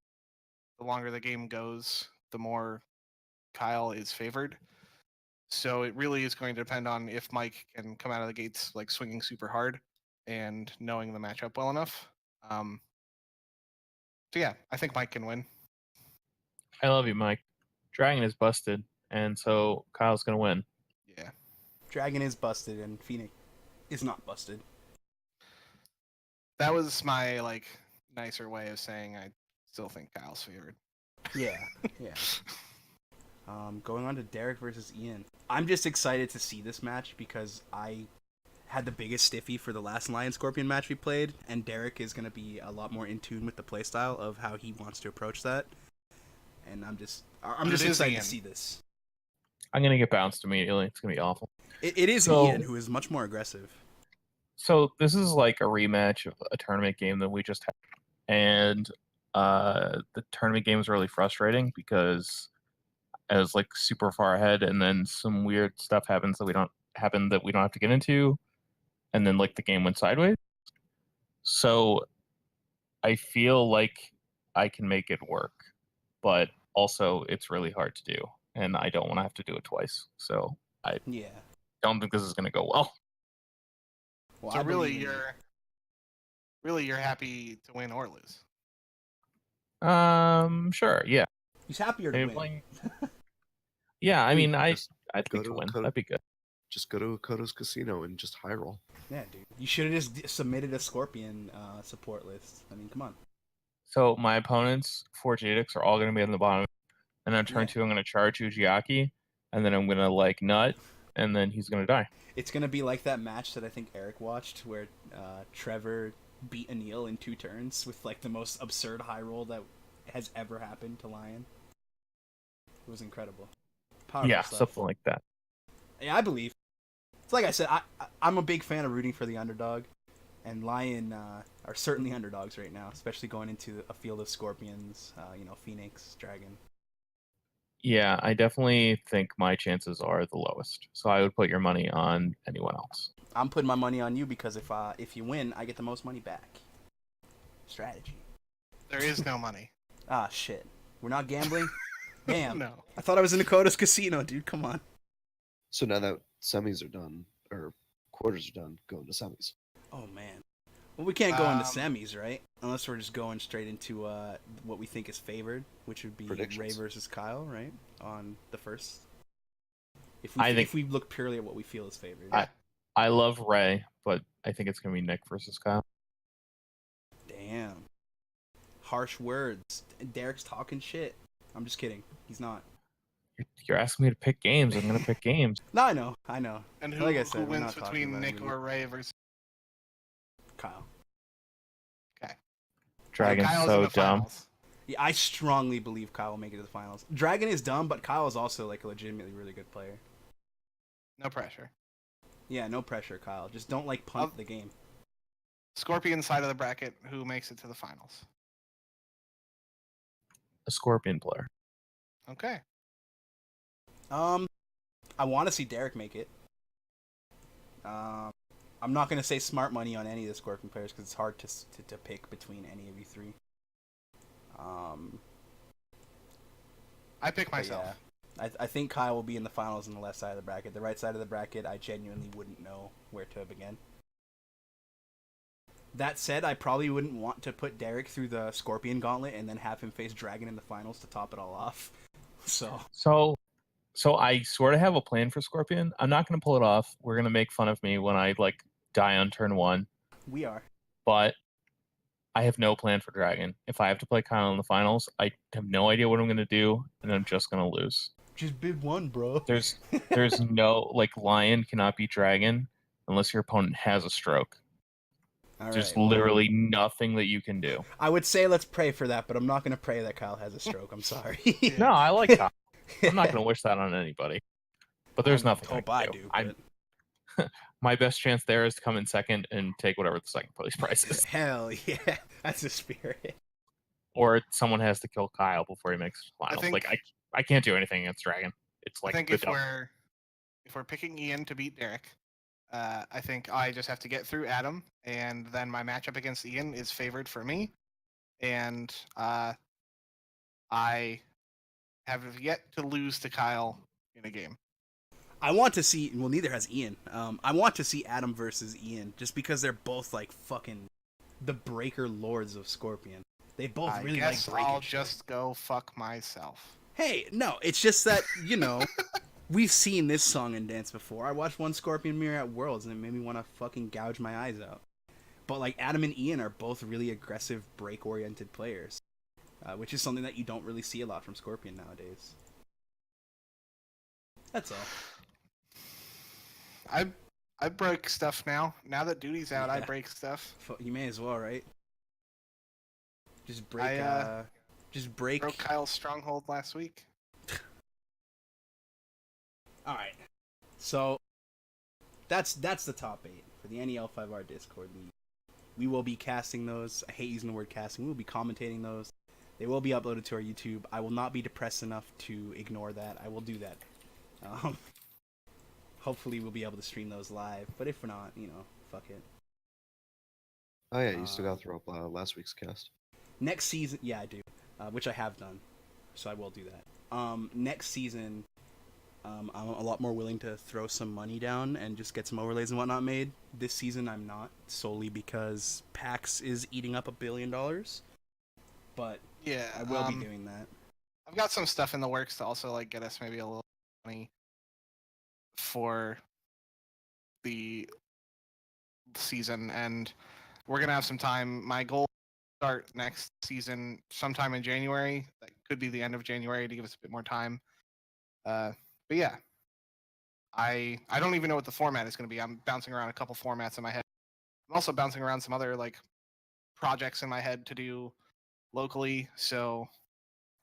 The longer the game goes, the more Kyle is favored. So it really is going to depend on if Mike can come out of the gates like swinging super hard and knowing the matchup well enough. So yeah, I think Mike can win. I love you, Mike. Dragon is busted, and so Kyle's gonna win. Yeah. Dragon is busted, and Phoenix is not busted. That was my like nicer way of saying I still think Kyle's favored. Yeah, yeah. Going on to Derek versus Ian. I'm just excited to see this match because I had the biggest stiffy for the last Lion Scorpion match we played, and Derek is going to be a lot more in tune with the playstyle of how he wants to approach that. And I'm just excited to see this. I'm gonna get bounced immediately. It's gonna be awful. It is Ian who is much more aggressive. So this is like a rematch of a tournament game that we just had, and the tournament game was really frustrating because I was like super far ahead, and then some weird stuff happens that we don't have to get into, and then like the game went sideways. So I feel like I can make it work, but also it's really hard to do, and I don't want to have to do it twice. So I don't think this is going to go well. Well, so really, you're happy to win or lose. Sure, yeah. He's happier to win. Yeah, I mean, I'd think to win. That'd be good. Just go to Koto's Casino and just high roll. Yeah, dude. You should have just submitted a Scorpion support list. I mean, come on. So my opponents, 4 Jadix, are all going to be on the bottom. And on turn 2, I'm going to charge Ujiaki, and then I'm going to, like, nut, and then he's going to die. It's going to be like that match that I think Eric watched, where Trevor beat Anil in 2 turns with, like, the most absurd high roll that has ever happened to Lion. It was incredible. Powerful stuff. Something like that. Yeah, I believe. It's like I said, I'm a big fan of rooting for the underdog, and Lion are certainly underdogs right now, especially going into a field of Scorpions, Phoenix, Dragon. Yeah, I definitely think my chances are the lowest. So I would put your money on anyone else. I'm putting my money on you because if you win, I get the most money back. Strategy. There is no money. Ah, shit. We're not gambling? Damn. No. I thought I was in Dakota's casino, dude. Come on. So now that semis are done, or quarters are done, go into semis. Oh, man. Well, we can't go into semis, right? Unless we're just going straight into what we think is favored, which would be Ray versus Kyle, right? On the first. If we look purely at what we feel is favored. I love Ray, but I think it's going to be Nick versus Kyle. Damn. Harsh words. Derek's talking shit. I'm just kidding. He's not. You're asking me to pick games. I'm going to pick games. No, I know. And who wins between Nick or Ray versus Kyle? Okay. Dragon's so dumb. Yeah, I strongly believe Kyle will make it to the finals. Dragon is dumb, but Kyle is also like a legitimately really good player. No pressure. Yeah, no pressure, Kyle. Just don't punt the game. Scorpion side of the bracket, who makes it to the finals? A Scorpion player. Okay. I want to see Derek make it. I'm not going to say smart money on any of the Scorpion players because it's hard to pick between any of you three. I pick myself. Yeah, I think Kyle will be in the finals on the left side of the bracket. The right side of the bracket, I genuinely wouldn't know where to begin. That said, I probably wouldn't want to put Derek through the Scorpion gauntlet and then have him face Dragon in the finals to top it all off. So I sort of have a plan for Scorpion. I'm not going to pull it off. We're going to make fun of me when I die on turn 1. We are. But I have no plan for Dragon. If I have to play Kyle in the finals, I have no idea what I'm going to do, and I'm just going to lose. Just bid one, bro. There's no Lion cannot beat Dragon unless your opponent has a stroke. There's literally nothing that you can do. I would say let's pray for that, but I'm not going to pray that Kyle has a stroke. I'm sorry. No, I like Kyle. I'm not going to wish that on anybody. But there's nothing I can do. My best chance there is to come in second and take whatever the second place price is. Hell yeah. That's the spirit. Or someone has to kill Kyle before he makes finals. I can't do anything against Dragon. It's I think if we're picking Ian to beat Derek, I think I just have to get through Adam, and then my matchup against Ian is favored for me, and I have yet to lose to Kyle in a game. I want to see. Well, neither has Ian. I want to see Adam versus Ian, just because they're both fucking the breaker lords of Scorpion. They both really like breaking. I'll just go fuck myself. Hey, no, it's just that we've seen this song and dance before. I watched one Scorpion mirror at Worlds, and it made me want to fucking gouge my eyes out. But Adam and Ian are both really aggressive, break-oriented players, which is something that you don't really see a lot from Scorpion nowadays. That's all. I break stuff now. Now that duty's out, I break stuff. You may as well, right? Just break. Broke Kyle's stronghold last week. All right. So that's the top 8 for the NEL5R Discord League. We will be casting those. I hate using the word casting. We will be commentating those. They will be uploaded to our YouTube. I will not be depressed enough to ignore that. I will do that. Hopefully we'll be able to stream those live, but if not, fuck it. Oh yeah, you still got to throw up last week's cast. Next season, yeah, I do, which I have done, so I will do that. Next season, I'm a lot more willing to throw some money down and just get some overlays and whatnot made. This season, I'm not, solely because PAX is eating up $1 billion. But yeah, I will be doing that. I've got some stuff in the works to also like get us maybe a little money for the season, and we're gonna have some time. My goal is to start next season sometime in January. That could be the end of January to give us a bit more time. But yeah, I don't even know what the format is going to be. I'm bouncing around a couple formats in my head. I'm also bouncing around some other like projects in my head to do locally. So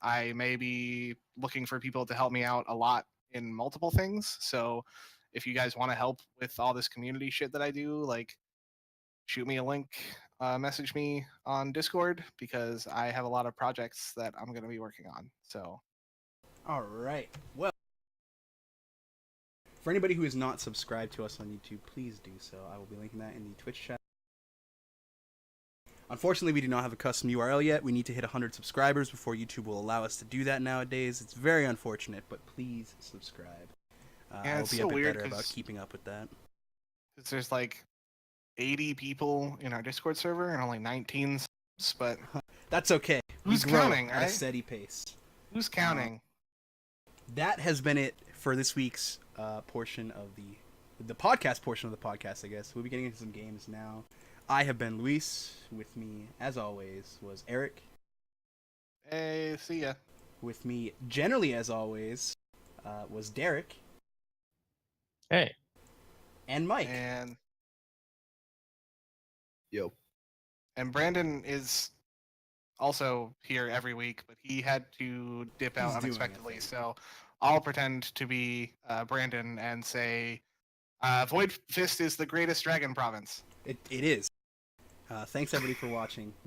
I may be looking for people to help me out a lot in multiple things. So if you guys want to help with all this community shit that I do, like shoot me a link, message me on Discord, because I have a lot of projects that I'm going to be working on. So, all right. Well, for anybody who is not subscribed to us on YouTube, please do so. I will be linking that in the Twitch chat. Unfortunately, we do not have a custom URL yet. We need to hit 100 subscribers before YouTube will allow us to do that nowadays. It's very unfortunate, but please subscribe. Yeah, I'll it's be so a bit weird better about 'cause keeping up with that. there's like 80 people in our Discord server and only 19 subs, but That's okay. Who's We grow counting, at a right? steady pace. who's counting? That has been it for this week's portion of the podcast portion of the podcast, I guess. We'll be getting into some games now. I have been Luis. With me, as always, was Eric. Hey, see ya. With me, generally as always, was Derek. Hey. And Mike. And Yo. Brandon is also here every week, but he had to dip out He's doing a unexpectedly. thing. So I'll pretend to be Brandon and say, Void Fist is the greatest dragon province. It is. Thanks everybody for watching.